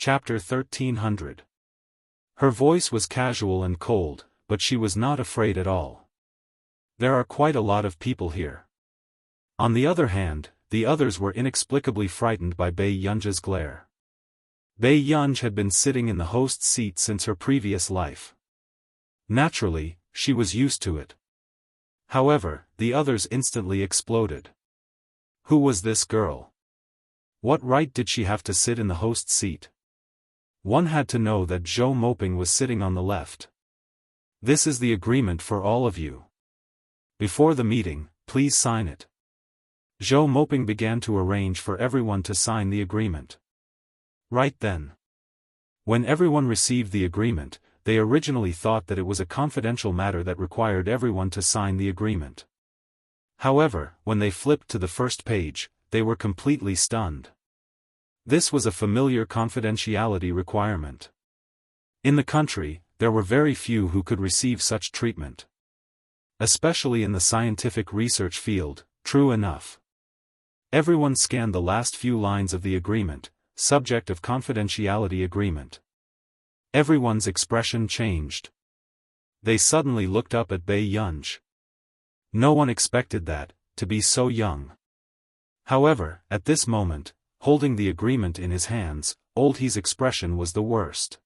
Chapter 1300. Her voice was casual and cold, but she was not afraid at all. There are quite a lot of people here. On the other hand, the others were inexplicably frightened by Bei Yunji's glare. Bei Yunji had been sitting in the host's seat since her previous life. Naturally, she was used to it. However, the others instantly exploded. Who was this girl? What right did she have to sit in the host's seat? One had to know that Zhou Moping was sitting on the left. This is the agreement for all of you. Before the meeting, please sign it. Zhou Moping began to arrange for everyone to sign the agreement. Right then. When everyone received the agreement, they originally thought that it was a confidential matter that required everyone to sign the agreement. However, when they flipped to the first page, they were completely stunned. This was a familiar confidentiality requirement. In the country, there were very few who could receive such treatment. Especially in the scientific research field, true enough. Everyone scanned the last few lines of the agreement, subject of confidentiality agreement. Everyone's expression changed. They suddenly looked up at Bei Yunji. No one expected that, to be so young. However, at this moment, holding the agreement in his hands, Old He's expression was the worst.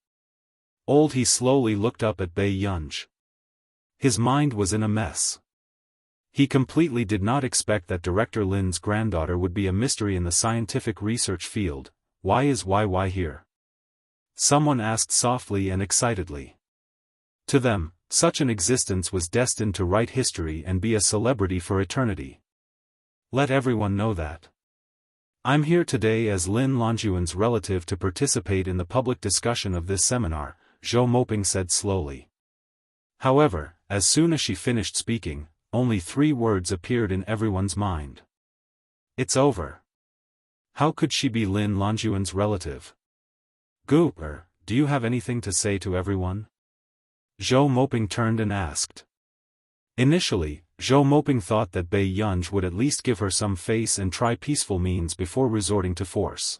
Old He slowly looked up at Bei Yunji. His mind was in a mess. He completely did not expect that Director Lin's granddaughter would be a mystery in the scientific research field. Why is YY here? Someone asked softly and excitedly. To them, such an existence was destined to write history and be a celebrity for eternity. Let everyone know that. I'm here today as Lin Longjuan's relative to participate in the public discussion of this seminar, Zhou Moping said slowly. However, as soon as she finished speaking, only 3 words appeared in everyone's mind. It's over. How could she be Lin Longjuan's relative? Gooper, do you have anything to say to everyone? Zhou Moping turned and asked. Initially, Zhou Moping thought that Bei Yunji would at least give her some face and try peaceful means before resorting to force.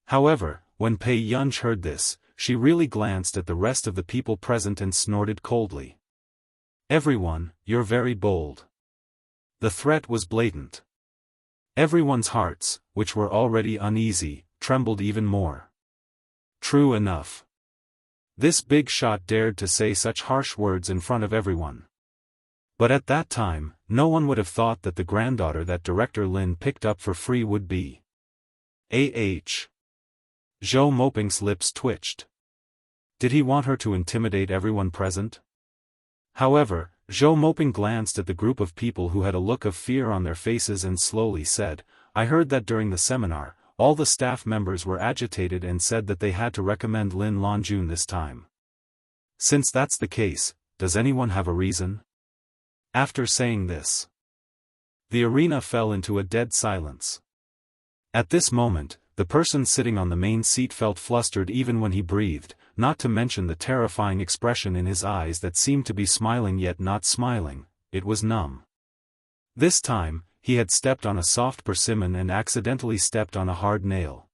However, when Bei Yunji heard this, she really glanced at the rest of the people present and snorted coldly. Everyone, you're very bold. The threat was blatant. Everyone's hearts, which were already uneasy, trembled even more. True enough. This big shot dared to say such harsh words in front of everyone. But at that time, no one would have thought that the granddaughter that Director Lin picked up for free would be. Zhou Moping's lips twitched. Did he want her to intimidate everyone present? However, Zhou Moping glanced at the group of people who had a look of fear on their faces and slowly said, I heard that during the seminar, all the staff members were agitated and said that they had to recommend Lin Longjun this time. Since that's the case, does anyone have a reason? After saying this, the arena fell into a dead silence. At this moment, the person sitting on the main seat felt flustered even when he breathed, not to mention the terrifying expression in his eyes that seemed to be smiling yet not smiling. It was numb. This time, he had stepped on a soft persimmon and accidentally stepped on a hard nail.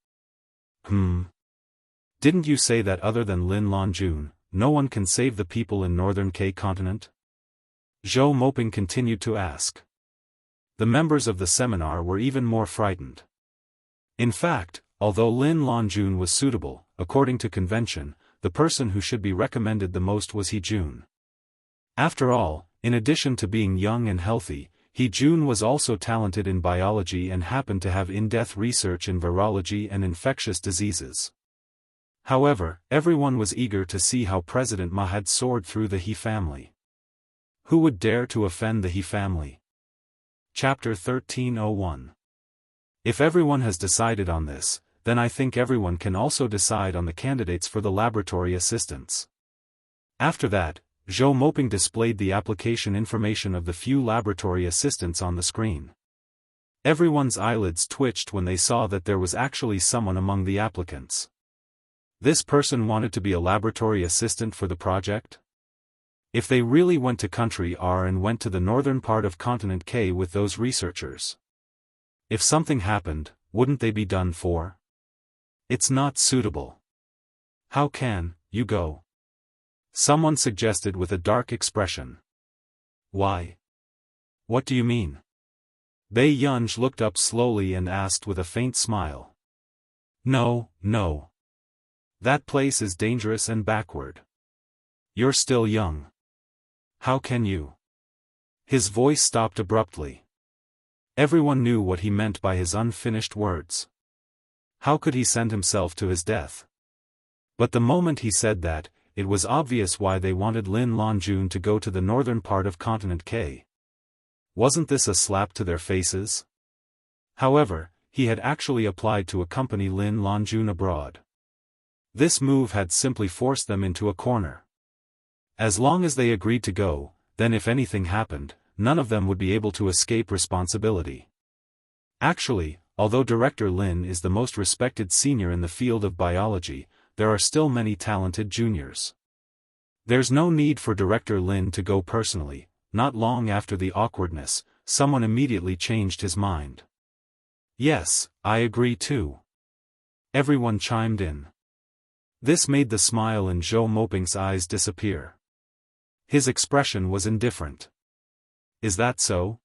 Didn't you say that other than Lin Longjun, no one can save the people in northern K continent? Zhou Moping continued to ask. The members of the seminar were even more frightened. In fact, although Lin Longjun was suitable, according to convention, the person who should be recommended the most was He Jun. After all, in addition to being young and healthy, He Jun was also talented in biology and happened to have in-depth research in virology and infectious diseases. However, everyone was eager to see how President Ma had soared through the He family. Who would dare to offend the He family? Chapter 1301. If everyone has decided on this, then I think everyone can also decide on the candidates for the laboratory assistants. After that, Zhou Moping displayed the application information of the few laboratory assistants on the screen. Everyone's eyelids twitched when they saw that there was actually someone among the applicants. This person wanted to be a laboratory assistant for the project? If they really went to country R and went to the northern part of continent K with those researchers. If something happened, wouldn't they be done for? It's not suitable. How can you go? Someone suggested with a dark expression. Why? What do you mean? Bei Yunj looked up slowly and asked with a faint smile. No, no. That place is dangerous and backward. You're still young. How can you? His voice stopped abruptly. Everyone knew what he meant by his unfinished words. How could he send himself to his death? But the moment he said that, it was obvious why they wanted Lin Longjun to go to the northern part of Continent K. Wasn't this a slap to their faces? However, he had actually applied to accompany Lin Longjun abroad. This move had simply forced them into a corner. As long as they agreed to go, then if anything happened, none of them would be able to escape responsibility. Actually, although Director Lin is the most respected senior in the field of biology, there are still many talented juniors. There's no need for Director Lin to go personally. Not long after the awkwardness, someone immediately changed his mind. Yes, I agree too. Everyone chimed in. This made the smile in Zhou Moping's eyes disappear. His expression was indifferent. Is that so?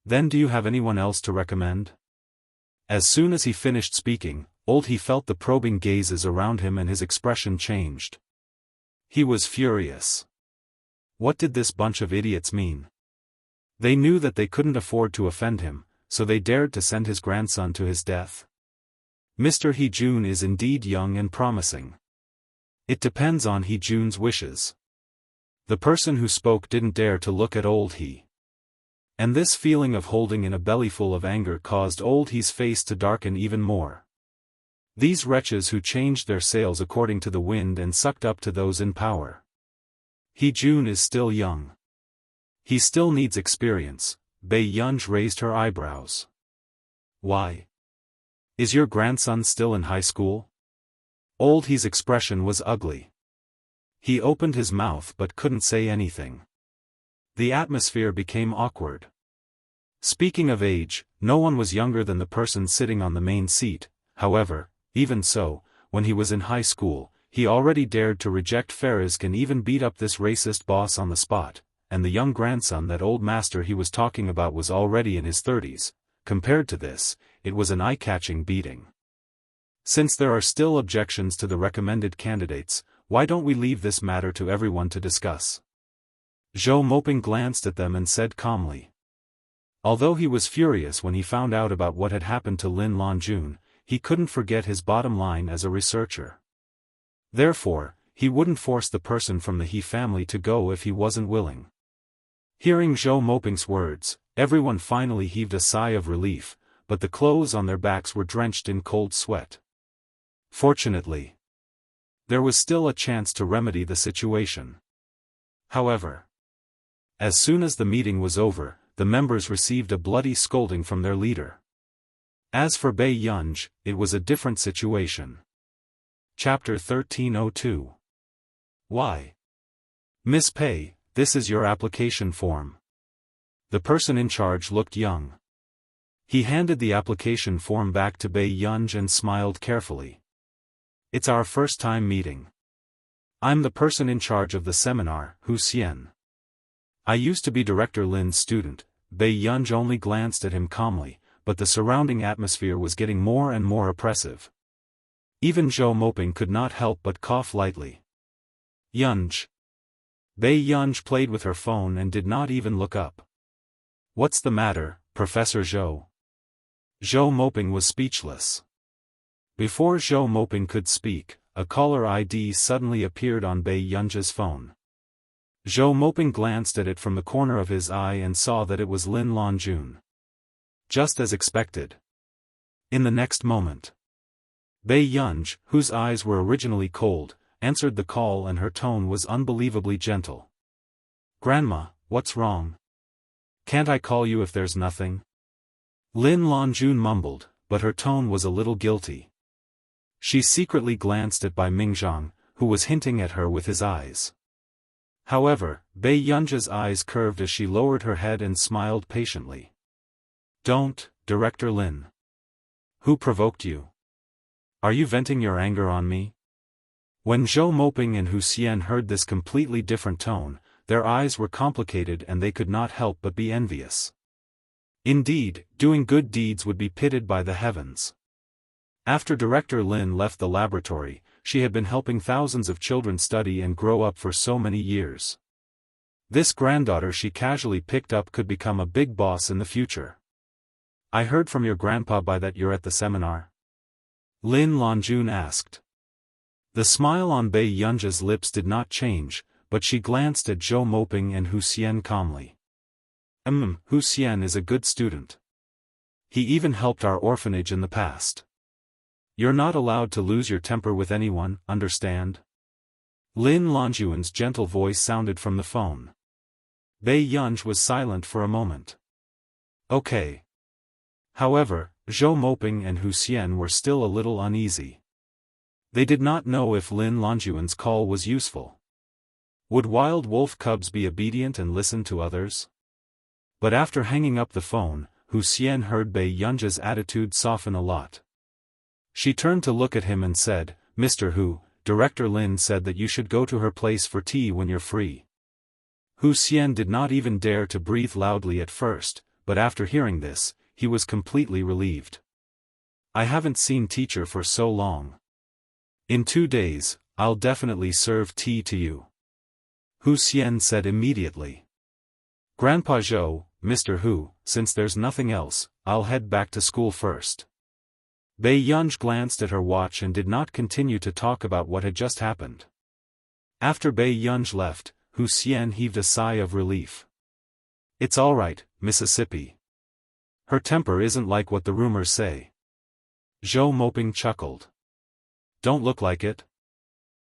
Then do you have anyone else to recommend? As soon as he finished speaking, he felt the probing gazes around him and his expression changed. He was furious. What did this bunch of idiots mean? They knew that they couldn't afford to offend him, so they dared to send his grandson to his death. Mr. He-jun is indeed young and promising. It depends on He-jun's wishes. The person who spoke didn't dare to look at old He. And this feeling of holding in a bellyful of anger caused old He's face to darken even more. These wretches who changed their sails according to the wind and sucked up to those in power. He-jun is still young. He still needs experience. Bei Yunj raised her eyebrows. Why? Is your grandson still in high school? Old He's expression was ugly. He opened his mouth but couldn't say anything. The atmosphere became awkward. Speaking of age, no one was younger than the person sitting on the main seat. However, even so, when he was in high school, he already dared to reject Farizk and even beat up this racist boss on the spot, and the young grandson that old master he was talking about was already in his 30s. Compared to this, it was an eye-catching beating. Since there are still objections to the recommended candidates, why don't we leave this matter to everyone to discuss? Zhou Moping glanced at them and said calmly. Although he was furious when he found out about what had happened to Lin Longjun, he couldn't forget his bottom line as a researcher. Therefore, he wouldn't force the person from the He family to go if he wasn't willing. Hearing Zhou Moping's words, everyone finally heaved a sigh of relief, but the clothes on their backs were drenched in cold sweat. Fortunately, there was still a chance to remedy the situation. However, as soon as the meeting was over, the members received a bloody scolding from their leader. As for Bei Yunj, it was a different situation. Chapter 1302. Why? Miss Pei, this is your application form. The person in charge looked young. He handed the application form back to Bei Yunj and smiled carefully. It's our first time meeting. I'm the person in charge of the seminar, Hu Xian. I used to be Director Lin's student. Bei Yunj only glanced at him calmly, but the surrounding atmosphere was getting more and more oppressive. Even Zhou Moping could not help but cough lightly. Yunj. Bei Yunj played with her phone and did not even look up. What's the matter, Professor Zhou? Zhou Moping was speechless. Before Zhou Moping could speak, a caller ID suddenly appeared on Bei Yunj's phone. Zhou Moping glanced at it from the corner of his eye and saw that it was Lin Longjun. Just as expected. In the next moment, Bei Yunj, whose eyes were originally cold, answered the call and her tone was unbelievably gentle. Grandma, what's wrong? Can't I call you if there's nothing? Lin Longjun mumbled, but her tone was a little guilty. She secretly glanced at Bai Mingzhang, who was hinting at her with his eyes. However, Bei Yunj's eyes curved as she lowered her head and smiled patiently. Don't, Director Lin. Who provoked you? Are you venting your anger on me? When Zhou Moping and Hu Xian heard this completely different tone, their eyes were complicated and they could not help but be envious. Indeed, doing good deeds would be pitted by the heavens. After Director Lin left the laboratory, she had been helping thousands of children study and grow up for so many years. This granddaughter she casually picked up could become a big boss in the future. I heard from your grandpa that you're at the seminar? Lin Longjun asked. The smile on Bei Yunja's lips did not change, but she glanced at Zhou Moping and Hu Xian calmly. Hu Xian is a good student. He even helped our orphanage in the past. You're not allowed to lose your temper with anyone, understand? Lin Longjuan's gentle voice sounded from the phone. Bei Yunj was silent for a moment. Okay. However, Zhou Moping and Hu Xian were still a little uneasy. They did not know if Lin Longjuan's call was useful. Would wild wolf cubs be obedient and listen to others? But after hanging up the phone, Hu Xian heard Bei Yunja's attitude soften a lot. She turned to look at him and said, Mr. Hu, Director Lin said that you should go to her place for tea when you're free. Hu Xian did not even dare to breathe loudly at first, but after hearing this, he was completely relieved. I haven't seen teacher for so long. In 2 days, I'll definitely serve tea to you. Hu Xian said immediately. Grandpa Zhou, Mr. Hu, since there's nothing else, I'll head back to school first. Bei Yunj glanced at her watch and did not continue to talk about what had just happened. After Bei Yunj left, Hu Xian heaved a sigh of relief. It's all right, Mississippi. Her temper isn't like what the rumors say. Zhou Moping chuckled. Don't look like it.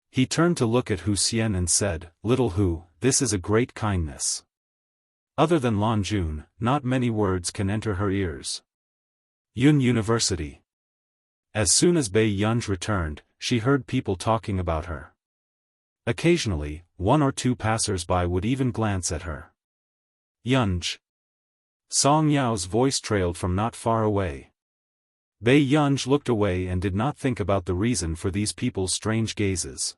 He turned to look at Hu Xian and said, Little Hu, this is a great kindness. Other than Longjun, not many words can enter her ears. Yun University. As soon as Bei Yunj returned, she heard people talking about her. Occasionally, 1 or 2 passers-by would even glance at her. Yunj. Song Yao's voice trailed from not far away. Bei Yunj looked away and did not think about the reason for these people's strange gazes.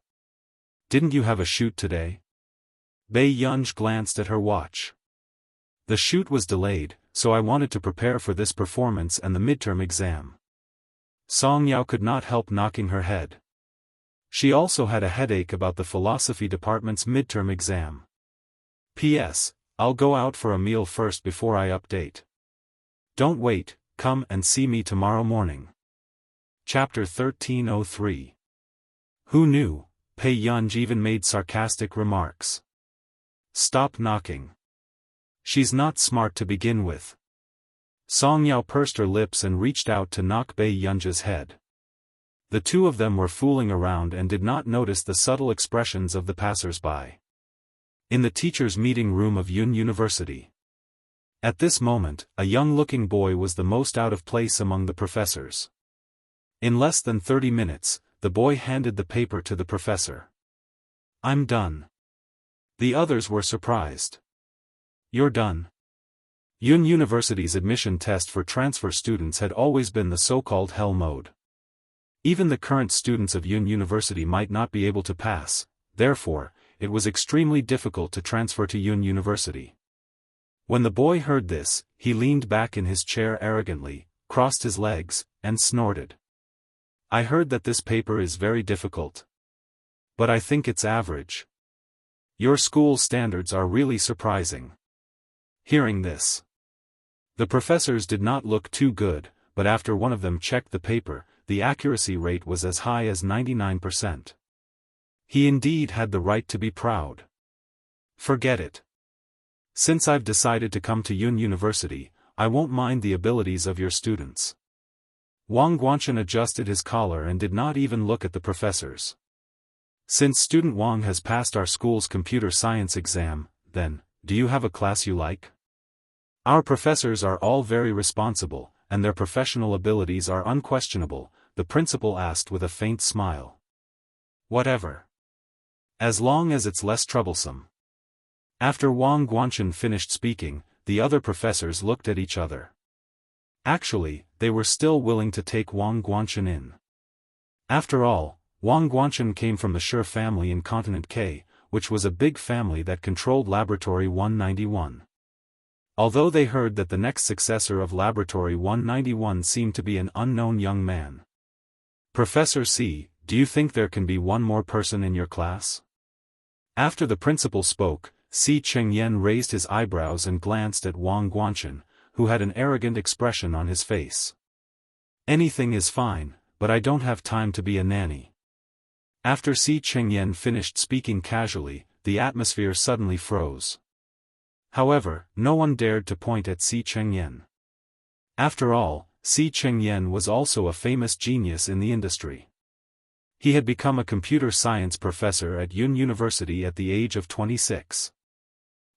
Didn't you have a shoot today? Bei Yunj glanced at her watch. The shoot was delayed, so I wanted to prepare for this performance and the midterm exam. Song Yao could not help knocking her head. She also had a headache about the philosophy department's midterm exam. P.S. I'll go out for a meal first before I update. Don't wait, come and see me tomorrow morning. Chapter 1303. Who knew? Bei Yunj even made sarcastic remarks. Stop knocking. She's not smart to begin with. Song Yao pursed her lips and reached out to knock Bei Yunja's head. The two of them were fooling around and did not notice the subtle expressions of the passers-by. In the teachers' meeting room of Yun University. At this moment, a young-looking boy was the most out of place among the professors. In less than 30 minutes, the boy handed the paper to the professor. I'm done. The others were surprised. You're done? Yun University's admission test for transfer students had always been the so-called hell mode. Even the current students of Yun University might not be able to pass, therefore, it was extremely difficult to transfer to Yun University. When the boy heard this, he leaned back in his chair arrogantly, crossed his legs, and snorted. I heard that this paper is very difficult. But I think it's average. Your school standards are really surprising. Hearing this, the professors did not look too good, but after one of them checked the paper, the accuracy rate was as high as 99%. He indeed had the right to be proud. Forget it. Since I've decided to come to Yun University, I won't mind the abilities of your students. Wang Guanchen adjusted his collar and did not even look at the professors. Since student Wang has passed our school's computer science exam, then, do you have a class you like? Our professors are all very responsible, and their professional abilities are unquestionable, the principal asked with a faint smile. Whatever. As long as it's less troublesome. After Wang Guanchen finished speaking, the other professors looked at each other. Actually, they were still willing to take Wang Guanchen in. After all, Wang Guanchen came from the Shi family in Continent K, which was a big family that controlled Laboratory 191. Although they heard that the next successor of Laboratory 191 seemed to be an unknown young man. Professor C, do you think there can be one more person in your class? After the principal spoke, Si Chengyan raised his eyebrows and glanced at Wang Guanchen, who had an arrogant expression on his face. Anything is fine, but I don't have time to be a nanny. After Si Chengyan finished speaking casually, the atmosphere suddenly froze. However, no one dared to point at Si Chengyan. After all, Si Chengyan was also a famous genius in the industry. He had become a computer science professor at Yun University at the age of 26.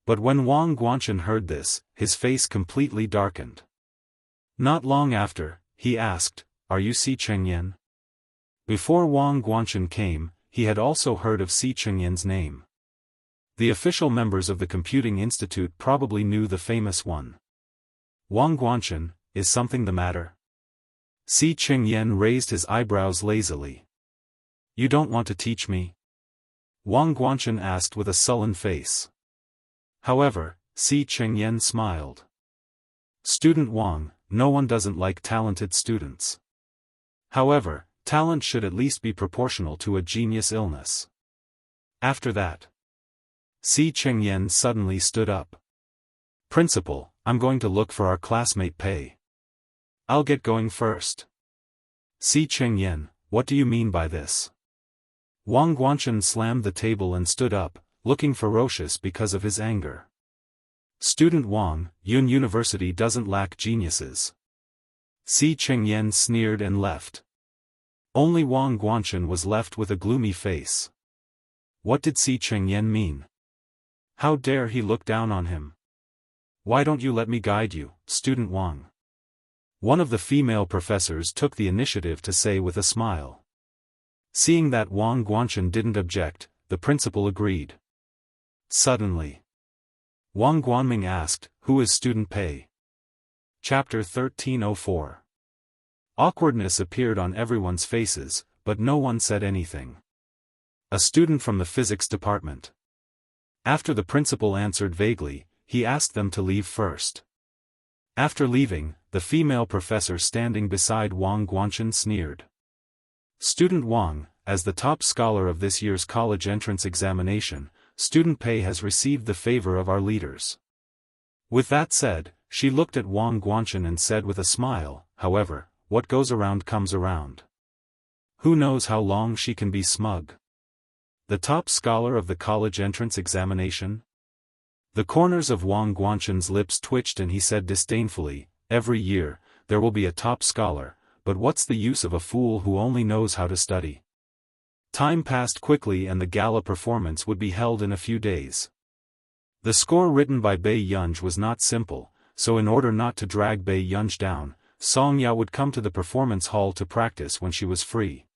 But when Wang Guanchen heard this, his face completely darkened. Not long after, he asked, "Are you Si Chengyan?" Before Wang Guanchen came, he had also heard of Si Chengyan's name. The official members of the Computing Institute probably knew the famous one. Wang Guanchen, is something the matter? Si Chengyan raised his eyebrows lazily. You don't want to teach me? Wang Guanchen asked with a sullen face. However, Si Chengyan smiled. Student Wang, no one doesn't like talented students. However, talent should at least be proportional to a genius illness. After that, Si Chengyan suddenly stood up. Principal, I'm going to look for our classmate Pei. I'll get going first. Si Chengyan, what do you mean by this? Wang Guanchen slammed the table and stood up, looking ferocious because of his anger. Student Wang, Yun University doesn't lack geniuses. Si Chengyan sneered and left. Only Wang Guanchen was left with a gloomy face. What did Si Chengyan mean? How dare he look down on him? Why don't you let me guide you, Student Wang? One of the female professors took the initiative to say with a smile. Seeing that Wang Guanchen didn't object, the principal agreed. Suddenly, Wang Guanming asked, "Who is Student Pei?" Chapter 1304. Awkwardness appeared on everyone's faces, but no one said anything. A student from the physics department. After the principal answered vaguely, he asked them to leave first. After leaving, the female professor standing beside Wang Guanchen sneered. Student Wang, as the top scholar of this year's college entrance examination, Student Pei has received the favor of our leaders. With that said, she looked at Wang Guanchen and said with a smile, however, what goes around comes around. Who knows how long she can be smug? The top scholar of the college entrance examination? The corners of Wang Guanchen's lips twitched and he said disdainfully, every year, there will be a top scholar, but what's the use of a fool who only knows how to study? Time passed quickly and the gala performance would be held in a few days. The score written by Bei Yunj was not simple, so in order not to drag Bei Yunj down, Song Yao would come to the performance hall to practice when she was free.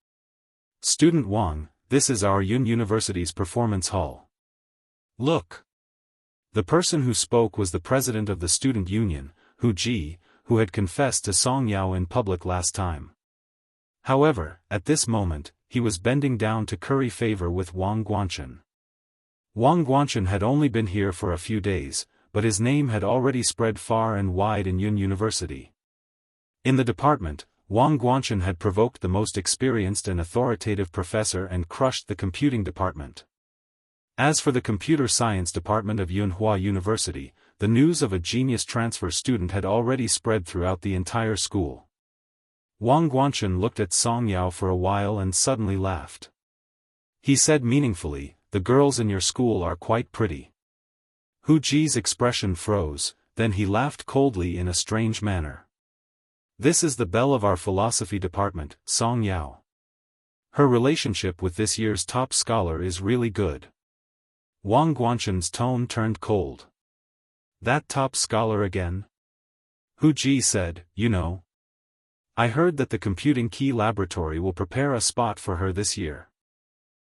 Student Wang, this is our Yun University's performance hall. Look. The person who spoke was the president of the student union, Hu Ji, who had confessed to Song Yao in public last time. However, at this moment, he was bending down to curry favor with Wang Guanchen. Wang Guanchen had only been here for a few days, but his name had already spread far and wide in Yun University. In the department, Wang Guanchen had provoked the most experienced and authoritative professor and crushed the computing department. As for the computer science department of Yunhua University, the news of a genius transfer student had already spread throughout the entire school. Wang Guanchen looked at Song Yao for a while and suddenly laughed. He said meaningfully, the girls in your school are quite pretty. Hu Ji's expression froze, then he laughed coldly in a strange manner. This is the belle of our philosophy department, Song Yao. Her relationship with this year's top scholar is really good. Wang Guanchen's tone turned cold. That top scholar again? Hu Ji said, you know. I heard that the Computing Key Laboratory will prepare a spot for her this year.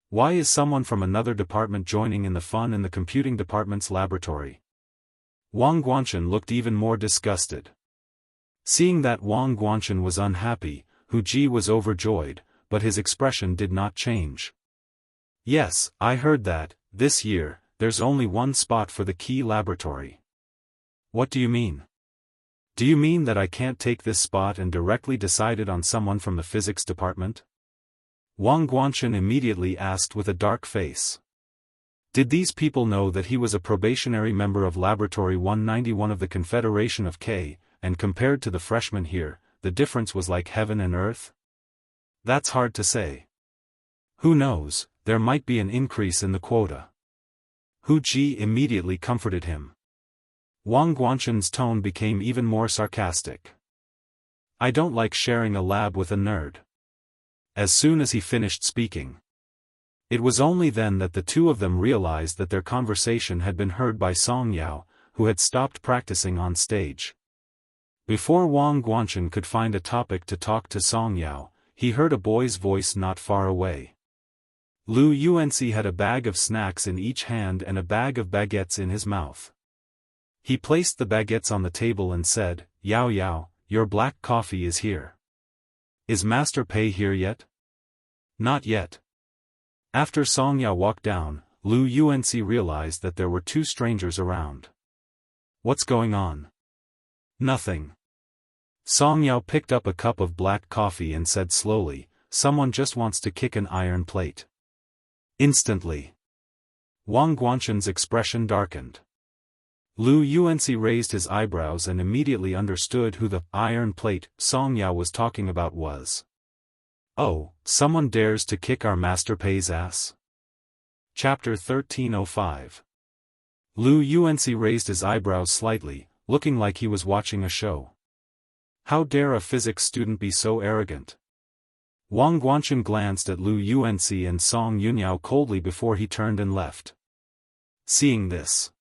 Why is someone from another department joining in the fun in the computing department's laboratory? Wang Guanchen looked even more disgusted. Seeing that Wang Guanchen was unhappy, Hu Ji was overjoyed, but his expression did not change. Yes, I heard that, this year, there's only one spot for the key laboratory. What do you mean? Do you mean that I can't take this spot and directly decide it on someone from the physics department? Wang Guanchen immediately asked with a dark face. Did these people know that he was a probationary member of Laboratory 191 of the Confederation of K, and compared to the freshmen here, the difference was like heaven and earth? That's hard to say. Who knows, there might be an increase in the quota. Hu Ji immediately comforted him. Wang Guanchen's tone became even more sarcastic. I don't like sharing a lab with a nerd. As soon as he finished speaking. It was only then that the two of them realized that their conversation had been heard by Song Yao, who had stopped practicing on stage. Before Wang Guanchen could find a topic to talk to Song Yao, he heard a boy's voice not far away. Lu Yuanci had a bag of snacks in each hand and a bag of baguettes in his mouth. He placed the baguettes on the table and said, Yao Yao, your black coffee is here. Is Master Pei here yet? Not yet. After Song Yao walked down, Lu Yuanci realized that there were two strangers around. What's going on? Nothing. Song Yao picked up a cup of black coffee and said slowly, someone just wants to kick an iron plate. Instantly. Wang Guanchen's expression darkened. Lu Yuanci raised his eyebrows and immediately understood who the iron plate Song Yao was talking about was. Oh, someone dares to kick our Master Pei's ass? Chapter 1305. Lu Yuanci raised his eyebrows slightly, looking like he was watching a show. How dare a physics student be so arrogant? Wang Guanchen glanced at Lu Yuanci and Song Yunyao coldly before he turned and left. Seeing this,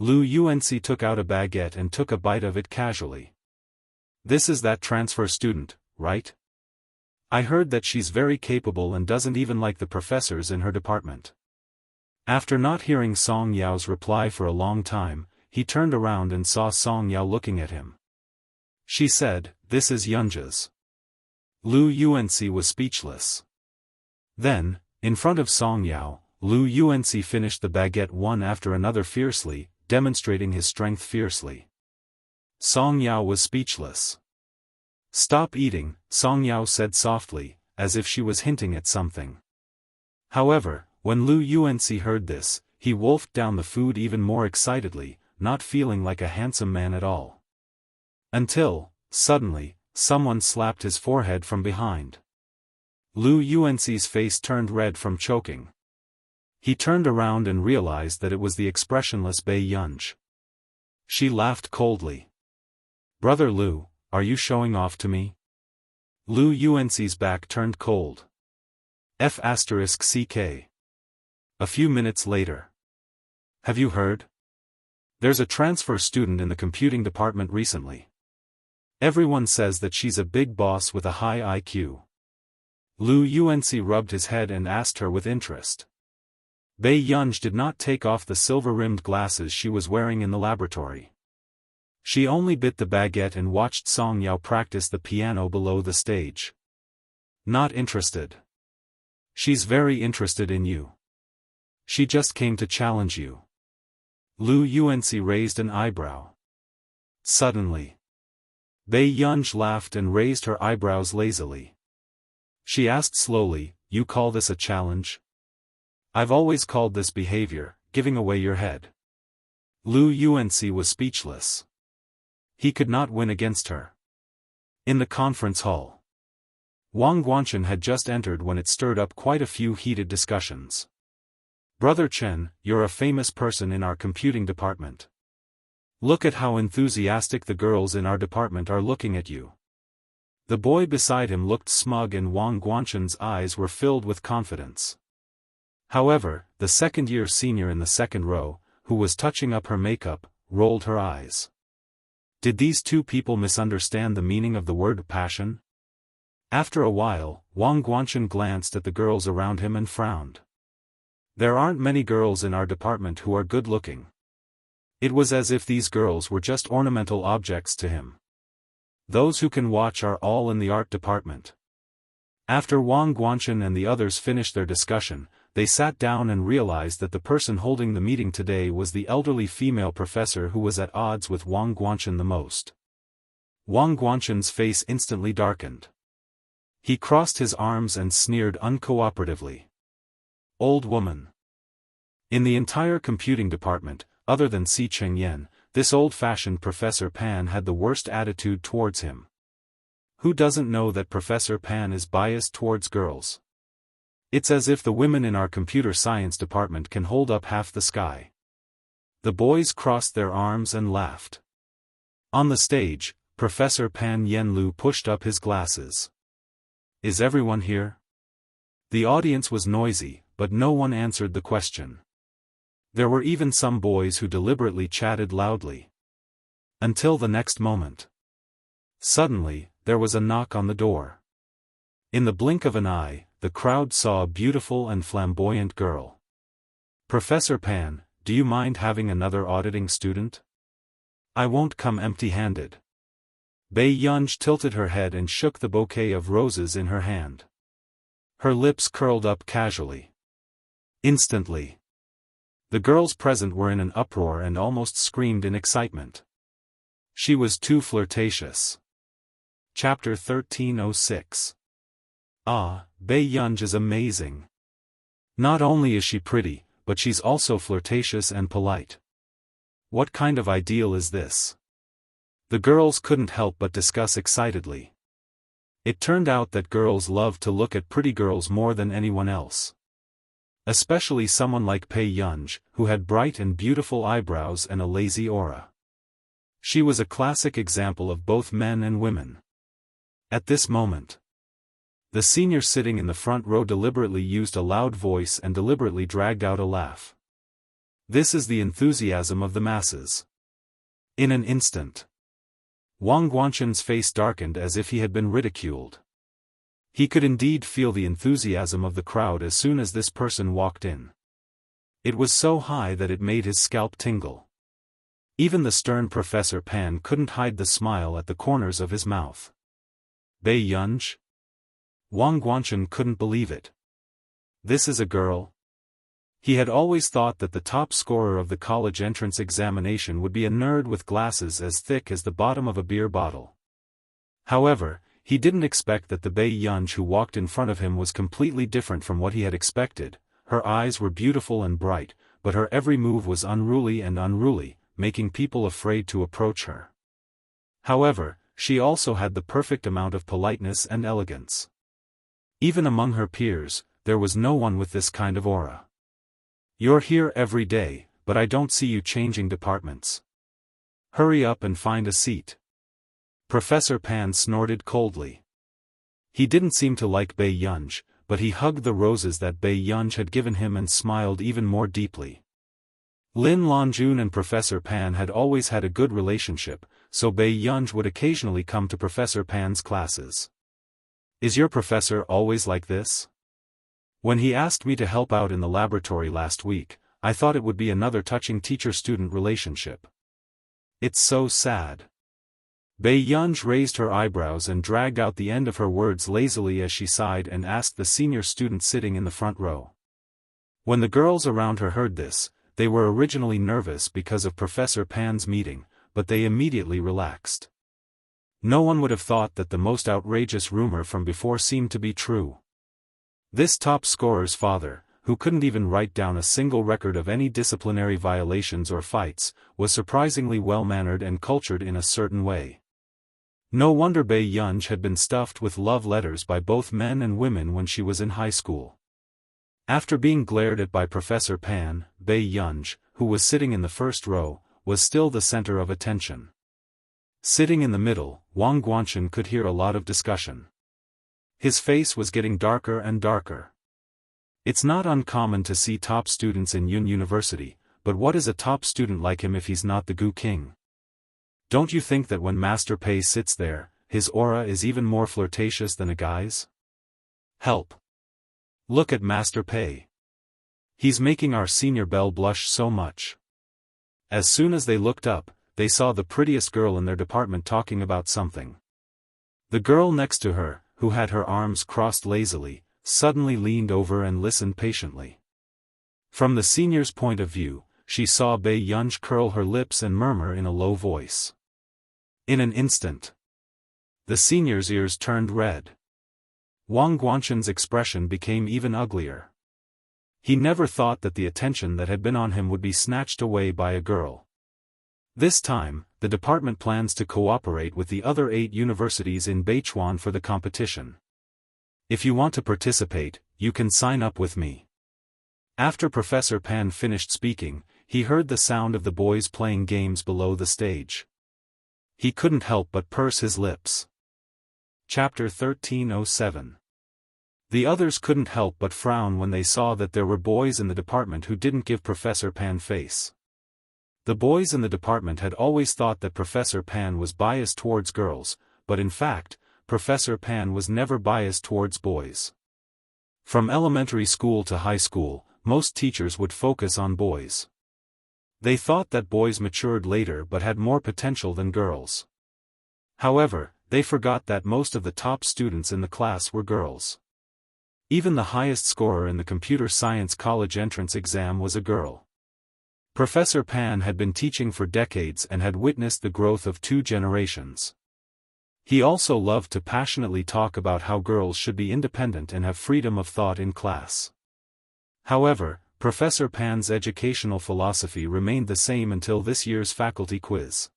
Lu Yuanci took out a baguette and took a bite of it casually. This is that transfer student, right? I heard that she's very capable and doesn't even like the professors in her department. After not hearing Song Yao's reply for a long time, he turned around and saw Song Yao looking at him. She said, this is Yunja's. Lu Yuanci was speechless. Then, in front of Song Yao, Lu Yuanci finished the baguette one after another fiercely, demonstrating his strength fiercely. Song Yao was speechless. Stop eating, Song Yao said softly, as if she was hinting at something. However, when Lu Yuanci heard this, he wolfed down the food even more excitedly, not feeling like a handsome man at all. Until, suddenly, someone slapped his forehead from behind. Lu Yuanci's face turned red from choking. He turned around and realized that it was the expressionless Bei Yunj. She laughed coldly. Brother Lu, are you showing off to me? Lu Yuanci's back turned cold. F***ck. A few minutes later. Have you heard? There's a transfer student in the computing department recently. Everyone says that she's a big boss with a high IQ. Lu Yuanci rubbed his head and asked her with interest. Bei Yunj did not take off the silver-rimmed glasses she was wearing in the laboratory. She only bit the baguette and watched Song Yao practice the piano below the stage. Not interested. She's very interested in you. She just came to challenge you. Lu Yuanci raised an eyebrow. Suddenly, Bei Yunj laughed and raised her eyebrows lazily. She asked slowly, you call this a challenge? I've always called this behavior, giving away your head. Lu Yuanci was speechless. He could not win against her. In the conference hall, Wang Guanchen had just entered when it stirred up quite a few heated discussions. Brother Chen, you're a famous person in our computing department. Look at how enthusiastic the girls in our department are looking at you. The boy beside him looked smug and Wang Guanchen's eyes were filled with confidence. However, the second-year senior in the second row, who was touching up her makeup, rolled her eyes. Did these two people misunderstand the meaning of the word passion? After a while, Wang Guanchen glanced at the girls around him and frowned. There aren't many girls in our department who are good-looking. It was as if these girls were just ornamental objects to him. Those who can watch are all in the art department. After Wang Guanchen and the others finished their discussion, they sat down and realized that the person holding the meeting today was the elderly female professor who was at odds with Wang Guanchen the most. Wang Guanchen's face instantly darkened. He crossed his arms and sneered uncooperatively. Old woman. In the entire computing department, other than Si Chengyan, this old-fashioned Professor Pan had the worst attitude towards him. Who doesn't know that Professor Pan is biased towards girls? It's as if the women in our computer science department can hold up half the sky. The boys crossed their arms and laughed. On the stage, Professor Pan Yenlu pushed up his glasses. Is everyone here? The audience was noisy, but no one answered the question. There were even some boys who deliberately chatted loudly. Until the next moment. Suddenly, there was a knock on the door. In the blink of an eye, the crowd saw a beautiful and flamboyant girl. Professor Pan, do you mind having another auditing student? I won't come empty-handed. Bei Yunj tilted her head and shook the bouquet of roses in her hand. Her lips curled up casually. Instantly. The girls present were in an uproar and almost screamed in excitement. She was too flirtatious. Chapter 1306. Ah, Bei Yunj is amazing. Not only is she pretty, but she's also flirtatious and polite. What kind of ideal is this? The girls couldn't help but discuss excitedly. It turned out that girls love to look at pretty girls more than anyone else. Especially someone like Bei Yunj, who had bright and beautiful eyebrows and a lazy aura. She was a classic example of both men and women. At this moment, the senior sitting in the front row deliberately used a loud voice and deliberately dragged out a laugh. This is the enthusiasm of the masses. In an instant, Wang Guanchen's face darkened as if he had been ridiculed. He could indeed feel the enthusiasm of the crowd as soon as this person walked in. It was so high that it made his scalp tingle. Even the stern Professor Pan couldn't hide the smile at the corners of his mouth. Bei Yunj? Wang Guanchen couldn't believe it. This is a girl? He had always thought that the top scorer of the college entrance examination would be a nerd with glasses as thick as the bottom of a beer bottle. However, he didn't expect that the Bei Yunj who walked in front of him was completely different from what he had expected. Her eyes were beautiful and bright, but her every move was unruly, making people afraid to approach her. However, she also had the perfect amount of politeness and elegance. Even among her peers, there was no one with this kind of aura. You're here every day, but I don't see you changing departments. Hurry up and find a seat. Professor Pan snorted coldly. He didn't seem to like Bei Yunj, but he hugged the roses that Bei Yunj had given him and smiled even more deeply. Lin Longjun and Professor Pan had always had a good relationship, so Bei Yunj would occasionally come to Professor Pan's classes. Is your professor always like this? When he asked me to help out in the laboratory last week, I thought it would be another touching teacher-student relationship. It's so sad. Bei Yunj raised her eyebrows and dragged out the end of her words lazily as she sighed and asked the senior student sitting in the front row. When the girls around her heard this, they were originally nervous because of Professor Pan's meeting, but they immediately relaxed. No one would have thought that the most outrageous rumor from before seemed to be true. This top scorer's father, who couldn't even write down a single record of any disciplinary violations or fights, was surprisingly well-mannered and cultured in a certain way. No wonder Bei Yunj had been stuffed with love letters by both men and women when she was in high school. After being glared at by Professor Pan, Bei Yunj, who was sitting in the first row, was still the center of attention. Sitting in the middle, Wang Guanchen could hear a lot of discussion. His face was getting darker and darker. It's not uncommon to see top students in Yun University, but what is a top student like him if he's not the Gu King? Don't you think that when Master Pei sits there, his aura is even more flirtatious than a guy's? Help! Look at Master Pei. He's making our senior belle blush so much. As soon as they looked up, they saw the prettiest girl in their department talking about something. The girl next to her, who had her arms crossed lazily, suddenly leaned over and listened patiently. From the senior's point of view, she saw Bei Yunj curl her lips and murmur in a low voice. In an instant, the senior's ears turned red. Wang Guanshan's expression became even uglier. He never thought that the attention that had been on him would be snatched away by a girl. This time, the department plans to cooperate with the other 8 universities in Beichuan for the competition. If you want to participate, you can sign up with me. After Professor Pan finished speaking, he heard the sound of the boys playing games below the stage. He couldn't help but purse his lips. Chapter 1307. The others couldn't help but frown when they saw that there were boys in the department who didn't give Professor Pan face. The boys in the department had always thought that Professor Pan was biased towards girls, but in fact, Professor Pan was never biased towards boys. From elementary school to high school, most teachers would focus on boys. They thought that boys matured later but had more potential than girls. However, they forgot that most of the top students in the class were girls. Even the highest scorer in the computer science college entrance exam was a girl. Professor Pan had been teaching for decades and had witnessed the growth of 2 generations. He also loved to passionately talk about how girls should be independent and have freedom of thought in class. However, Professor Pan's educational philosophy remained the same until this year's faculty quiz.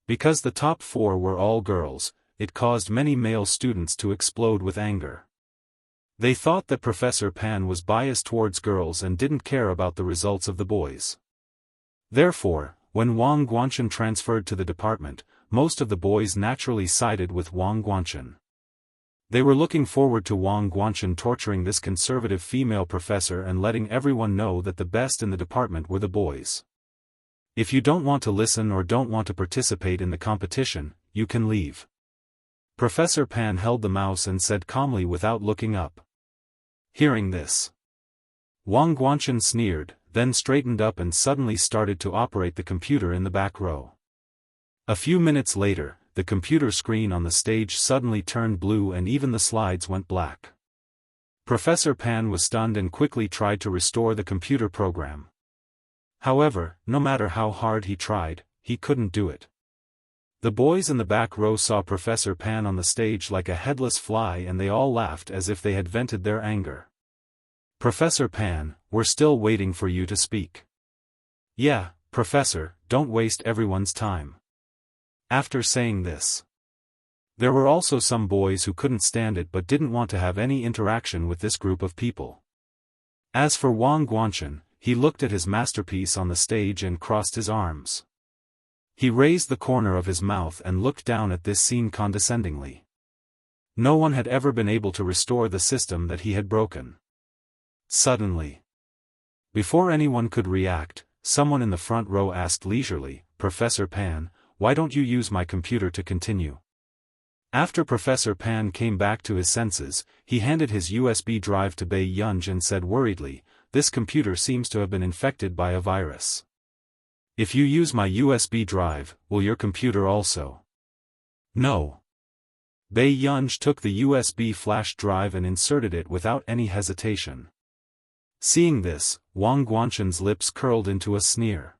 Because the top 4 were all girls, it caused many male students to explode with anger. They thought that Professor Pan was biased towards girls and didn't care about the results of the boys. Therefore, when Wang Guanshan transferred to the department, most of the boys naturally sided with Wang Guanshan. They were looking forward to Wang Guanshan torturing this conservative female professor and letting everyone know that the best in the department were the boys. If you don't want to listen or don't want to participate in the competition, you can leave. Professor Pan held the mouse and said calmly without looking up. Hearing this, Wang Guanshan sneered, then straightened up and suddenly started to operate the computer in the back row. A few minutes later, the computer screen on the stage suddenly turned blue and even the slides went black. Professor Pan was stunned and quickly tried to restore the computer program. However, no matter how hard he tried, he couldn't do it. The boys in the back row saw Professor Pan on the stage like a headless fly and they all laughed as if they had vented their anger. Professor Pan, we're still waiting for you to speak. Yeah, Professor, don't waste everyone's time. After saying this, there were also some boys who couldn't stand it but didn't want to have any interaction with this group of people. As for Wang Guanshan, he looked at his masterpiece on the stage and crossed his arms. He raised the corner of his mouth and looked down at this scene condescendingly. No one had ever been able to restore the system that he had broken. Suddenly, before anyone could react, someone in the front row asked leisurely, "Professor Pan, why don't you use my computer to continue?" After Professor Pan came back to his senses, he handed his USB drive to Bei Yunj and said worriedly, "This computer seems to have been infected by a virus. If you use my USB drive, will your computer also?" "No." Bei Yunj took the USB flash drive and inserted it without any hesitation. Seeing this, Wang Guanshan's lips curled into a sneer.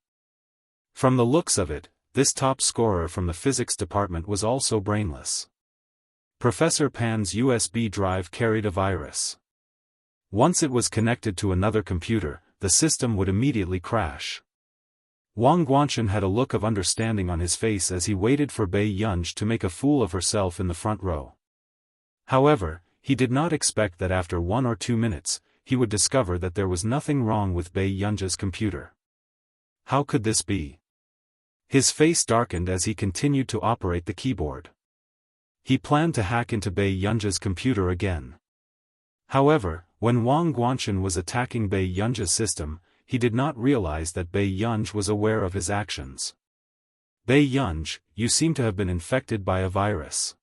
From the looks of it, this top scorer from the physics department was also brainless. Professor Pan's USB drive carried a virus. Once it was connected to another computer, the system would immediately crash. Wang Guanshan had a look of understanding on his face as he waited for Bei Yunj to make a fool of herself in the front row. However, he did not expect that after 1 or 2 minutes, he would discover that there was nothing wrong with Bei Yunj's computer. How could this be? His face darkened as he continued to operate the keyboard. He planned to hack into Bei Yunj's computer again. However, when Wang Guanshan was attacking Bei Yunj's system, he did not realize that Bei Yunj was aware of his actions. "Bei Yunj, you seem to have been infected by a virus."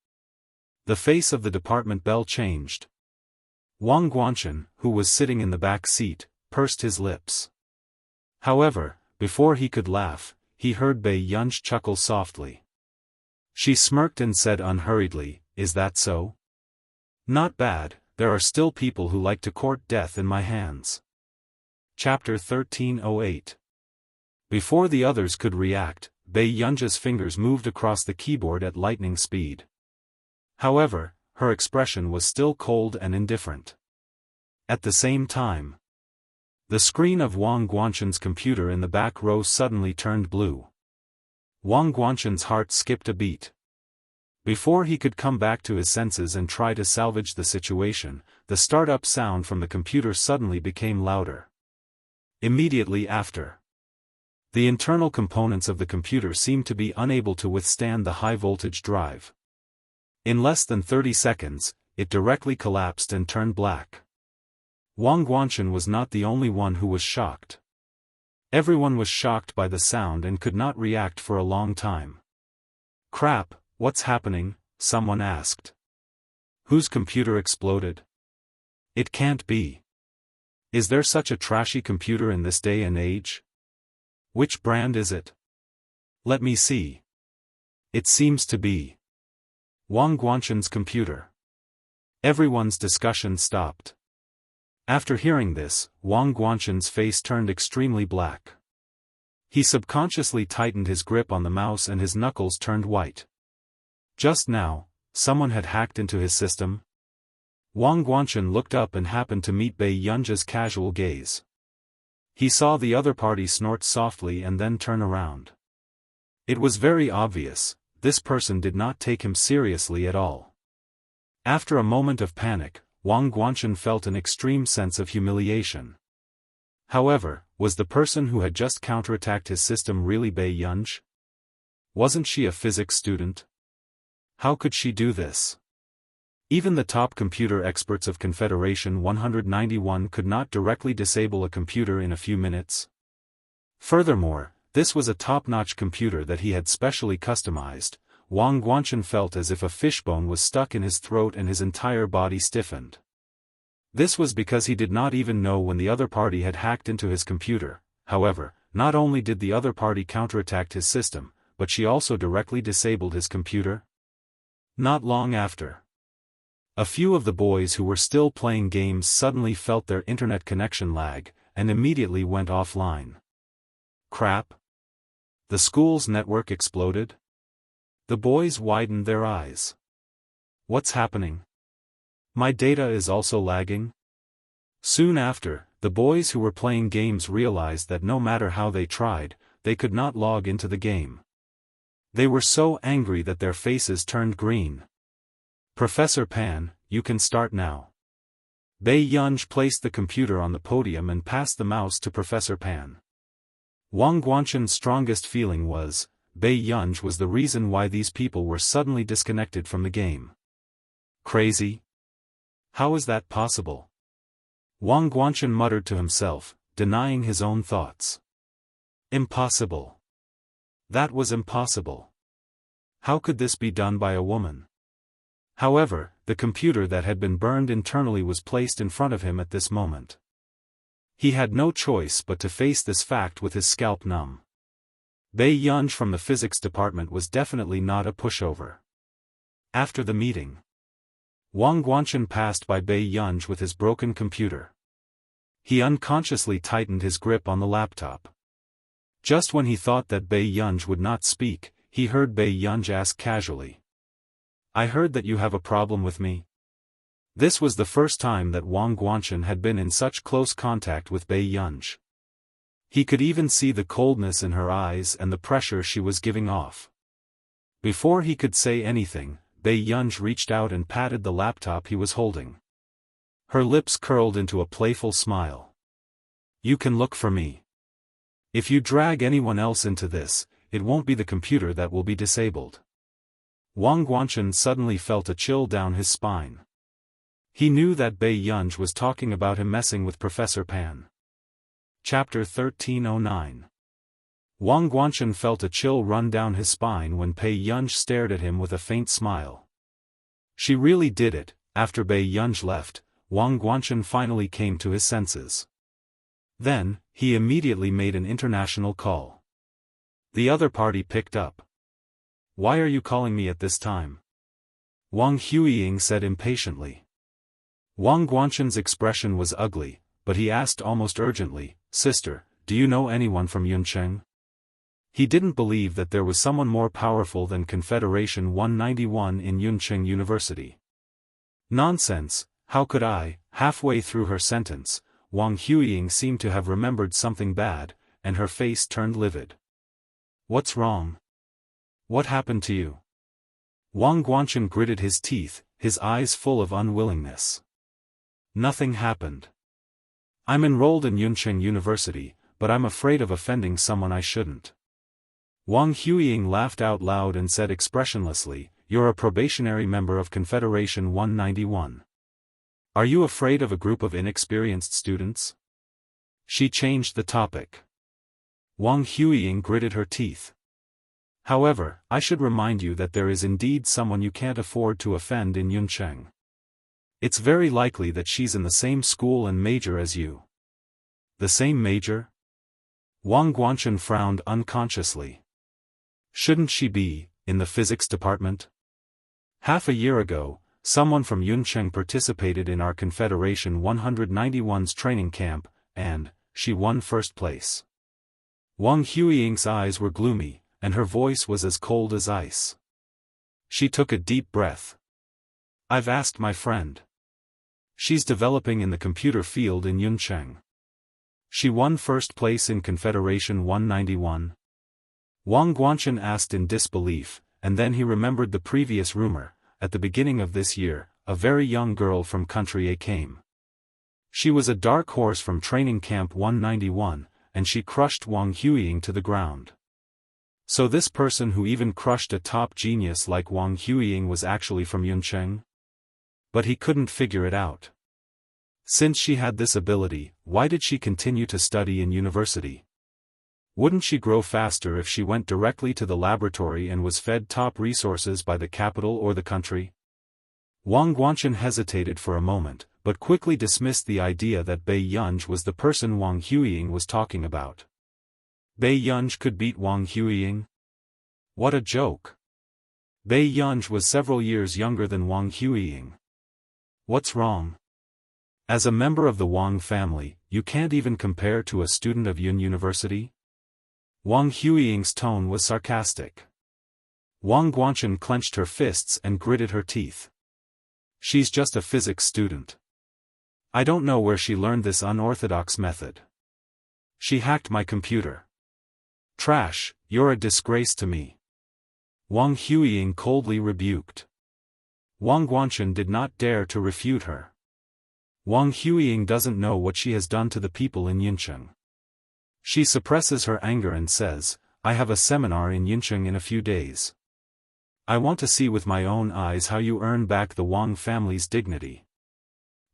The face of the department belle changed. Wang Guanshan, who was sitting in the back seat, pursed his lips. However, before he could laugh, he heard Bei Yunj chuckle softly. She smirked and said unhurriedly, "Is that so?" Not bad, there are still people who like to court death in my hands. Chapter 1308. Before the others could react, Bei Yunja's fingers moved across the keyboard at lightning speed. However, her expression was still cold and indifferent. At the same time, the screen of Wang Guanshan's computer in the back row suddenly turned blue. Wang Guanshan's heart skipped a beat. Before he could come back to his senses and try to salvage the situation, the startup sound from the computer suddenly became louder. Immediately after, the internal components of the computer seemed to be unable to withstand the high-voltage drive. In less than 30 seconds, it directly collapsed and turned black. Wang Guanshan was not the only one who was shocked. Everyone was shocked by the sound and could not react for a long time. "Crap, what's happening?" someone asked. "Whose computer exploded? It can't be. Is there such a trashy computer in this day and age? Which brand is it? Let me see. It seems to be Wang Guanshan's computer." Everyone's discussion stopped. After hearing this, Wang Guanshan's face turned extremely black. He subconsciously tightened his grip on the mouse and his knuckles turned white. Just now, someone had hacked into his system? Wang Guanshan looked up and happened to meet Bei Yunja's casual gaze. He saw the other party snort softly and then turn around. It was very obvious, this person did not take him seriously at all. After a moment of panic, Wang Guanshan felt an extreme sense of humiliation. However, was the person who had just counterattacked his system really Bei Yunj? Wasn't she a physics student? How could she do this? Even the top computer experts of Confederation 191 could not directly disable a computer in a few minutes. Furthermore, this was a top-notch computer that he had specially customized. Wang Guanshan felt as if a fishbone was stuck in his throat and his entire body stiffened. This was because he did not even know when the other party had hacked into his computer. However, not only did the other party counterattack his system, but she also directly disabled his computer. Not long after, a few of the boys who were still playing games suddenly felt their internet connection lag, and immediately went offline. Crap! The school's network exploded? The boys widened their eyes. What's happening? My data is also lagging? Soon after, the boys who were playing games realized that no matter how they tried, they could not log into the game. They were so angry that their faces turned green. "Professor Pan, you can start now." Bei Yunj placed the computer on the podium and passed the mouse to Professor Pan. Wang Guanshan's strongest feeling was, Bei Yunj was the reason why these people were suddenly disconnected from the game. Crazy? How is that possible? Wang Guanshan muttered to himself, denying his own thoughts. Impossible. That was impossible. How could this be done by a woman? However, the computer that had been burned internally was placed in front of him at this moment. He had no choice but to face this fact with his scalp numb. Bei Yunj from the physics department was definitely not a pushover. After the meeting, Wang Guanshan passed by Bei Yunj with his broken computer. He unconsciously tightened his grip on the laptop. Just when he thought that Bei Yunj would not speak, he heard Bei Yunj ask casually, "I heard that you have a problem with me?" This was the first time that Wang Guanshan had been in such close contact with Bei Yunj. He could even see the coldness in her eyes and the pressure she was giving off. Before he could say anything, Bei Yunj reached out and patted the laptop he was holding. Her lips curled into a playful smile. "You can look for me. If you drag anyone else into this, it won't be the computer that will be disabled." Wang Guanshan suddenly felt a chill down his spine. He knew that Bei Yunj was talking about him messing with Professor Pan. Chapter 1309. Wang Guanshan felt a chill run down his spine when Bei Yunj stared at him with a faint smile. She really did it. After Bei Yunj left, Wang Guanshan finally came to his senses. Then, he immediately made an international call. The other party picked up. "Why are you calling me at this time?" Wang Huiying said impatiently. Wang Guanshan's expression was ugly, but he asked almost urgently, "Sister, do you know anyone from Yuncheng?" He didn't believe that there was someone more powerful than Confederation 191 in Yuncheng University. "Nonsense, how could I?" Halfway through her sentence, Wang Huiying seemed to have remembered something bad, and her face turned livid. "What's wrong? What happened to you?" Wang Guanshan gritted his teeth, his eyes full of unwillingness. "Nothing happened. I'm enrolled in Yuncheng University, but I'm afraid of offending someone I shouldn't." Wang Huiying laughed out loud and said expressionlessly, "You're a probationary member of Confederation 191. Are you afraid of a group of inexperienced students?" She changed the topic. Wang Huiying gritted her teeth. "However, I should remind you that there is indeed someone you can't afford to offend in Yuncheng. It's very likely that she's in the same school and major as you." "The same major?" Wang Guanshan frowned unconsciously. "Shouldn't she be, in the physics department? Half a year ago, someone from Yuncheng participated in our Confederation 191's training camp, and she won first place." Wang Huiying's eyes were gloomy, and her voice was as cold as ice. She took a deep breath. "I've asked my friend. She's developing in the computer field in Yuncheng. She won first place in Confederation 191. Wang Guanshan asked in disbelief, and then he remembered the previous rumor. At the beginning of this year, a very young girl from Country A came. She was a dark horse from Training Camp 191, and she crushed Wang Huiying to the ground. So this person who even crushed a top genius like Wang Huiying was actually from Yuncheng? But he couldn't figure it out. Since she had this ability, why did she continue to study in university? Wouldn't she grow faster if she went directly to the laboratory and was fed top resources by the capital or the country? Wang Guanshan hesitated for a moment, but quickly dismissed the idea that Bei Yunj was the person Wang Huiying was talking about. Bei Yunj could beat Wang Huiying? What a joke! Bei Yunj was several years younger than Wang Huiying. What's wrong? As a member of the Wang family, you can't even compare to a student of Yun University? Wang Huiying's tone was sarcastic. Wang Guanshan clenched her fists and gritted her teeth. She's just a physics student. I don't know where she learned this unorthodox method. She hacked my computer. Trash, you're a disgrace to me. Wang Huiying coldly rebuked. Wang Guanshan did not dare to refute her. Wang Huiying doesn't know what she has done to the people in Yuncheng. She suppresses her anger and says, "I have a seminar in Yuncheng in a few days. I want to see with my own eyes how you earn back the Wang family's dignity.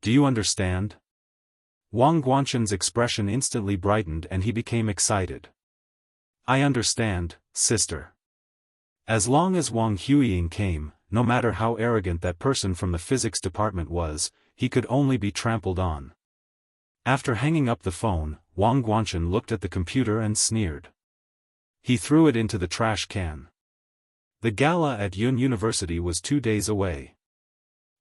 Do you understand?" Wang Guanshan's expression instantly brightened and he became excited. "I understand, sister." As long as Wang Huiying came, no matter how arrogant that person from the physics department was, he could only be trampled on. After hanging up the phone, Wang Guanshan looked at the computer and sneered. He threw it into the trash can. The gala at Yun University was 2 days away.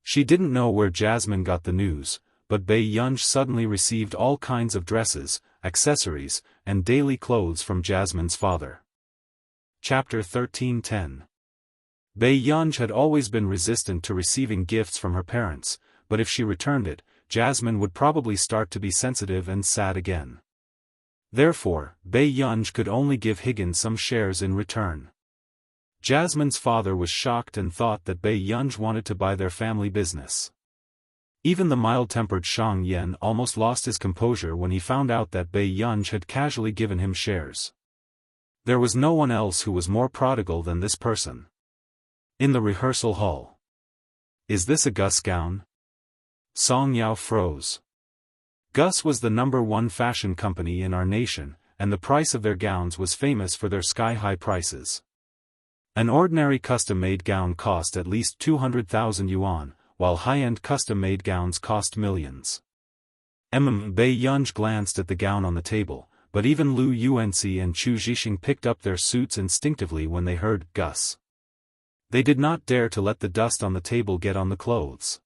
She didn't know where Jasmine got the news, but Bei Yunj suddenly received all kinds of dresses, accessories, and daily clothes from Jasmine's father. Chapter 1310. Bei Yunj had always been resistant to receiving gifts from her parents, but if she returned it, Jasmine would probably start to be sensitive and sad again. Therefore, Bei Yunj could only give Higgins some shares in return. Jasmine's father was shocked and thought that Bei Yunj wanted to buy their family business. Even the mild-tempered Shang Yan almost lost his composure when he found out that Bei Yunj had casually given him shares. There was no one else who was more prodigal than this person. In the rehearsal hall. "Is this a Gus gown?" Song Yao froze. Gus was the #1 fashion company in our nation, and the price of their gowns was famous for their sky-high prices. An ordinary custom-made gown cost at least 200,000 yuan, while high-end custom-made gowns cost millions. Bei Yunj glanced at the gown on the table, but even Lu Yuanxi and Chu Zhixing picked up their suits instinctively when they heard Gus. They did not dare to let the dust on the table get on the clothes.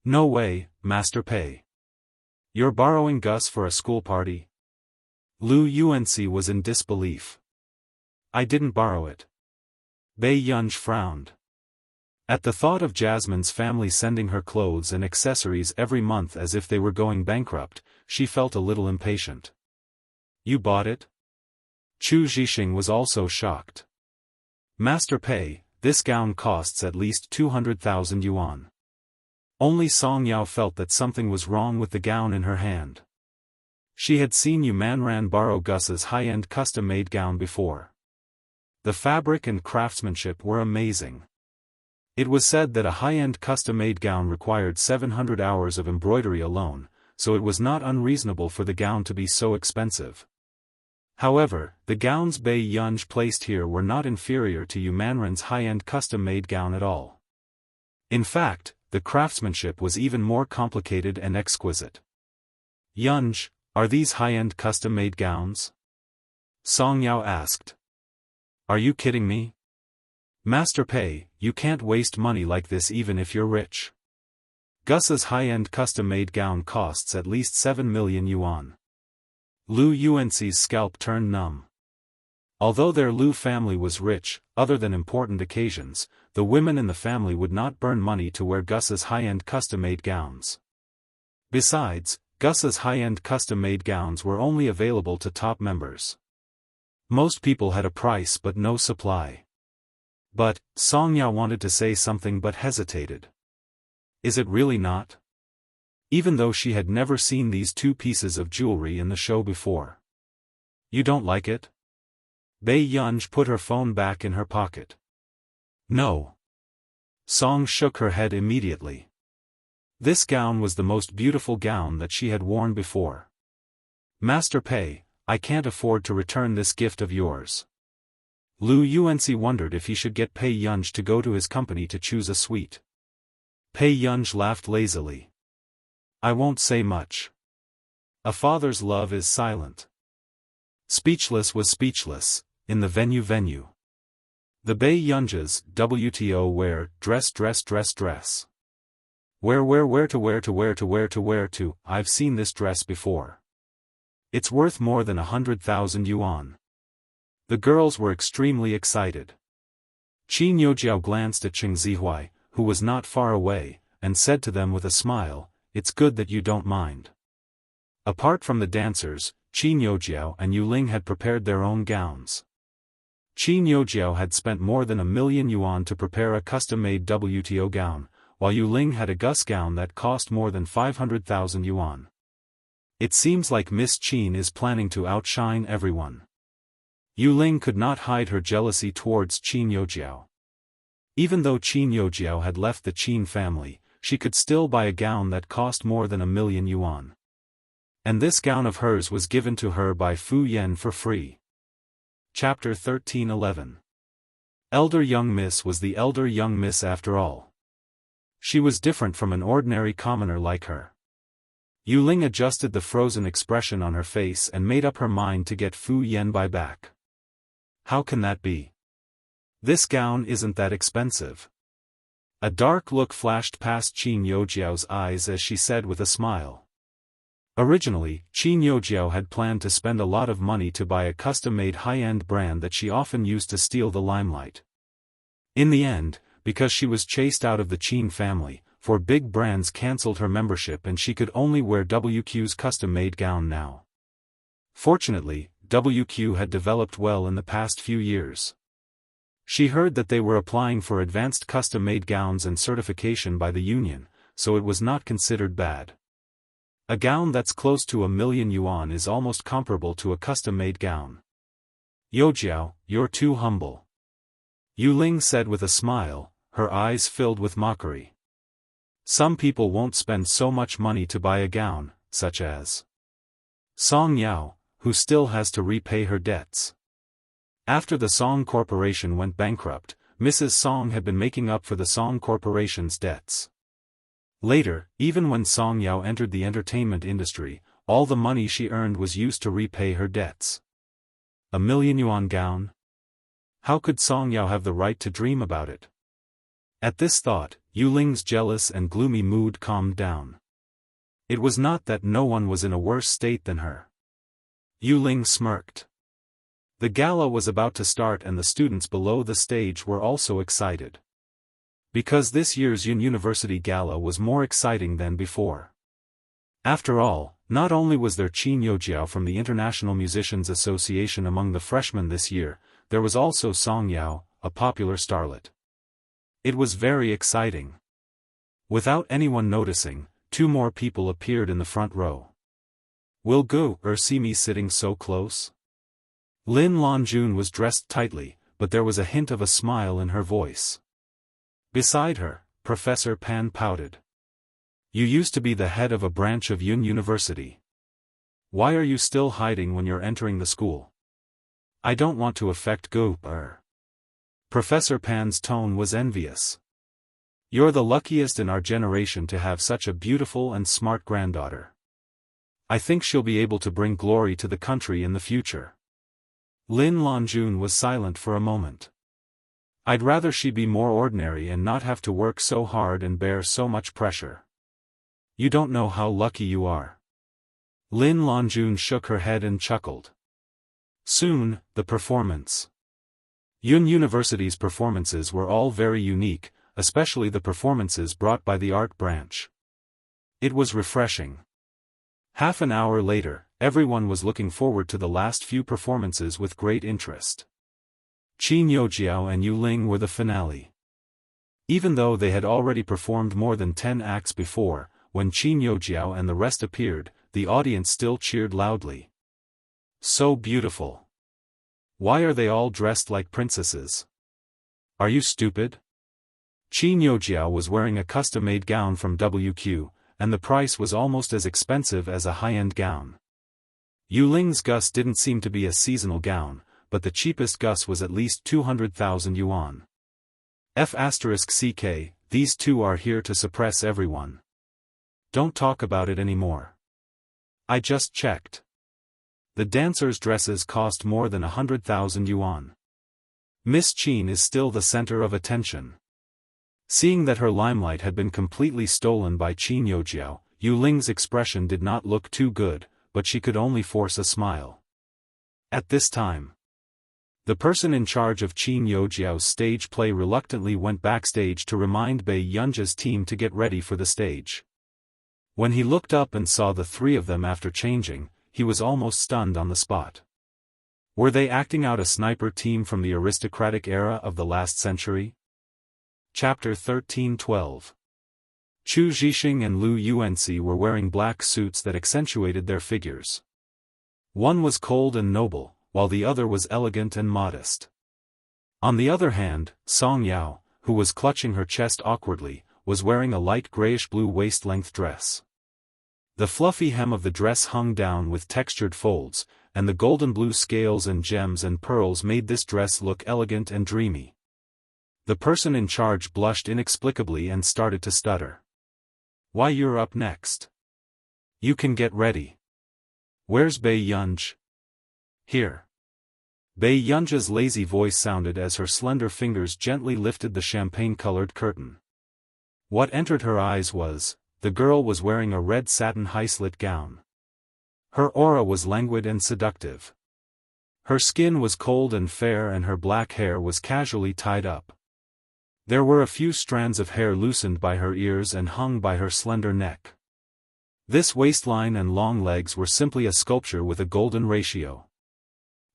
No way, Master Pei. You're borrowing Gus for a school party? Lu Yuanci was in disbelief. I didn't borrow it. Bei Yunj frowned. At the thought of Jasmine's family sending her clothes and accessories every month as if they were going bankrupt, she felt a little impatient. You bought it? Chu Zhixing was also shocked. Master Pei, this gown costs at least 200,000 yuan. Only Song Yao felt that something was wrong with the gown in her hand. She had seen Yu Manran borrow Gus's high-end custom-made gown before. The fabric and craftsmanship were amazing. It was said that a high-end custom-made gown required 700 hours of embroidery alone, so it was not unreasonable for the gown to be so expensive. However, the gowns Bei Yunj placed here were not inferior to Yu Manran's high-end custom-made gown at all. In fact, the craftsmanship was even more complicated and exquisite. Yunj, are these high-end custom-made gowns? Song Yao asked. Are you kidding me? Master Pei, you can't waste money like this even if you're rich. Gus's high-end custom-made gown costs at least 7 million yuan. Lu Yuanci's scalp turned numb. Although their Lu family was rich, other than important occasions, the women in the family would not burn money to wear Gus's high-end custom-made gowns. Besides, Gus's high-end custom-made gowns were only available to top members. Most people had a price but no supply. But, Song Yao wanted to say something but hesitated. Is it really not? Even though she had never seen these two pieces of jewelry in the show before. You don't like it? Bei Yunj put her phone back in her pocket. No. Song shook her head immediately. This gown was the most beautiful gown that she had worn before. Master Pei, I can't afford to return this gift of yours. Lu Yuanci wondered if he should get Bei Yunj to go to his company to choose a suite. Bei Yunj laughed lazily. I won't say much. A father's love is silent. Speechless was speechless, in the venue. The Bei Yunj's, WTO wear, dress. Where to, I've seen this dress before. It's worth more than 100,000 yuan. The girls were extremely excited. Qin Youjiao glanced at Cheng Zihuai, who was not far away, and said to them with a smile, it's good that you don't mind. Apart from the dancers, Qin Youjiao and Yu Ling had prepared their own gowns. Qin Youjiao had spent more than 1 million yuan to prepare a custom-made WTO gown, while Yu Ling had a Gus gown that cost more than 500,000 yuan. It seems like Miss Qin is planning to outshine everyone. Yu Ling could not hide her jealousy towards Qin Youjiao. Even though Qin Youjiao had left the Qin family, she could still buy a gown that cost more than 1 million yuan. And this gown of hers was given to her by Fu Yan for free. Chapter 1311. Elder Young Miss was the elder young miss after all. She was different from an ordinary commoner like her. Yu Ling adjusted the frozen expression on her face and made up her mind to get Fu Yan back. How can that be? This gown isn't that expensive. A dark look flashed past Qin Youjiao's eyes as she said with a smile. Originally, Qin Youjiao had planned to spend a lot of money to buy a custom-made high-end brand that she often used to steal the limelight. In the end, because she was chased out of the Qin family, for big brands cancelled her membership and she could only wear WQ's custom-made gown now. Fortunately, WQ had developed well in the past few years. She heard that they were applying for advanced custom-made gowns and certification by the union, so it was not considered bad. A gown that's close to 1 million yuan is almost comparable to a custom-made gown. Youjiao, you're too humble. Yu Ling said with a smile, her eyes filled with mockery. Some people won't spend so much money to buy a gown, such as Song Yao, who still has to repay her debts. After the Song Corporation went bankrupt, Mrs. Song had been making up for the Song Corporation's debts. Later, even when Song Yao entered the entertainment industry, all the money she earned was used to repay her debts. 1 million yuan gown? How could Song Yao have the right to dream about it? At this thought, Yuling's jealous and gloomy mood calmed down. It was not that no one was in a worse state than her. Yuling smirked. The gala was about to start and the students below the stage were also excited. Because this year's Yun University Gala was more exciting than before. After all, not only was there Qin Youjiao from the International Musicians Association among the freshmen this year, there was also Song Yao, a popular starlet. It was very exciting. Without anyone noticing, 2 more people appeared in the front row. Will Gu see me sitting so close? Lin Lanjun was dressed tightly, but there was a hint of a smile in her voice. Beside her, Professor Pan pouted. You used to be the head of a branch of Yun University. Why are you still hiding when you're entering the school? I don't want to affect Gu. Professor Pan's tone was envious. You're the luckiest in our generation to have such a beautiful and smart granddaughter. I think she'll be able to bring glory to the country in the future. Lin Lanjun was silent for a moment. I'd rather she be more ordinary and not have to work so hard and bear so much pressure. You don't know how lucky you are. Lin Lanjun shook her head and chuckled. Soon, the performance. Yun University's performances were all very unique, especially the performances brought by the art branch. It was refreshing. Half an hour later, everyone was looking forward to the last few performances with great interest. Qin Youjiao and Yuling were the finale. Even though they had already performed more than 10 acts before, when Qin Youjiao and the rest appeared, the audience still cheered loudly. So beautiful. Why are they all dressed like princesses? Are you stupid? Qin Youjiao was wearing a custom-made gown from WQ, and the price was almost as expensive as a high-end gown. Yuling's Gus didn't seem to be a seasonal gown, but the cheapest Gus was at least 200,000 yuan. F***ck, these 2 are here to suppress everyone. Don't talk about it anymore. I just checked. The dancers' dresses cost more than 100,000 yuan. Miss Qin is still the center of attention. Seeing that her limelight had been completely stolen by Qin Youjiao, Yuling's expression did not look too good, but she could only force a smile. At this time, the person in charge of Qin Youjiao's stage play reluctantly went backstage to remind Bei Yunja's team to get ready for the stage. When he looked up and saw the 3 of them after changing, he was almost stunned on the spot. Were they acting out a sniper team from the aristocratic era of the last century? Chapter 13:12. Chu Zhixing and Lu Yuanxi were wearing black suits that accentuated their figures. One was cold and noble, while the other was elegant and modest. On the other hand, Song Yao, who was clutching her chest awkwardly, was wearing a light grayish-blue waist-length dress. The fluffy hem of the dress hung down with textured folds, and the golden blue scales and gems and pearls made this dress look elegant and dreamy. The person in charge blushed inexplicably and started to stutter. Why, you're up next. You can get ready. Where's Bei Yunj? Here. Bei Yunja's lazy voice sounded as her slender fingers gently lifted the champagne-colored curtain. What entered her eyes was, the girl was wearing a red satin high-slit gown. Her aura was languid and seductive. Her skin was cold and fair and her black hair was casually tied up. There were a few strands of hair loosened by her ears and hung by her slender neck. This waistline and long legs were simply a sculpture with a golden ratio.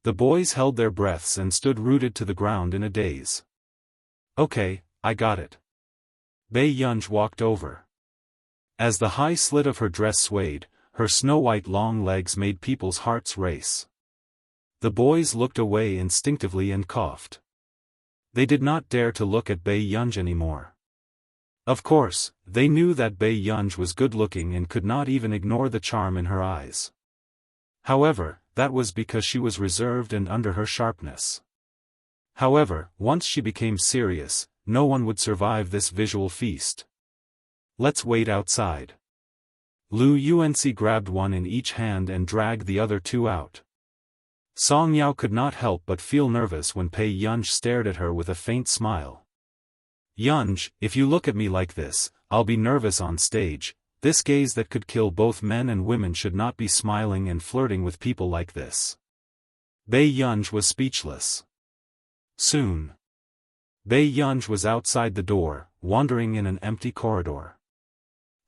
The boys held their breaths and stood rooted to the ground in a daze. Okay, I got it. Bei Yunj walked over. As the high slit of her dress swayed, her snow-white long legs made people's hearts race. The boys looked away instinctively and coughed. They did not dare to look at Bei Yunj anymore. Of course, they knew that Bei Yunj was good-looking and could not even ignore the charm in her eyes. However, that was because she was reserved and under her sharpness. However, once she became serious, no one would survive this visual feast. Let's wait outside. Lu Yuanxi grabbed one in each hand and dragged the other 2 out. Song Yao could not help but feel nervous when Bei Yunj stared at her with a faint smile. Yunj, if you look at me like this, I'll be nervous on stage. This gaze that could kill both men and women should not be smiling and flirting with people like this. Bei Yunj was speechless. Soon, Bei Yunj was outside the door, wandering in an empty corridor.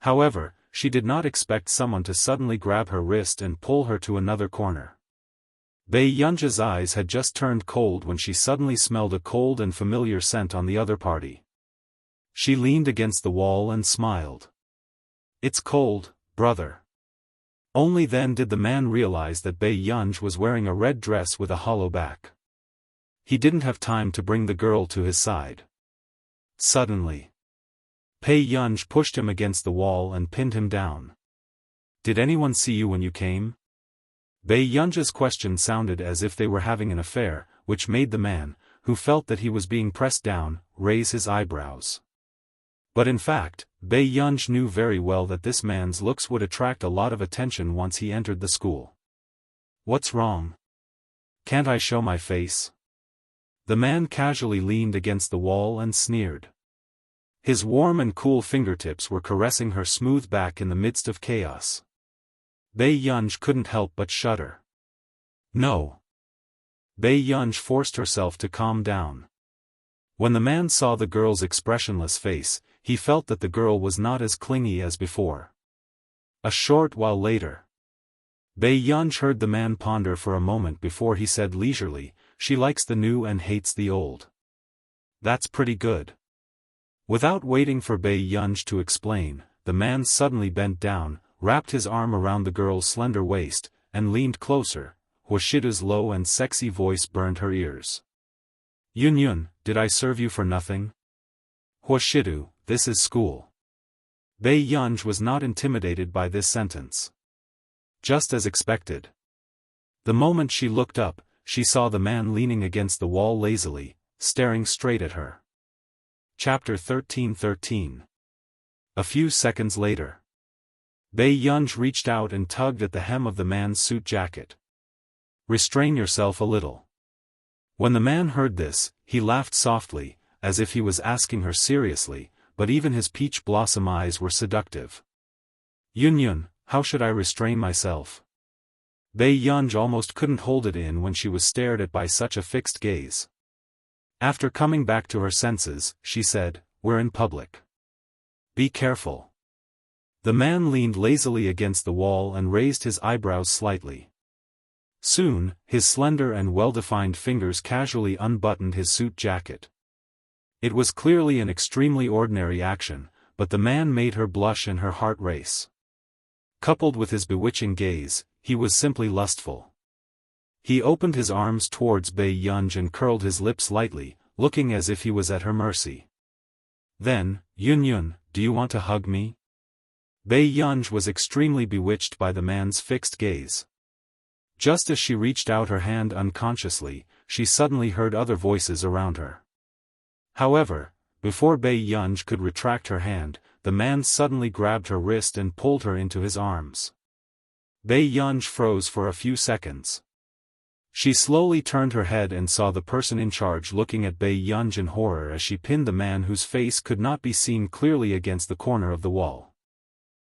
However, she did not expect someone to suddenly grab her wrist and pull her to another corner. Bei Yunj's eyes had just turned cold when she suddenly smelled a cold and familiar scent on the other party. She leaned against the wall and smiled. It's cold, brother. Only then did the man realize that Bei Yunj was wearing a red dress with a hollow back. He didn't have time to bring the girl to his side. Suddenly, Bei Yunj pushed him against the wall and pinned him down. Did anyone see you when you came? Bei Yunj's question sounded as if they were having an affair, which made the man, who felt that he was being pressed down, raise his eyebrows. But in fact, Bei Yunj knew very well that this man's looks would attract a lot of attention once he entered the school. What's wrong? Can't I show my face? The man casually leaned against the wall and sneered. His warm and cool fingertips were caressing her smooth back in the midst of chaos. Bei Yunj couldn't help but shudder. No. Bei Yunj forced herself to calm down. When the man saw the girl's expressionless face, he felt that the girl was not as clingy as before. A short while later, Bei Yunj heard the man ponder for a moment before he said leisurely, "She likes the new and hates the old." That's pretty good. Without waiting for Bei Yunj to explain, the man suddenly bent down, wrapped his arm around the girl's slender waist, and leaned closer. Huashida's low and sexy voice burned her ears. "Yun, did I serve you for nothing? Huashidu, this is school." Bei Yunj was not intimidated by this sentence. Just as expected. The moment she looked up, she saw the man leaning against the wall lazily, staring straight at her. Chapter 13:13. A few seconds later, Bei Yunj reached out and tugged at the hem of the man's suit jacket. "Restrain yourself a little." When the man heard this, he laughed softly, as if he was asking her seriously, but even his peach blossom eyes were seductive. Yun, how should I restrain myself?" Bei Yunj almost couldn't hold it in when she was stared at by such a fixed gaze. After coming back to her senses, she said, "We're in public. Be careful." The man leaned lazily against the wall and raised his eyebrows slightly. Soon, his slender and well-defined fingers casually unbuttoned his suit jacket. It was clearly an extremely ordinary action, but the man made her blush and her heart race. Coupled with his bewitching gaze, he was simply lustful. He opened his arms towards Bei Yunj and curled his lips lightly, looking as if he was at her mercy. Then, Yun, do you want to hug me? Bei Yunj was extremely bewitched by the man's fixed gaze. Just as she reached out her hand unconsciously, she suddenly heard other voices around her. However, before Bei Yunj could retract her hand, the man suddenly grabbed her wrist and pulled her into his arms. Bei Yunj froze for a few seconds. She slowly turned her head and saw the person in charge looking at Bei Yunj in horror as she pinned the man whose face could not be seen clearly against the corner of the wall.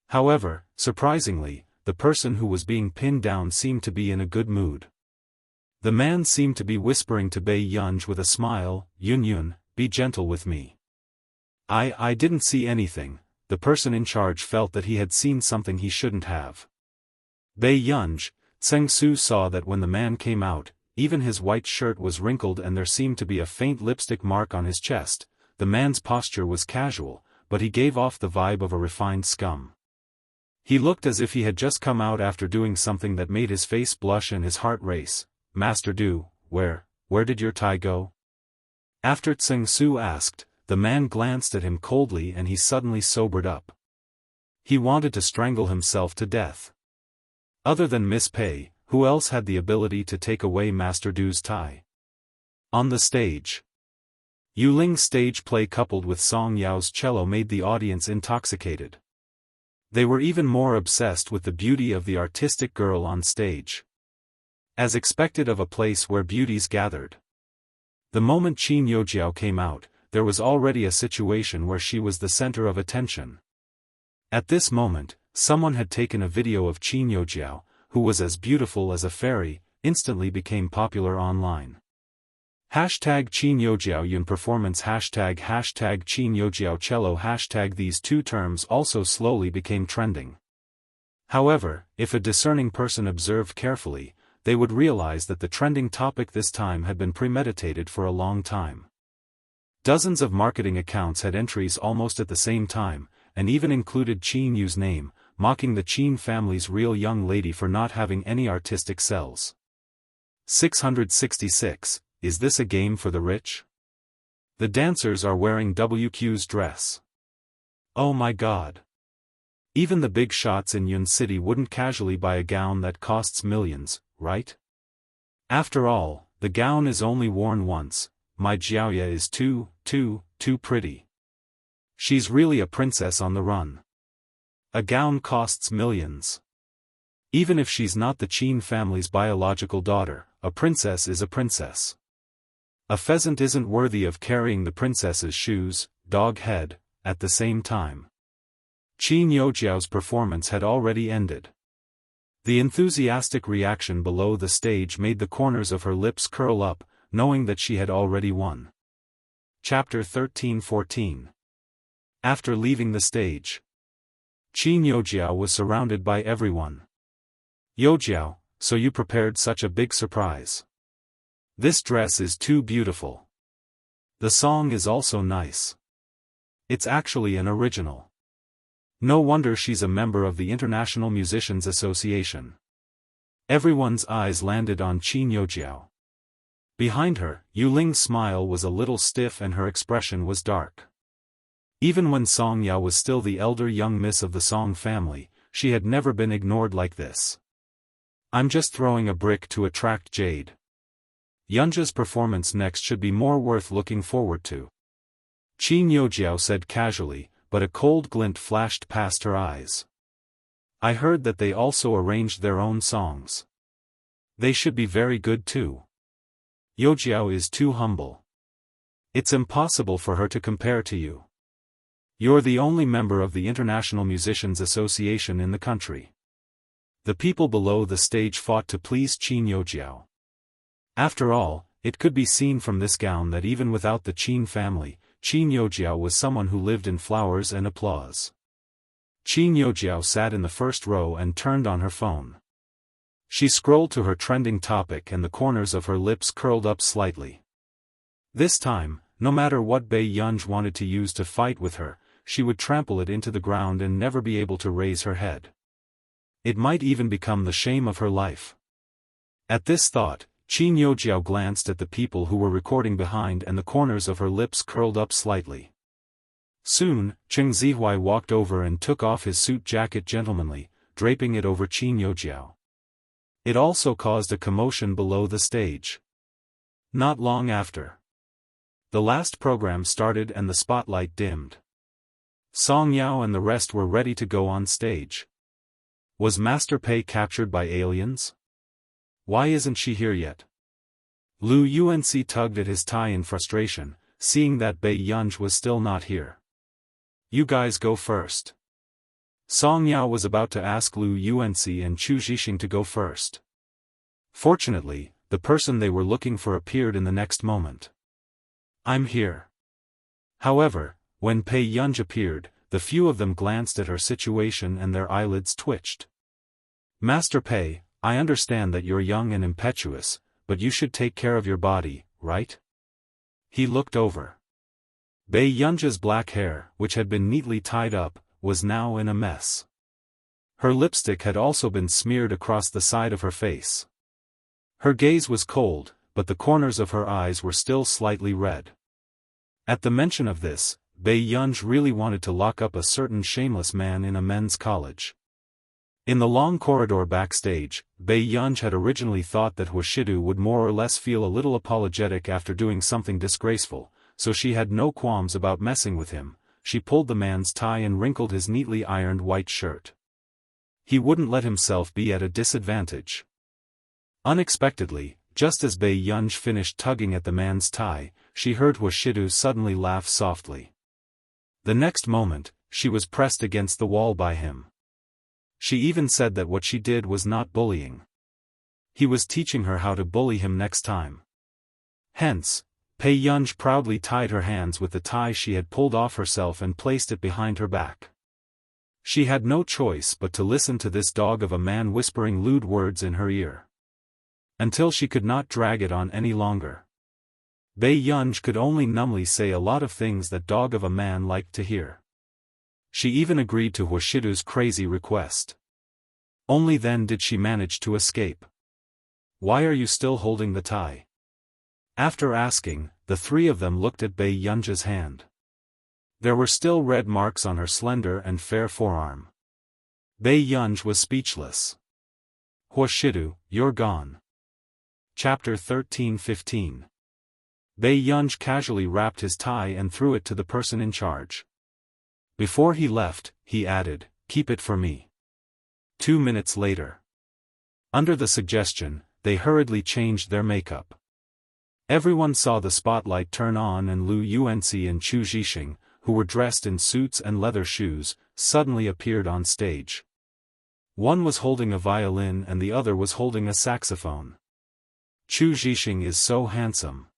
However, surprisingly, the person who was being pinned down seemed to be in a good mood. The man seemed to be whispering to Bei Yunj with a smile, "Yun, be gentle with me." I didn't see anything." The person in charge felt that he had seen something he shouldn't have. Bei Yunj, Tseng Su saw that when the man came out, even his white shirt was wrinkled and there seemed to be a faint lipstick mark on his chest. The man's posture was casual, but he gave off the vibe of a refined scum. He looked as if he had just come out after doing something that made his face blush and his heart race. "Master Du, where did your tie go?" After Tseng Su asked, the man glanced at him coldly and he suddenly sobered up. He wanted to strangle himself to death. Other than Miss Pei, who else had the ability to take away Master Du's tie? On the stage, Yuling's stage play coupled with Song Yao's cello made the audience intoxicated. They were even more obsessed with the beauty of the artistic girl on stage. As expected of a place where beauties gathered. The moment Qin Youjiao came out, there was already a situation where she was the center of attention. At this moment, someone had taken a video of Qin Youjiao, who was as beautiful as a fairy, instantly became popular online. Hashtag Qin Youjiao Yun Performance hashtag Qin Youjiao Cello hashtag These two terms also slowly became trending. However, if a discerning person observed carefully, they would realize that the trending topic this time had been premeditated for a long time. Dozens of marketing accounts had entries almost at the same time, and even included Qin Yu's name, mocking the Qin family's real young lady for not having any artistic cells. 666. Is this a game for the rich? The dancers are wearing WQ's dress. Oh my god. Even the big shots in Yun City wouldn't casually buy a gown that costs millions, right? After all, the gown is only worn once. My Jiaoya is too pretty. She's really a princess on the run. A gown costs millions. Even if she's not the Qin family's biological daughter, a princess is a princess. A pheasant isn't worthy of carrying the princess's shoes, dog head, at the same time. Qin Youjiao's performance had already ended. The enthusiastic reaction below the stage made the corners of her lips curl up, knowing that she had already won. Chapter 13-14. After leaving the stage, Qin Youjiao was surrounded by everyone. Youjiao, so you prepared such a big surprise. This dress is too beautiful. The song is also nice. It's actually an original. No wonder she's a member of the International Musicians Association. Everyone's eyes landed on Qin Youjiao. Behind her, Yuling's smile was a little stiff and her expression was dark. Even when Song Yao was still the elder young miss of the Song family, she had never been ignored like this. I'm just throwing a brick to attract Jade. Yunja's performance next should be more worth looking forward to. Qin Youjiao said casually, but a cold glint flashed past her eyes. I heard that they also arranged their own songs. They should be very good too. Youjiao is too humble. It's impossible for her to compare to you. You're the only member of the International Musicians Association in the country. The people below the stage fought to please Qin Youjiao. After all, it could be seen from this gown that even without the Qin family, Qin Youjiao was someone who lived in flowers and applause. Qin Youjiao sat in the first row and turned on her phone. She scrolled to her trending topic and the corners of her lips curled up slightly. This time, no matter what Bei Yunj wanted to use to fight with her, she would trample it into the ground and never be able to raise her head. It might even become the shame of her life. At this thought, Qin Youjiao glanced at the people who were recording behind and the corners of her lips curled up slightly. Soon, Cheng Zihuai walked over and took off his suit jacket gentlemanly, draping it over Qin Youjiao. It also caused a commotion below the stage. Not long after, the last program started and the spotlight dimmed. Song Yao and the rest were ready to go on stage. Was Master Pei captured by aliens? Why isn't she here yet? Lu Yuanci tugged at his tie in frustration, seeing that Bei Yunj was still not here. You guys go first. Song Yao was about to ask Lu Yuanci and Chu Zhixing to go first. Fortunately, the person they were looking for appeared in the next moment. I'm here. However, when Pei Yunj appeared, the few of them glanced at her situation and their eyelids twitched. Master Pei, I understand that you're young and impetuous, but you should take care of your body, right? He looked over. Bei Yunja's black hair, which had been neatly tied up, was now in a mess. Her lipstick had also been smeared across the side of her face. Her gaze was cold, but the corners of her eyes were still slightly red. At the mention of this, Bei Yunj really wanted to lock up a certain shameless man in a men's college. In the long corridor backstage, Bei Yunj had originally thought that Huashidu would more or less feel a little apologetic after doing something disgraceful, so she had no qualms about messing with him. She pulled the man's tie and wrinkled his neatly ironed white shirt. He wouldn't let himself be at a disadvantage. Unexpectedly, just as Bei Yunj finished tugging at the man's tie, she heard Wuxidu suddenly laugh softly. The next moment, she was pressed against the wall by him. She even said that what she did was not bullying. He was teaching her how to bully him next time. Hence, Pei Yunj proudly tied her hands with the tie she had pulled off herself and placed it behind her back. She had no choice but to listen to this dog of a man whispering lewd words in her ear. Until she could not drag it on any longer. Pei Yunj could only numbly say a lot of things that dog of a man liked to hear. She even agreed to Hoshidu's crazy request. Only then did she manage to escape. "Why are you still holding the tie?" After asking, the three of them looked at Pei Yunj's hand. There were still red marks on her slender and fair forearm. Pei Yunj was speechless. "Hoshidu, you're gone." Chapter 13-15. Pei Yunj casually wrapped his tie and threw it to the person in charge. Before he left, he added, "Keep it for me." 2 minutes later. Under the suggestion, they hurriedly changed their makeup. Everyone saw the spotlight turn on and Lu Yuanxi and Chu Zhixing, who were dressed in suits and leather shoes, suddenly appeared on stage. One was holding a violin and the other was holding a saxophone. "Chu Zhixing is so handsome.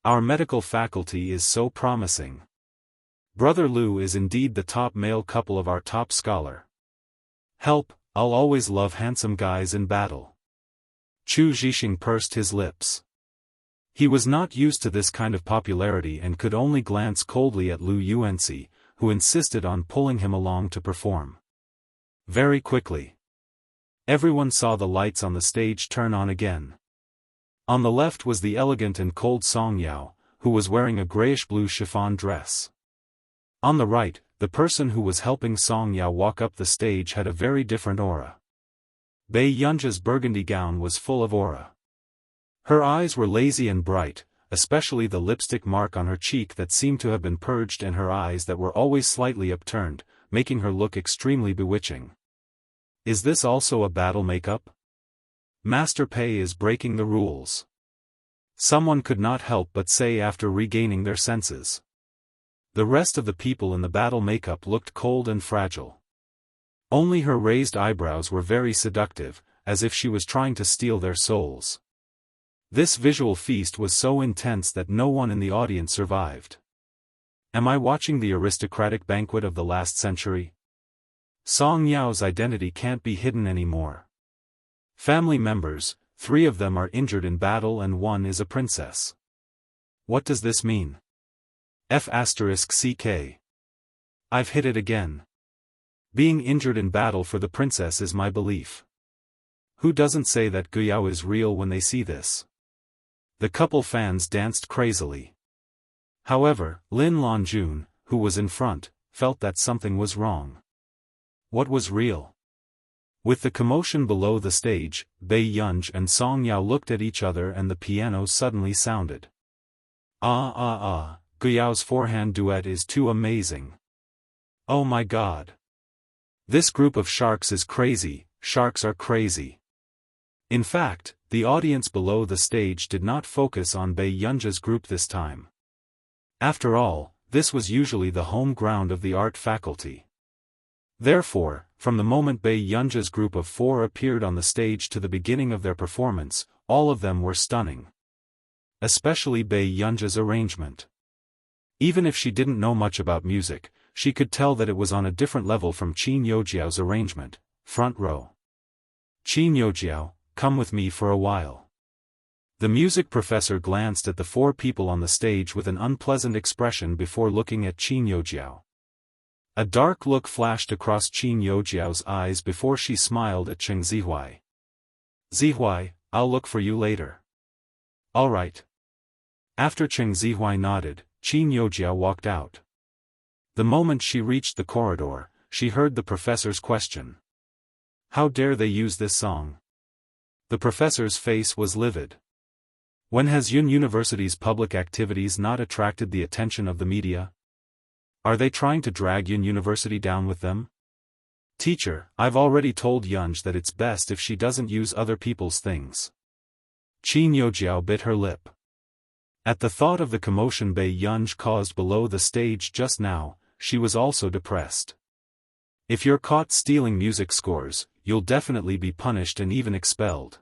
Our medical faculty is so promising. Brother Lu is indeed the top male couple of our top scholar. Help, I'll always love handsome guys in battle." Chu Zhixing pursed his lips. He was not used to this kind of popularity and could only glance coldly at Lu Yuanxi, who insisted on pulling him along to perform. Very quickly, everyone saw the lights on the stage turn on again. On the left was the elegant and cold Song Yao, who was wearing a grayish-blue chiffon dress. On the right, the person who was helping Song Yao walk up the stage had a very different aura. Pei Yunj's burgundy gown was full of aura. Her eyes were lazy and bright, especially the lipstick mark on her cheek that seemed to have been purged and her eyes that were always slightly upturned, making her look extremely bewitching. Is this also a battle makeup? Master Pei is breaking the rules. Someone could not help but say after regaining their senses. The rest of the people in the battle makeup looked cold and fragile. Only her raised eyebrows were very seductive, as if she was trying to steal their souls. This visual feast was so intense that no one in the audience survived. Am I watching the aristocratic banquet of the last century? Song Yao's identity can't be hidden anymore. Family members, 3 of them are injured in battle and 1 is a princess. What does this mean? F***CK. I've hit it again. Being injured in battle for the princess is my belief. Who doesn't say that Guyao is real when they see this? The couple fans danced crazily. However, Lin Lanjun, who was in front, felt that something was wrong. What was real? With the commotion below the stage, Pei Yunj and Song Yao looked at each other and the piano suddenly sounded. Guyao's forehand duet is too amazing. Oh my god. This group of sharks is crazy, sharks are crazy. In fact, the audience below the stage did not focus on Pei Yunj's group this time. After all, this was usually the home ground of the art faculty. Therefore, from the moment Pei Yunj's group of 4 appeared on the stage to the beginning of their performance, all of them were stunning. Especially Pei Yunj's arrangement. Even if she didn't know much about music, she could tell that it was on a different level from Qin Youjiao's arrangement, front row. Qin Youjiao, come with me for a while. The music professor glanced at the 4 people on the stage with an unpleasant expression before looking at Qin Youjiao. A dark look flashed across Qin Youjiao's eyes before she smiled at Cheng Zihuai. Zihuai, I'll look for you later. All right. After Cheng Zihuai nodded, Qin Youjiao walked out. The moment she reached the corridor, she heard the professor's question. How dare they use this song? The professor's face was livid. When has Yun University's public activities not attracted the attention of the media? Are they trying to drag Yun University down with them? Teacher, I've already told Yunj that it's best if she doesn't use other people's things. Qin Youjiao bit her lip. At the thought of the commotion Bei Yunj caused below the stage just now, she was also depressed. If you're caught stealing music scores, you'll definitely be punished and even expelled.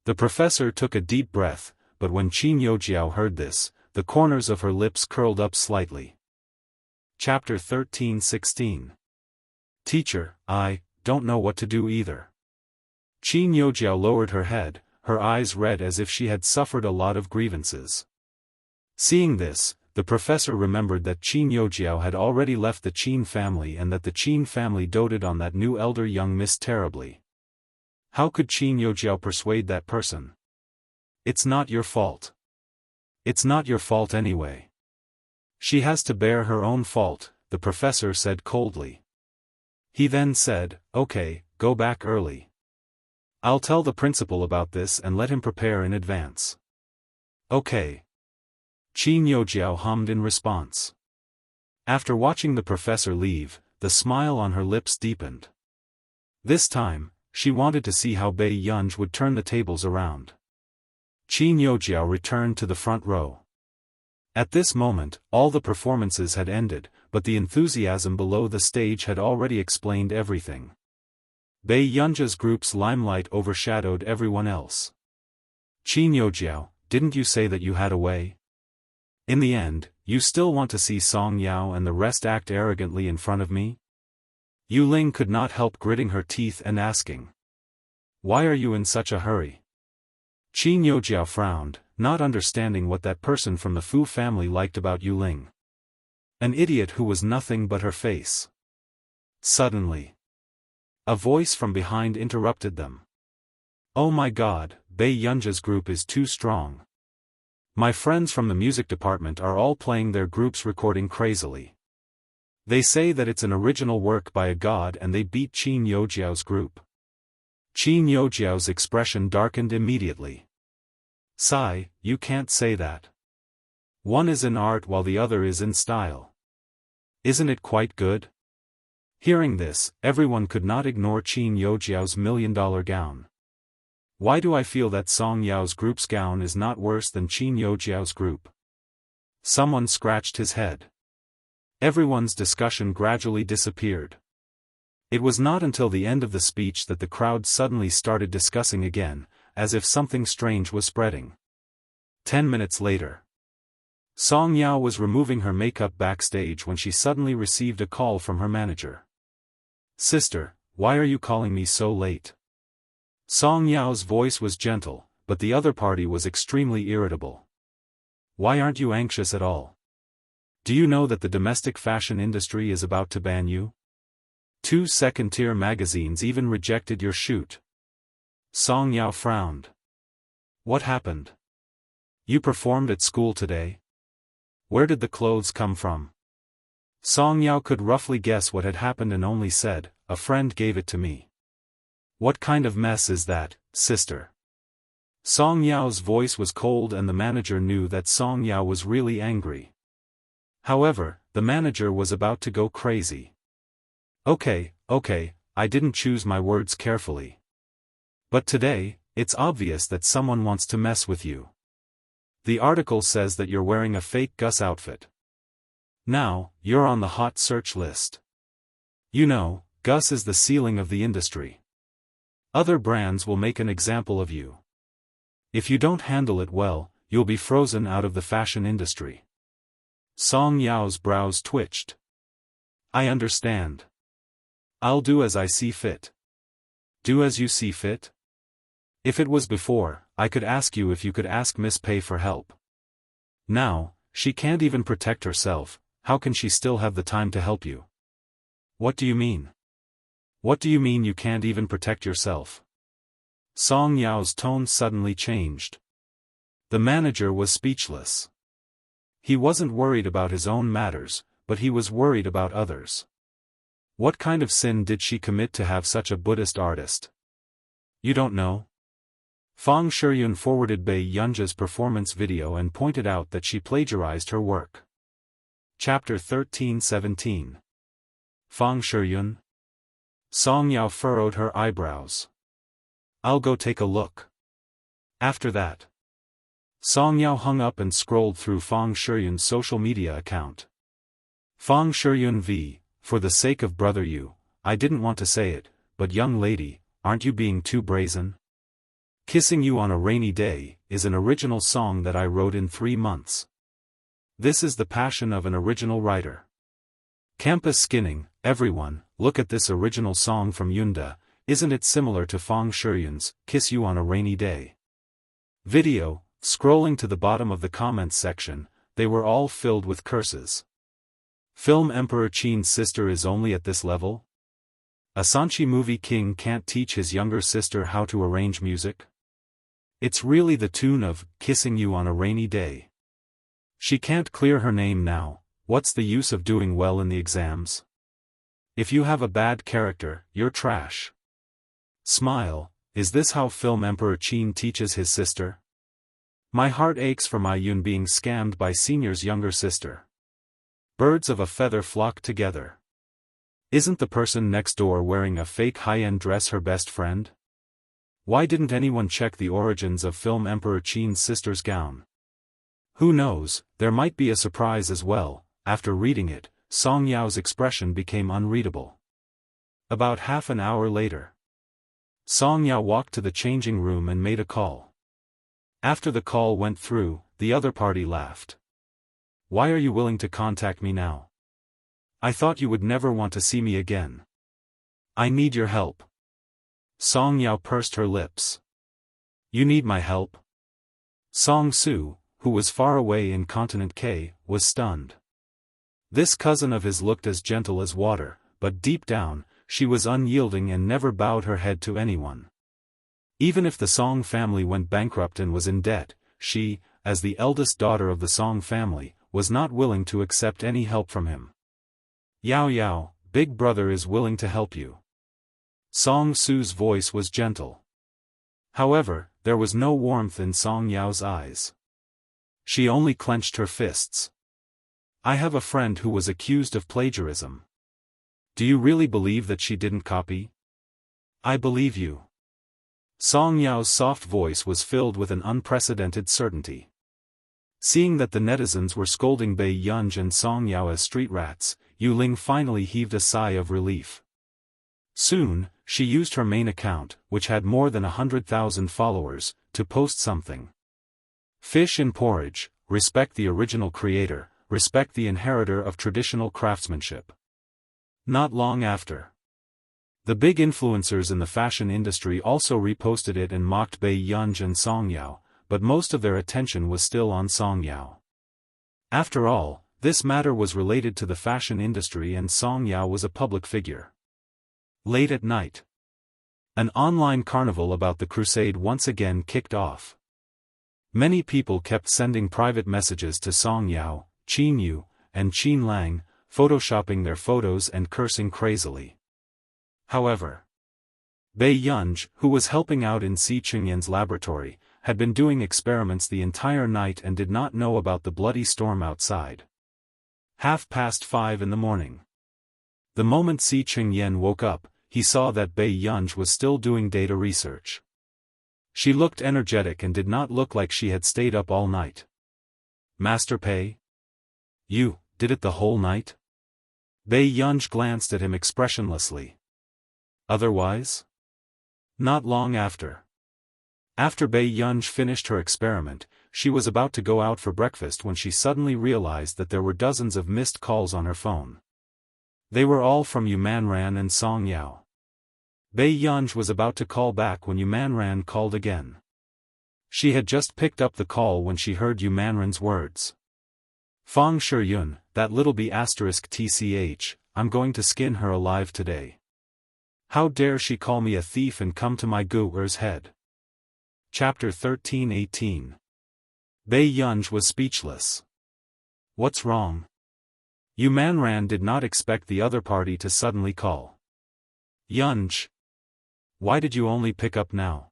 The professor took a deep breath, but when Qin Yojiao heard this, the corners of her lips curled up slightly. Chapter 13-16. Teacher, I don't know what to do either. Qin Yojiao lowered her head, her eyes red as if she had suffered a lot of grievances. Seeing this, the professor remembered that Qin Yojiao had already left the Qin family and that the Qin family doted on that new elder young miss terribly. How could Qin Yojiao persuade that person? It's not your fault. It's not your fault anyway. She has to bear her own fault, the professor said coldly. He then said, okay, go back early. I'll tell the principal about this and let him prepare in advance. Okay. Qin Yojiao hummed in response. After watching the professor leave, the smile on her lips deepened. This time, she wanted to see how Bei Yunj would turn the tables around. Qin Yojiao returned to the front row. At this moment, all the performances had ended, but the enthusiasm below the stage had already explained everything. Bei Yunja's group's limelight overshadowed everyone else. Qin Yojiao, didn't you say that you had a way? In the end, you still want to see Song Yao and the rest act arrogantly in front of me? Yu Ling could not help gritting her teeth and asking. Why are you in such a hurry? Qin Yojiao frowned, not understanding what that person from the Fu family liked about Yu Ling. An idiot who was nothing but her face. Suddenly, a voice from behind interrupted them. Oh my God, Bei Yunja's group is too strong. My friends from the music department are all playing their group's recording crazily. They say that it's an original work by a god and they beat Qin Yojiao's group. Qin Yojiao's expression darkened immediately. Sigh, you can't say that. One is in art while the other is in style. Isn't it quite good? Hearing this, everyone could not ignore Qin Yojiao's $1,000,000 gown. Why do I feel that Song Yao's group's gown is not worse than Qin Yojiao's group? Someone scratched his head. Everyone's discussion gradually disappeared. It was not until the end of the speech that the crowd suddenly started discussing again, as if something strange was spreading. 10 minutes later. Song Yao was removing her makeup backstage when she suddenly received a call from her manager. Sister, why are you calling me so late? Song Yao's voice was gentle, but the other party was extremely irritable. Why aren't you anxious at all? Do you know that the domestic fashion industry is about to ban you? 2 second-tier magazines even rejected your shoot. Song Yao frowned. What happened? You performed at school today? Where did the clothes come from? Song Yao could roughly guess what had happened and only said, a friend gave it to me. What kind of mess is that, sister? Song Yao's voice was cold and the manager knew that Song Yao was really angry. However, the manager was about to go crazy. Okay, I didn't choose my words carefully. But today, it's obvious that someone wants to mess with you. The article says that you're wearing a fake Gus outfit. Now, you're on the hot search list. You know, Gus is the ceiling of the industry. Other brands will make an example of you. If you don't handle it well, you'll be frozen out of the fashion industry. Song Yao's brows twitched. I understand. I'll do as I see fit. Do as you see fit? If it was before, I could ask you if you could ask Miss Pei for help. Now, she can't even protect herself, how can she still have the time to help you? What do you mean? What do you mean you can't even protect yourself? Song Yao's tone suddenly changed. The manager was speechless. He wasn't worried about his own matters, but he was worried about others. What kind of sin did she commit to have such a Buddhist artist? You don't know? Fang Shiyun forwarded Bei Yunja's performance video and pointed out that she plagiarized her work. Chapter 13-17. Fang Shiyun? Song Yao furrowed her eyebrows. I'll go take a look. After that. Song Yao hung up and scrolled through Fang Shiyun's social media account. Fang Shiyun v. For the sake of brother you, I didn't want to say it, but young lady, aren't you being too brazen? Kissing You on a Rainy Day is an original song that I wrote in 3 months. This is the passion of an original writer. Campus skinning, everyone, look at this original song from Yunda, isn't it similar to Fang Shiyun's Kiss You on a Rainy Day? Video, scrolling to the bottom of the comments section, they were all filled with curses. Film Emperor Qin's sister is only at this level? A Sanchi movie king can't teach his younger sister how to arrange music? It's really the tune of Kissing You on a Rainy Day. She can't clear her name now, what's the use of doing well in the exams? If you have a bad character, you're trash. Smile, is this how Film Emperor Qin teaches his sister? My heart aches for my Yun being scammed by Senior's younger sister. Birds of a feather flock together. Isn't the person next door wearing a fake high-end dress her best friend? Why didn't anyone check the origins of Film Emperor Qin's sister's gown? Who knows, there might be a surprise as well. After reading it, Song Yao's expression became unreadable. About half an hour later, Song Yao walked to the changing room and made a call. After the call went through, the other party laughed. Why are you willing to contact me now? I thought you would never want to see me again. I need your help. Song Yao pursed her lips. You need my help? Song Su, who was far away in continent K, was stunned. This cousin of his looked as gentle as water, but deep down, she was unyielding and never bowed her head to anyone. Even if the Song family went bankrupt and was in debt, she, as the eldest daughter of the Song family, was not willing to accept any help from him. Yao Yao, big brother is willing to help you. Song Su's voice was gentle. However, there was no warmth in Song Yao's eyes. She only clenched her fists. I have a friend who was accused of plagiarism. Do you really believe that she didn't copy? I believe you. Song Yao's soft voice was filled with an unprecedented certainty. Seeing that the netizens were scolding Bei Yunj and Song Yao as street rats, Yu Ling finally heaved a sigh of relief. Soon, she used her main account, which had more than 100,000 followers, to post something. Fish in porridge, respect the original creator, respect the inheritor of traditional craftsmanship. Not long after, the big influencers in the fashion industry also reposted it and mocked Bei Yunj and Song Yao, but most of their attention was still on Song Yao. After all, this matter was related to the fashion industry and Song Yao was a public figure. Late at night, an online carnival about the crusade once again kicked off. Many people kept sending private messages to Song Yao, Qin Yu, and Qin Lang, photoshopping their photos and cursing crazily. However, Bei Yunj, who was helping out in Si Chengyan's laboratory, had been doing experiments the entire night and did not know about the bloody storm outside. 5:30 in the morning. The moment Si Chengyan woke up, he saw that Bei Yunj was still doing data research. She looked energetic and did not look like she had stayed up all night. Master Pei? You did it the whole night? Bei Yunj glanced at him expressionlessly. Otherwise? Not long after. After Bei Yunj finished her experiment, she was about to go out for breakfast when she suddenly realized that there were dozens of missed calls on her phone. They were all from Yu Manran and Song Yao. Bei Yunj was about to call back when Yu Manran called again. She had just picked up the call when she heard Yu Manran's words. Fang Shiyun, that little b*tch, I'm going to skin her alive today. How dare she call me a thief and come to my Gu-er's head. Chapter 13:18. Bei Yunj was speechless. What's wrong? Yu Manran did not expect the other party to suddenly call. Yunj. Why did you only pick up now?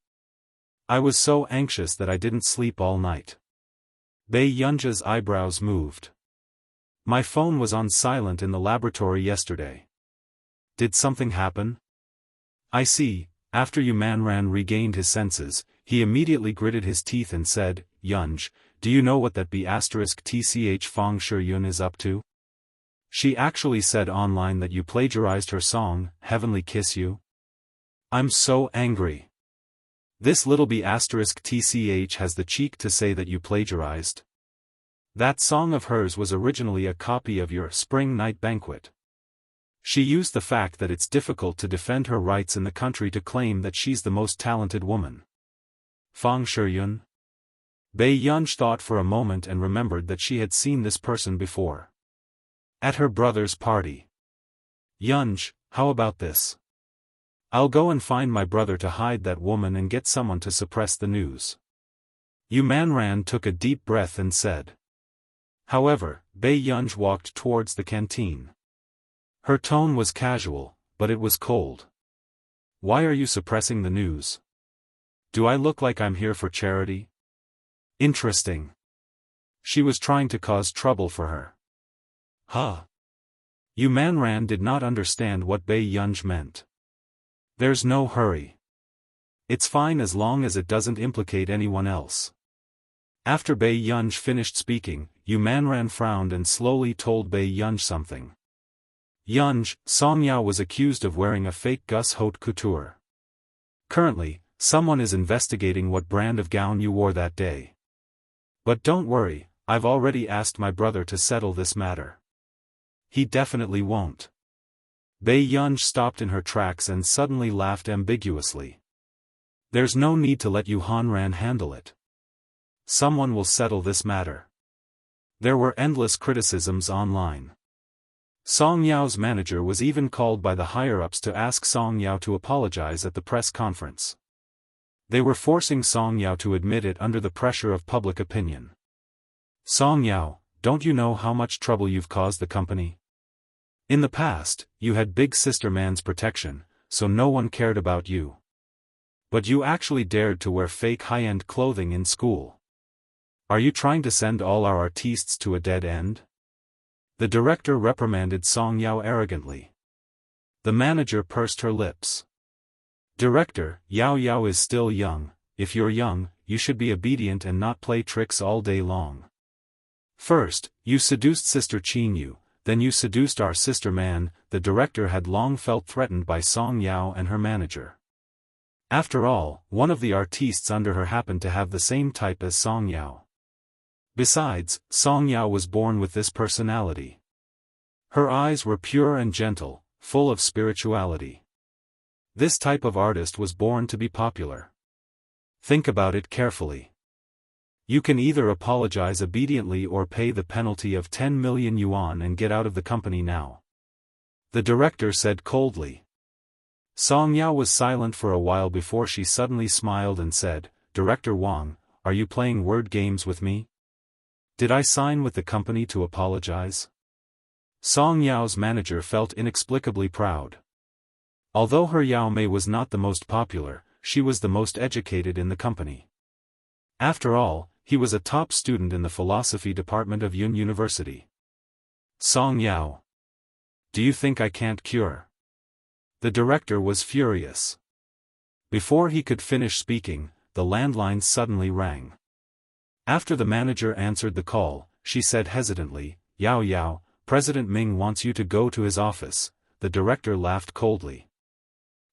I was so anxious that I didn't sleep all night. Bei Yunj's eyebrows moved. My phone was on silent in the laboratory yesterday. Did something happen? I see. After Yu Manran regained his senses, He immediately gritted his teeth and said, "Yunj, do you know what that B*tch Fang Shiyun is up to? She actually said online that you plagiarized her song, Heavenly Kiss You. I'm so angry. This little B*tch has the cheek to say that you plagiarized. That song of hers was originally a copy of your Spring Night Banquet. She used the fact that it's difficult to defend her rights in the country to claim that she's the most talented woman." Fang Shiyun? Bei Yunj thought for a moment and remembered that she had seen this person before. At her brother's party. "Yunj, how about this? I'll go and find my brother to hide that woman and get someone to suppress the news." Yu Manran took a deep breath and said. However, Bei Yunj walked towards the canteen. Her tone was casual, but it was cold. "Why are you suppressing the news? Do I look like I'm here for charity? Interesting." She was trying to cause trouble for her. Huh? Yu Manran did not understand what Bei Yunj meant. "There's no hurry. It's fine as long as it doesn't implicate anyone else." After Bei Yunj finished speaking, Yu Manran frowned and slowly told Bei Yunj something. "Yunj, Song Yao was accused of wearing a fake Gus haute couture. Currently, someone is investigating what brand of gown you wore that day. But don't worry, I've already asked my brother to settle this matter. He definitely won't." Bei Yunj stopped in her tracks and suddenly laughed ambiguously. "There's no need to let Yu Hanran handle it. Someone will settle this matter." There were endless criticisms online. Song Yao's manager was even called by the higher-ups to ask Song Yao to apologize at the press conference. They were forcing Song Yao to admit it under the pressure of public opinion. "Song Yao, don't you know how much trouble you've caused the company? In the past, you had Big Sister Man's protection, so no one cared about you. But you actually dared to wear fake high-end clothing in school. Are you trying to send all our artistes to a dead end?" The director reprimanded Song Yao arrogantly. The manager pursed her lips. "Director, Yao Yao is still young. If you're young, you should be obedient and not play tricks all day long. First, you seduced Sister Qin Yu, then you seduced our sister man." The director had long felt threatened by Song Yao and her manager. After all, one of the artistes under her happened to have the same type as Song Yao. Besides, Song Yao was born with this personality. Her eyes were pure and gentle, full of spirituality. This type of artist was born to be popular. Think about it carefully. You can either apologize obediently or pay the penalty of 10 million yuan and get out of the company now," the director said coldly. Song Yao was silent for a while before she suddenly smiled and said, "Director Wang, are you playing word games with me? Did I sign with the company to apologize?" Song Yao's manager felt inexplicably proud. Although her Yao Mei was not the most popular, she was the most educated in the company. After all, he was a top student in the philosophy department of Yun University. "Song Yao. Do you think I can't cure?" The director was furious. Before he could finish speaking, the landline suddenly rang. After the manager answered the call, she said hesitantly, "Yao Yao, President Ming wants you to go to his office." The director laughed coldly.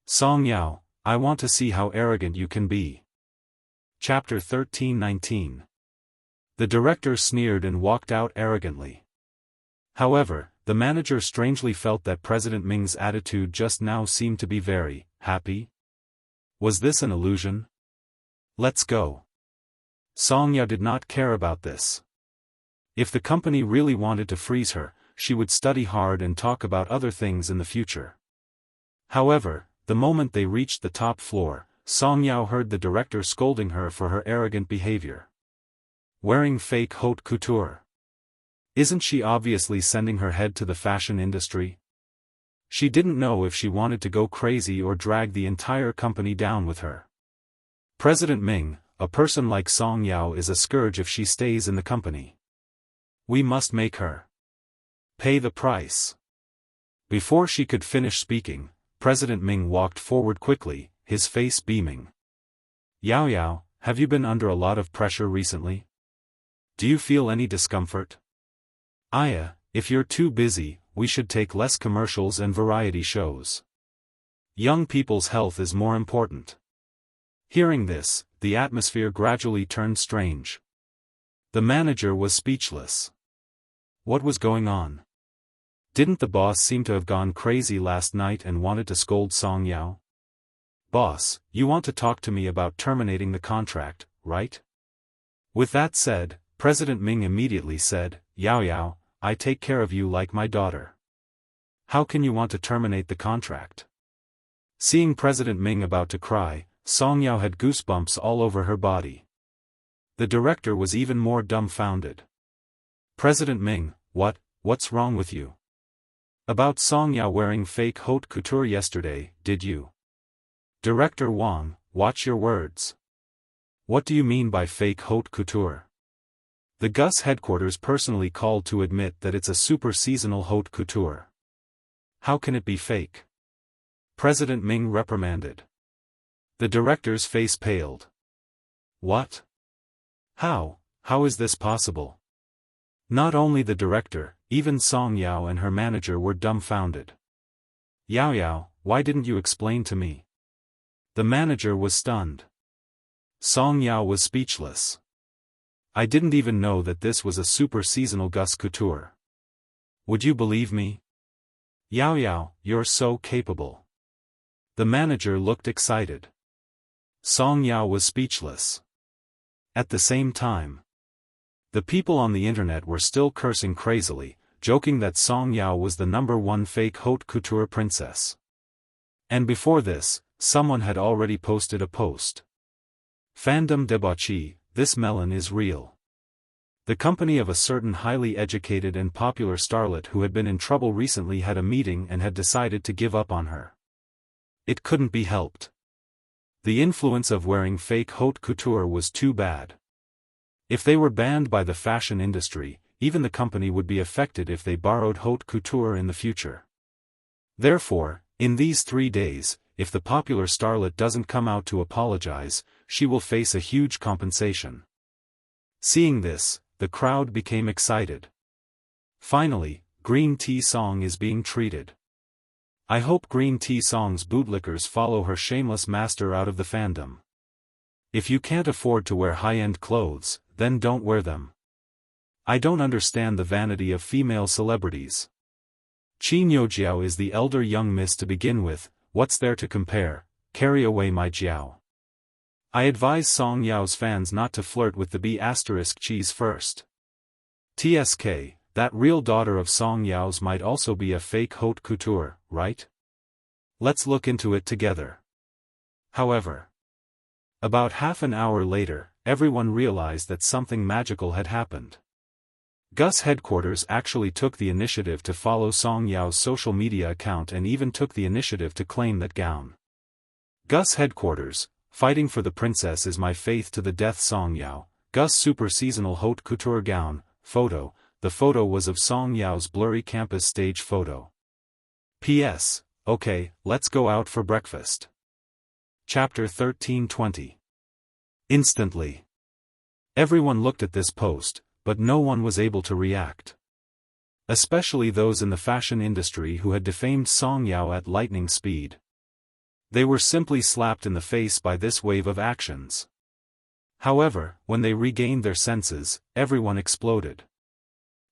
"Song Yao, I want to see how arrogant you can be." Chapter 13-19. The director sneered and walked out arrogantly. However, the manager strangely felt that President Ming's attitude just now seemed to be very happy. Was this an illusion? "Let's go." Song Yao did not care about this. If the company really wanted to freeze her, she would study hard and talk about other things in the future. However, the moment they reached the top floor, Song Yao heard the director scolding her for her arrogant behavior. Wearing fake haute couture. Isn't she obviously sending her head to the fashion industry? She didn't know if she wanted to go crazy or drag the entire company down with her. President Ming, a person like Song Yao is a scourge if she stays in the company. We must make her pay the price. Before she could finish speaking, President Ming walked forward quickly, his face beaming. "Yao Yao, have you been under a lot of pressure recently? Do you feel any discomfort? Aya, if you're too busy, we should take less commercials and variety shows. Young people's health is more important. Hearing this, the atmosphere gradually turned strange. The manager was speechless. What was going on? Didn't the boss seem to have gone crazy last night and wanted to scold Song Yao? Boss, you want to talk to me about terminating the contract, right? With that said, President Ming immediately said, Yao Yao, I take care of you like my daughter. How can you want to terminate the contract? Seeing President Ming about to cry, Song Yao had goosebumps all over her body. The director was even more dumbfounded. President Ming, what's wrong with you? About Song Yao wearing fake haute couture yesterday, did you? Director Wang, watch your words. What do you mean by fake haute couture? The Gus headquarters personally called to admit that it's a super seasonal haute couture. How can it be fake? President Ming reprimanded. The director's face paled. What? How is this possible? Not only the director, even Song Yao and her manager were dumbfounded. Yao Yao, why didn't you explain to me? The manager was stunned. Song Yao was speechless. I didn't even know that this was a super seasonal Gus couture. Would you believe me? Yao Yao, you're so capable. The manager looked excited. Song Yao was speechless. At the same time, the people on the internet were still cursing crazily, joking that Song Yao was the #1 fake haute couture princess. And before this, someone had already posted a post. Fandom debauchee, this melon is real. The company of a certain highly educated and popular starlet who had been in trouble recently had a meeting and had decided to give up on her. It couldn't be helped. The influence of wearing fake haute couture was too bad. If they were banned by the fashion industry, even the company would be affected if they borrowed haute couture in the future. Therefore, in these 3 days, if the popular starlet doesn't come out to apologize, she will face a huge compensation. Seeing this, the crowd became excited. Finally, Green Tea Song is being treated. I hope Green Tea Song's bootlickers follow her shameless master out of the fandom. If you can't afford to wear high-end clothes, then don't wear them. I don't understand the vanity of female celebrities. Qin Youjiao is the elder young miss to begin with, what's there to compare, carry away my Jiao. I advise Song Yao's fans not to flirt with the B***cheese first. TSK, that real daughter of Song Yao's might also be a fake haute couture, right? Let's look into it together. However, about half an hour later, everyone realized that something magical had happened. Gus headquarters actually took the initiative to follow Song Yao's social media account and even took the initiative to claim that gown. Gus headquarters, fighting for the princess is my faith to the death. Song Yao, Gus super seasonal haute couture gown, photo. The photo was of Song Yao's blurry campus stage photo. P.S. Okay, let's go out for breakfast. Chapter 13:20. Instantly. Everyone looked at this post, but no one was able to react. Especially those in the fashion industry who had defamed Song Yao at lightning speed. They were simply slapped in the face by this wave of actions. However, when they regained their senses, everyone exploded.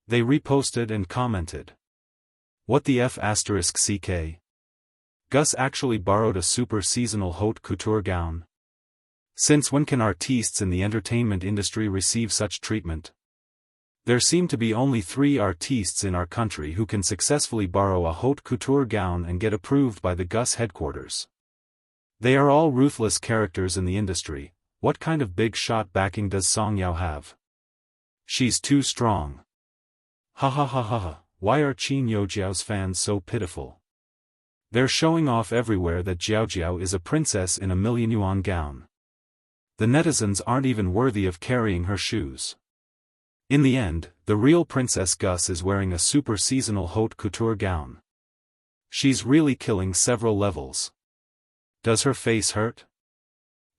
They reposted and commented. What the F***ck? Gus actually borrowed a super seasonal haute couture gown? Since when can artistes in the entertainment industry receive such treatment? There seem to be only 3 artistes in our country who can successfully borrow a haute couture gown and get approved by the Gus headquarters. They are all ruthless characters in the industry. What kind of big shot backing does Song Yao have? She's too strong. Ha ha ha ha ha, why are Qin Youjiao's fans so pitiful? They're showing off everywhere that Jiao is a princess in a million-yuan gown. The netizens aren't even worthy of carrying her shoes. In the end, the real Princess Gus is wearing a super seasonal haute couture gown. She's really killing several levels. Does her face hurt?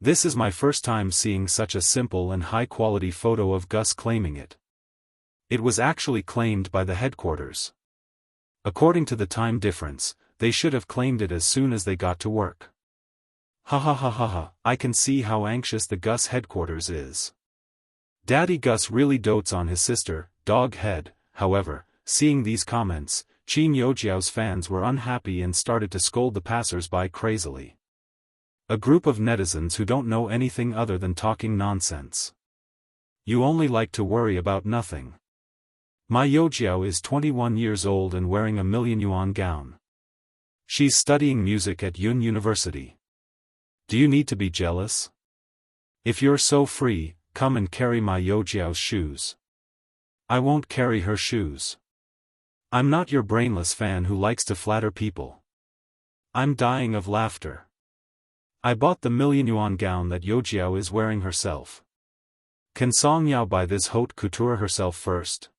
This is my first time seeing such a simple and high-quality photo of Gus claiming it. It was actually claimed by the headquarters. According to the time difference, they should have claimed it as soon as they got to work. Ha ha ha ha ha, I can see how anxious the Gus headquarters is. Daddy Gus really dotes on his sister, dog head. However, seeing these comments, Qin Yojiao's fans were unhappy and started to scold the passers-by crazily. A group of netizens who don't know anything other than talking nonsense. You only like to worry about nothing. My Yojiao is 21 years old and wearing a million-yuan gown. She's studying music at Yun University. Do you need to be jealous? If you're so free, come and carry my Yojiao's shoes. I won't carry her shoes. I'm not your brainless fan who likes to flatter people. I'm dying of laughter. I bought the million-yuan gown that Yojiao is wearing herself. Can Song Yao buy this haute couture herself first?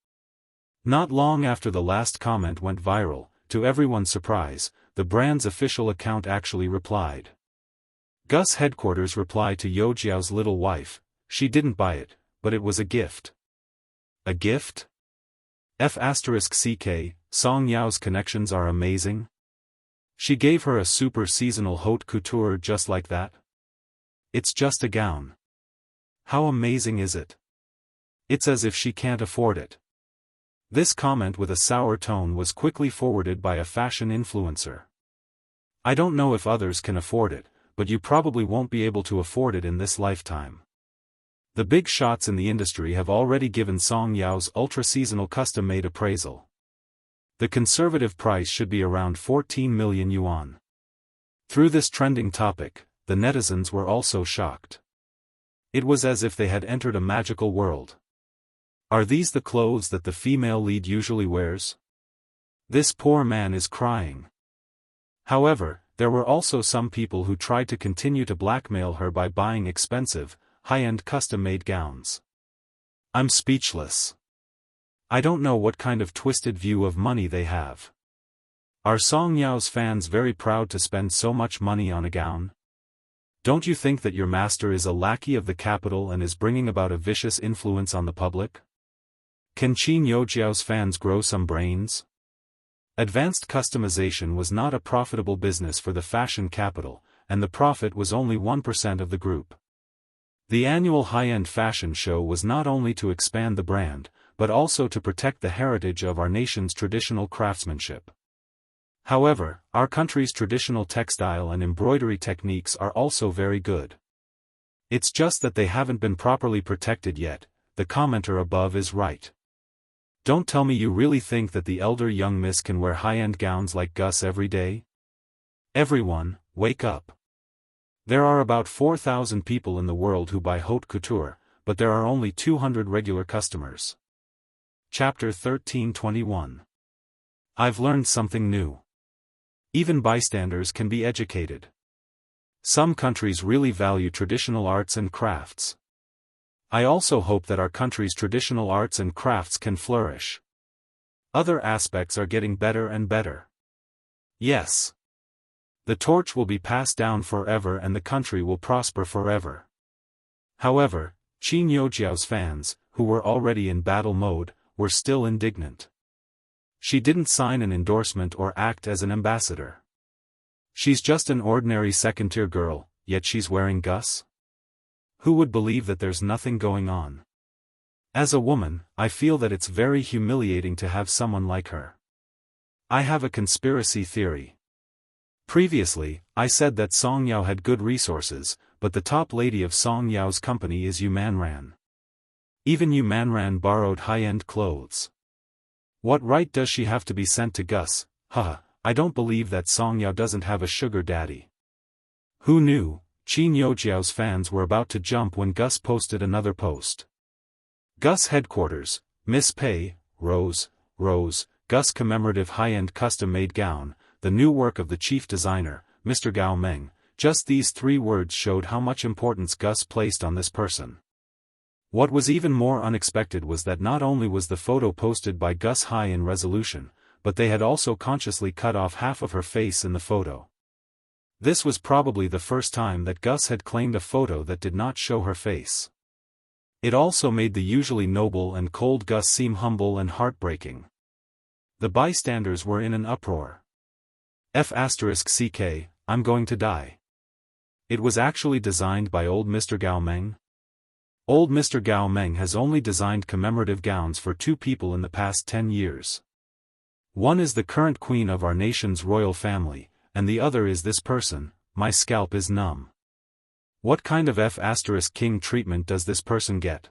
Not long after the last comment went viral, to everyone's surprise, the brand's official account actually replied. Gus headquarters replied to Yojiao's little wife, she didn't buy it, but it was a gift. A gift? F***ck, Song Yao's connections are amazing. She gave her a super seasonal haute couture just like that? It's just a gown. How amazing is it? It's as if she can't afford it. This comment with a sour tone was quickly forwarded by a fashion influencer. I don't know if others can afford it, but you probably won't be able to afford it in this lifetime. The big shots in the industry have already given Song Yao's ultra-seasonal custom-made appraisal. The conservative price should be around 14 million yuan. Through this trending topic, the netizens were also shocked. It was as if they had entered a magical world. Are these the clothes that the female lead usually wears? This poor man is crying. However, there were also some people who tried to continue to blackmail her by buying expensive, high-end custom-made gowns. I'm speechless. I don't know what kind of twisted view of money they have. Are Song Yao's fans very proud to spend so much money on a gown? Don't you think that your master is a lackey of the capital and is bringing about a vicious influence on the public? Can Qin Yojiao's fans grow some brains? Advanced customization was not a profitable business for the fashion capital, and the profit was only 1% of the group. The annual high-end fashion show was not only to expand the brand, but also to protect the heritage of our nation's traditional craftsmanship. However, our country's traditional textile and embroidery techniques are also very good. It's just that they haven't been properly protected yet. The commenter above is right. Don't tell me you really think that the elder young miss can wear high-end gowns like Gus every day? Everyone, wake up. There are about 4,000 people in the world who buy haute couture, but there are only 200 regular customers. Chapter 13:21. I've learned something new. Even bystanders can be educated. Some countries really value traditional arts and crafts. I also hope that our country's traditional arts and crafts can flourish. Other aspects are getting better and better. Yes. The torch will be passed down forever and the country will prosper forever. However, Qin Yojiao's fans, who were already in battle mode, were still indignant. She didn't sign an endorsement or act as an ambassador. She's just an ordinary second-tier girl, yet she's wearing Gus? Who would believe that there's nothing going on? As a woman, I feel that it's very humiliating to have someone like her. I have a conspiracy theory. Previously, I said that Song Yao had good resources, but the top lady of Song Yao's company is Yu Manran. Even Yu Manran borrowed high-end clothes. What right does she have to be sent to Gus? Haha, I don't believe that Song Yao doesn't have a sugar daddy. Who knew? Qin Yojiao's fans were about to jump when Gus posted another post. Gus headquarters, Miss Pei, Rose, Gus commemorative high-end custom-made gown, the new work of the chief designer, Mr. Gao Meng. Just these 3 words showed how much importance Gus placed on this person. What was even more unexpected was that not only was the photo posted by Gus high in resolution, but they had also consciously cut off half of her face in the photo. This was probably the first time that Gus had claimed a photo that did not show her face. It also made the usually noble and cold Gus seem humble and heartbreaking. The bystanders were in an uproar. F***ck, I'm going to die. It was actually designed by old Mr. Gao Meng. Old Mr. Gao Meng has only designed commemorative gowns for 2 people in the past 10 years. One is the current queen of our nation's royal family, and the other is this person. My scalp is numb. What kind of F***king treatment does this person get?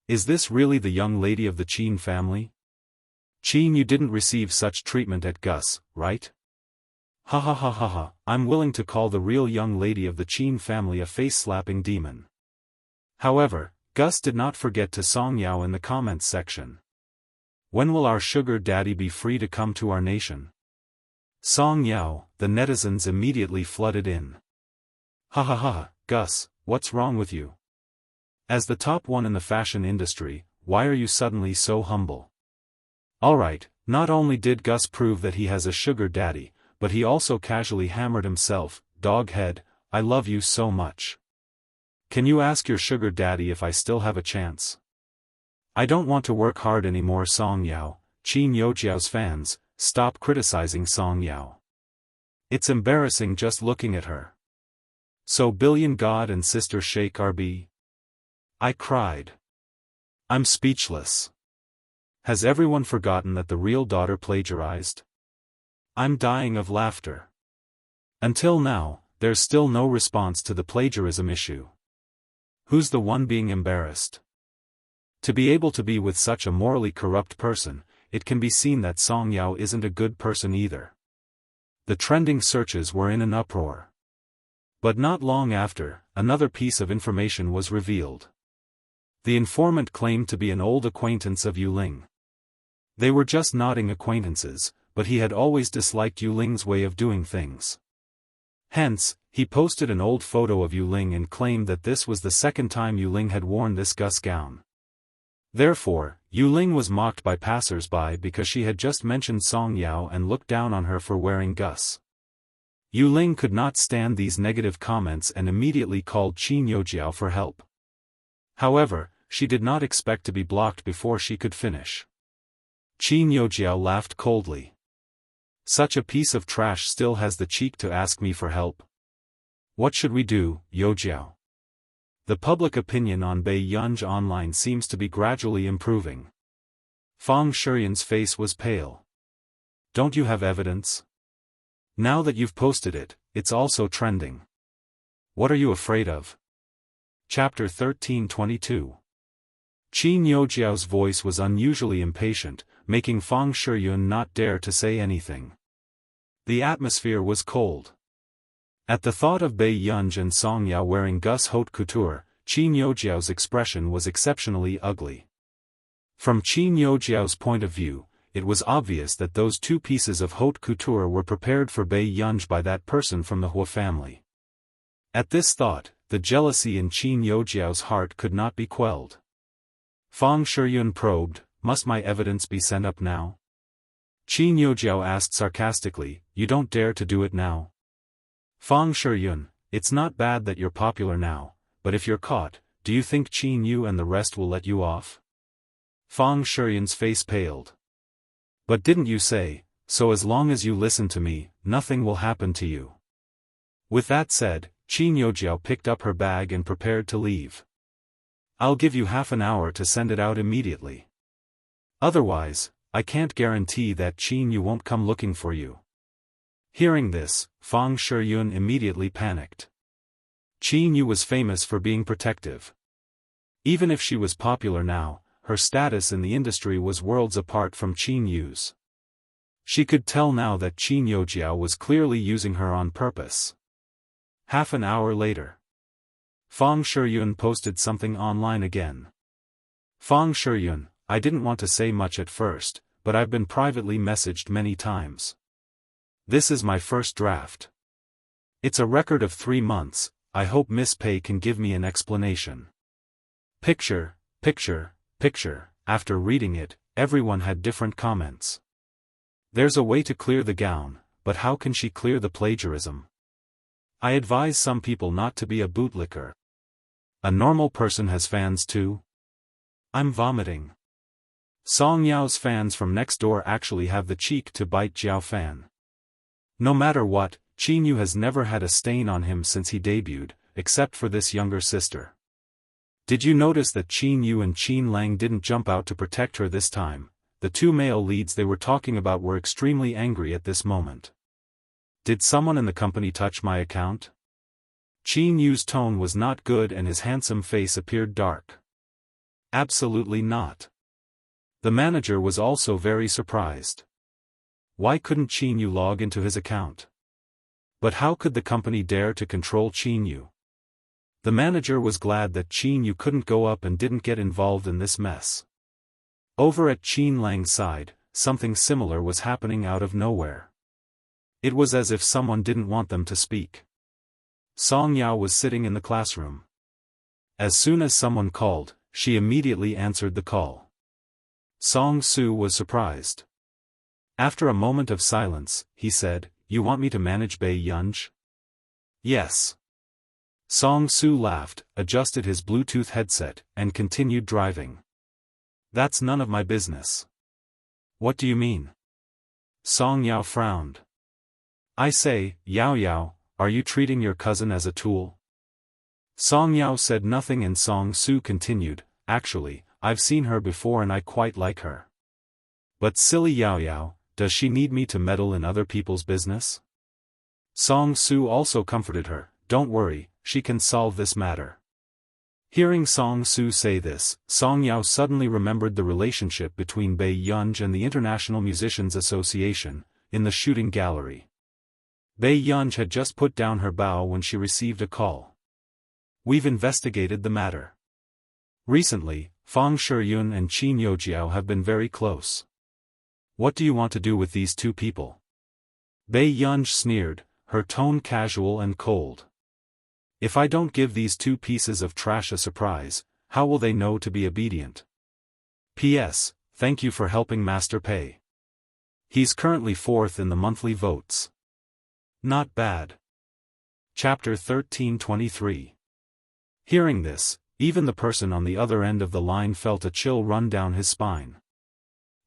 Is this really the young lady of the Qin family? Qin, you didn't receive such treatment at Gus, right? Ha ha ha ha ha, I'm willing to call the real young lady of the Qin family a face-slapping demon. However, Gus did not forget to Song Yao in the comments section. When will our sugar daddy be free to come to our nation? Song Yao, the netizens immediately flooded in. Ha ha ha, Gus, what's wrong with you? As the top one in the fashion industry, why are you suddenly so humble? Alright, not only did Gus prove that he has a sugar daddy, but he also casually hammered himself. Doghead, I love you so much. Can you ask your sugar daddy if I still have a chance? I don't want to work hard anymore. Song Yao, Qin Youjiao's fans, stop criticizing Song Yao. It's embarrassing just looking at her. So Billion God and Sister Sheikh RB? I cried. I'm speechless. Has everyone forgotten that the real daughter plagiarized? I'm dying of laughter. Until now, there's still no response to the plagiarism issue. Who's the one being embarrassed? To be able to be with such a morally corrupt person, it can be seen that Song Yao isn't a good person either. The trending searches were in an uproar. But not long after, another piece of information was revealed. The informant claimed to be an old acquaintance of Yu Ling. They were just nodding acquaintances, but he had always disliked Yu Ling's way of doing things. Hence, he posted an old photo of Yu Ling and claimed that this was the second time Yu Ling had worn this Gus gown. Therefore, Yu Ling was mocked by passers-by because she had just mentioned Song Yao and looked down on her for wearing Gus. Yu Ling could not stand these negative comments and immediately called Qin Youjiao for help. However, she did not expect to be blocked before she could finish. Qin Youjiao laughed coldly. Such a piece of trash still has the cheek to ask me for help. What should we do, Youjiao? The public opinion on Bei Yunj online seems to be gradually improving. Fang Shuyuan's face was pale. Don't you have evidence? Now that you've posted it, it's also trending. What are you afraid of? Chapter 1322. Qin Youjiao's voice was unusually impatient, making Fang Shuyuan not dare to say anything. The atmosphere was cold. At the thought of Bei Yunj and Song Yao wearing Gus haute couture, Qin Youjiao's expression was exceptionally ugly. From Qin Youjiao's point of view, it was obvious that those 2 pieces of haute couture were prepared for Bei Yunj by that person from the Hua family. At this thought, the jealousy in Qin Youjiao's heart could not be quelled. Fang Shuyuan probed, must my evidence be sent up now? Qin Youjiao asked sarcastically, you don't dare to do it now? Fang Shuyuan, it's not bad that you're popular now, but if you're caught, do you think Qin Yu and the rest will let you off? Fang Shuyuan's face paled. But didn't you say, so as long as you listen to me, nothing will happen to you? With that said, Qin Youjiao picked up her bag and prepared to leave. I'll give you half an hour to send it out immediately. Otherwise, I can't guarantee that Qin Yu won't come looking for you. Hearing this, Fang Shuyuan immediately panicked. Qin Yu was famous for being protective. Even if she was popular now, her status in the industry was worlds apart from Qin Yu's. She could tell now that Qin Youjiao was clearly using her on purpose. Half an hour later, Fang Shuyuan posted something online again. Fang Shuyuan, I didn't want to say much at first, but I've been privately messaged many times. This is my first draft. It's a record of 3 months, I hope Miss Pei can give me an explanation. Picture, picture, picture. After reading it, everyone had different comments. There's a way to clear the gown, but how can she clear the plagiarism? I advise some people not to be a bootlicker. A normal person has fans too? I'm vomiting. Song Yao's fans from next door actually have the cheek to bite Xiaofan. No matter what, Qin Yu has never had a stain on him since he debuted, except for this younger sister. Did you notice that Qin Yu and Qin Lang didn't jump out to protect her this time? The two male leads they were talking about were extremely angry at this moment. Did someone in the company touch my account? Qin Yu's tone was not good and his handsome face appeared dark. Absolutely not. The manager was also very surprised. Why couldn't Qin Yu log into his account? But how could the company dare to control Qin Yu? The manager was glad that Qin Yu couldn't go up and didn't get involved in this mess. Over at Qin Lang's side, something similar was happening out of nowhere. It was as if someone didn't want them to speak. Song Yao was sitting in the classroom. As soon as someone called, she immediately answered the call. Song Su was surprised. After a moment of silence, he said, "You want me to manage Bei Yunj?" "Yes." Song Su laughed, adjusted his Bluetooth headset, and continued driving. "That's none of my business." "What do you mean?" Song Yao frowned. "I say, Yao Yao, are you treating your cousin as a tool?" Song Yao said nothing and Song Su continued, "Actually, I've seen her before and I quite like her." "But silly Yao Yao, does she need me to meddle in other people's business?" Song Su also comforted her, "Don't worry, she can solve this matter." Hearing Song Su say this, Song Yao suddenly remembered the relationship between Bei Yunj and the International Musicians Association, in the shooting gallery. Bei Yunj had just put down her bow when she received a call. "We've investigated the matter. Recently, Fang Shiyun and Qin Youjiao have been very close. What do you want to do with these two people?" Bei Yunj sneered, her tone casual and cold. "If I don't give these two pieces of trash a surprise, how will they know to be obedient? P.S. Thank you for helping Master Pei. He's currently 4th in the monthly votes. Not bad." Chapter 13:23. Hearing this, even the person on the other end of the line felt a chill run down his spine.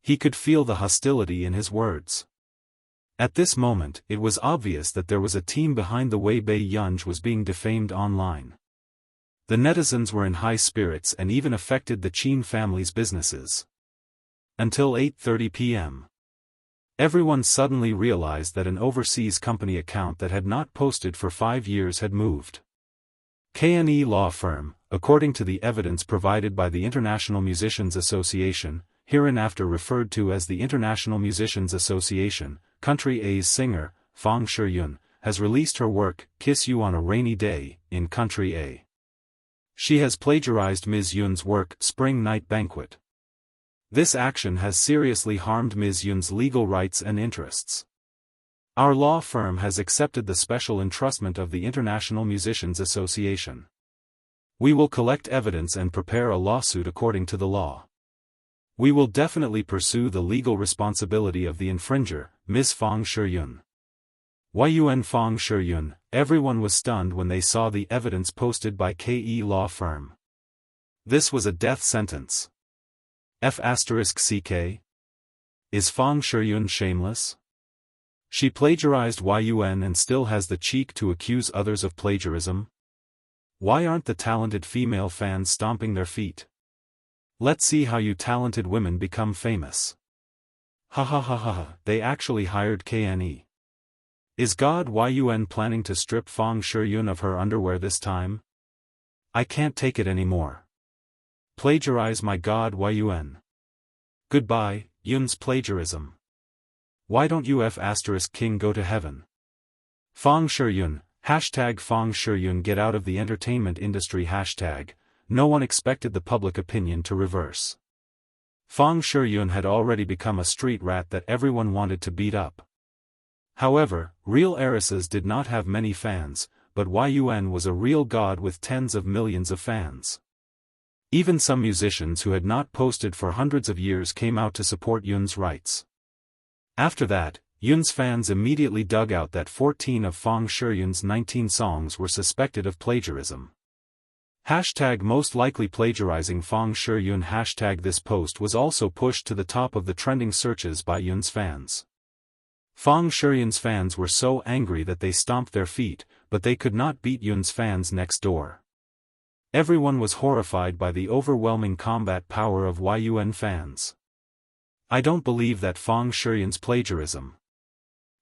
He could feel the hostility in his words. At this moment, it was obvious that there was a team behind the way Bei Yunj was being defamed online. The netizens were in high spirits and even affected the Qin family's businesses. Until 8:30 p.m. Everyone suddenly realized that an overseas company account that had not posted for 5 years had moved. KNE law firm, according to the evidence provided by the International Musicians Association, hereinafter referred to as the International Musicians Association, Country A's singer, Fang Shiyun, has released her work, Kiss You on a Rainy Day, in Country A. She has plagiarized Ms. Yun's work, Spring Night Banquet. This action has seriously harmed Ms. Yun's legal rights and interests. Our law firm has accepted the special entrustment of the International Musicians Association. We will collect evidence and prepare a lawsuit according to the law. We will definitely pursue the legal responsibility of the infringer, Ms. Fang Shiyun. Yun Fang Shiyun. Everyone was stunned when they saw the evidence posted by KE law firm. This was a death sentence. F***CK? Is Fang Shiyun shameless? She plagiarized Yun and still has the cheek to accuse others of plagiarism? Why aren't the talented female fans stomping their feet? Let's see how you talented women become famous. Ha ha ha ha, they actually hired KNE. Is God Yun planning to strip Fang Shiyun of her underwear this time? I can't take it anymore. Plagiarize my God Yun. Goodbye, Yun's plagiarism. Why don't you F***king go to heaven? Fang Shiyun, hashtag Fang Shiyun get out of the entertainment industry hashtag. No one expected the public opinion to reverse. Fang Shiyun had already become a street rat that everyone wanted to beat up. However, real heiresses did not have many fans, but Yun was a real god with tens of millions of fans. Even some musicians who had not posted for hundreds of years came out to support Yun's rights. After that, Yun's fans immediately dug out that 14 of Fang Shiyun's 19 songs were suspected of plagiarism. Hashtag most likely plagiarizing Fang Shiyun. Hashtag this post was also pushed to the top of the trending searches by Yun's fans. Fang Shiyun's fans were so angry that they stomped their feet, but they could not beat Yun's fans next door. Everyone was horrified by the overwhelming combat power of Yun fans. I don't believe that Fang Shiyun's plagiarism.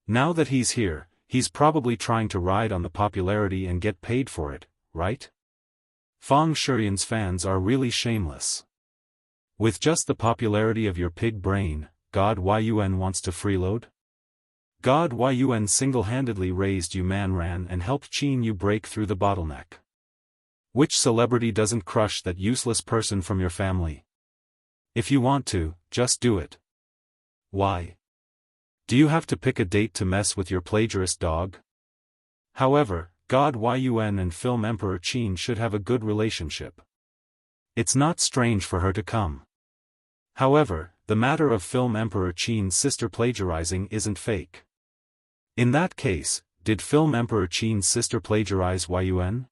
Now that he's here, he's probably trying to ride on the popularity and get paid for it, right? Fang Shiyun's fans are really shameless. With just the popularity of your pig brain, God Yun wants to freeload? God Yun single-handedly raised you man ran and helped Qin Yu break through the bottleneck. Which celebrity doesn't crush that useless person from your family? If you want to, just do it. Why? Do you have to pick a date to mess with your plagiarist dog? However, God Yun and Film Emperor Qin should have a good relationship. It's not strange for her to come. However, the matter of Film Emperor Qin's sister plagiarizing isn't fake. In that case, did Film Emperor Qin's sister plagiarize Yun?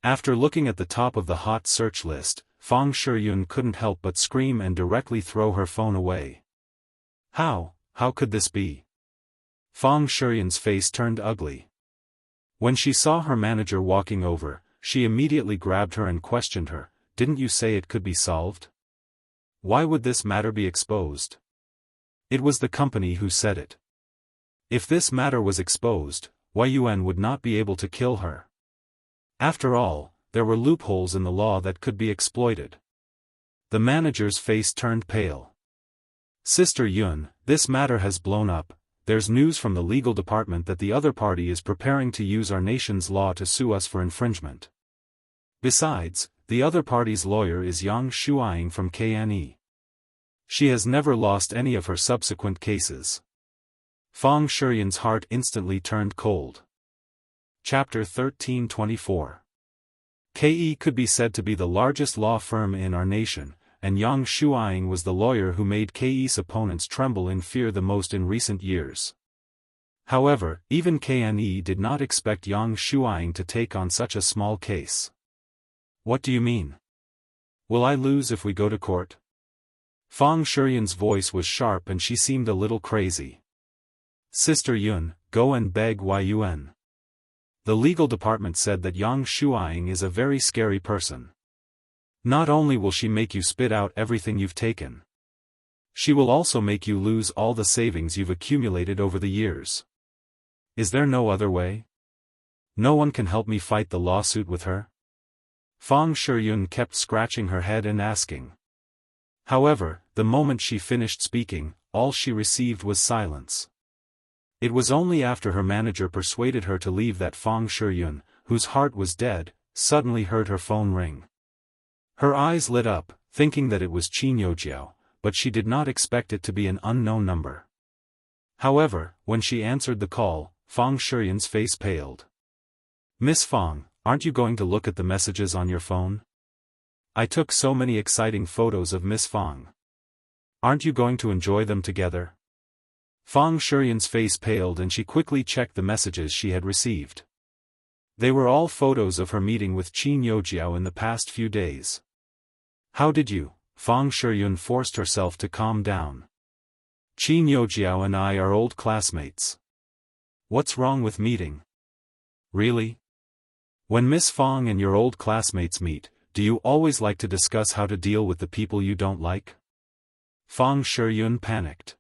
After looking at the top of the hot search list, Fang Shiyun couldn't help but scream and directly throw her phone away. How could this be? Fang Shiyun's face turned ugly. When she saw her manager walking over, she immediately grabbed her and questioned her, "Didn't you say it could be solved? Why would this matter be exposed?" It was the company who said it. If this matter was exposed, Yun would not be able to kill her. After all, there were loopholes in the law that could be exploited. The manager's face turned pale. "Sister Yun, this matter has blown up. There's news from the legal department that the other party is preparing to use our nation's law to sue us for infringement. Besides, the other party's lawyer is Yang Shuiying from KNE. She has never lost any of her subsequent cases." Fang Shiyun's heart instantly turned cold. Chapter 1324. KE could be said to be the largest law firm in our nation, and Yang Shuiying was the lawyer who made KE's opponents tremble in fear the most in recent years. However, even KNE did not expect Yang Shuiying to take on such a small case. "What do you mean? Will I lose if we go to court?" Fang Shiyun's voice was sharp and she seemed a little crazy. "Sister Yun, go and beg Yun. The legal department said that Yang Shuiying is a very scary person. Not only will she make you spit out everything you've taken, she will also make you lose all the savings you've accumulated over the years. Is there no other way? No one can help me fight the lawsuit with her?" Fang Shiyun kept scratching her head and asking. However, the moment she finished speaking, all she received was silence. It was only after her manager persuaded her to leave that Fang Shiyun, whose heart was dead, suddenly heard her phone ring. Her eyes lit up, thinking that it was Qin Yojiao, but she did not expect it to be an unknown number. However, when she answered the call, Fang Shiyun's face paled. "Miss Fang, aren't you going to look at the messages on your phone? I took so many exciting photos of Miss Fang. Aren't you going to enjoy them together?" Fang Shiyun's face paled and she quickly checked the messages she had received. They were all photos of her meeting with Qin Yojiao in the past few days. "How did you?" Fang Shiyun forced herself to calm down. "Qin Yojiao and I are old classmates. What's wrong with meeting?" "Really? When Miss Fang and your old classmates meet, do you always like to discuss how to deal with the people you don't like?" Fang Shiyun panicked.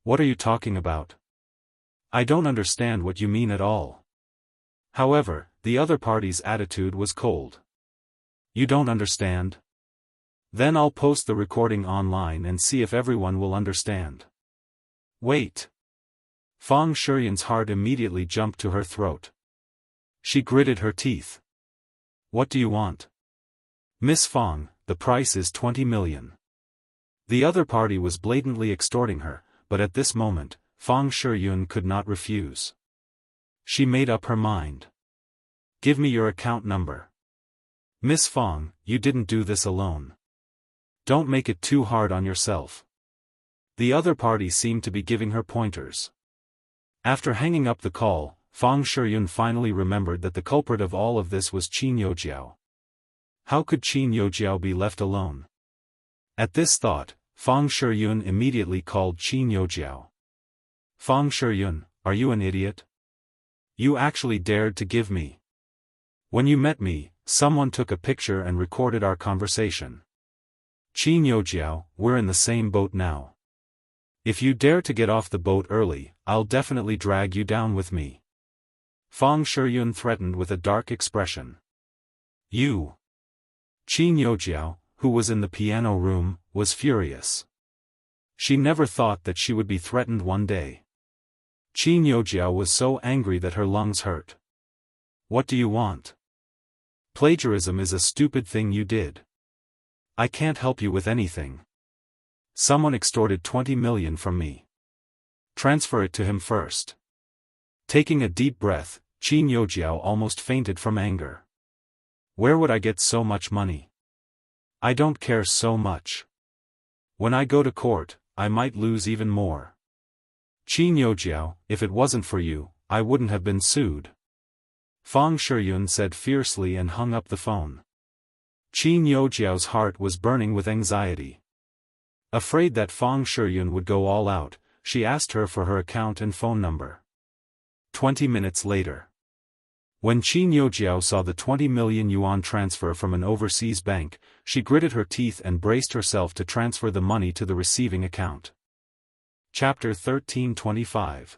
"What are you talking about? I don't understand what you mean at all." However, the other party's attitude was cold. "You don't understand? Then I'll post the recording online and see if everyone will understand." "Wait." Fang Shiyun's heart immediately jumped to her throat. She gritted her teeth. "What do you want?" "Miss Fang, the price is 20 million. The other party was blatantly extorting her, but at this moment, Fang Shiyun could not refuse. She made up her mind. "Give me your account number." "Miss Fang, you didn't do this alone. Don't make it too hard on yourself. The other party seemed to be giving her pointers. After hanging up the call, Fang Shiyun finally remembered that the culprit of all of this was Qin Youjiao. How could Qin Youjiao be left alone? At this thought, Fang Shiyun immediately called Qin Youjiao. Fang Shiyun, are you an idiot? You actually dared to give me. When you met me, someone took a picture and recorded our conversation. Qin Youjiao, we're in the same boat now. If you dare to get off the boat early, I'll definitely drag you down with me. Fang Shiyun threatened with a dark expression. You. Qin Youjiao, who was in the piano room, was furious. She never thought that she would be threatened one day. Qin Youjiao was so angry that her lungs hurt. What do you want? Plagiarism is a stupid thing you did. I can't help you with anything. Someone extorted 20 million from me. Transfer it to him first. Taking a deep breath, Qin Youjiao almost fainted from anger. Where would I get so much money? I don't care so much. When I go to court, I might lose even more. Qin Youjiao, if it wasn't for you, I wouldn't have been sued. Fang Shiyun said fiercely and hung up the phone. Qin Youjiao's heart was burning with anxiety. Afraid that Fang Shiyun would go all out, she asked her for her account and phone number. 20 minutes later. When Qin Youjiao saw the 20 million yuan transfer from an overseas bank, she gritted her teeth and braced herself to transfer the money to the receiving account. Chapter 1325.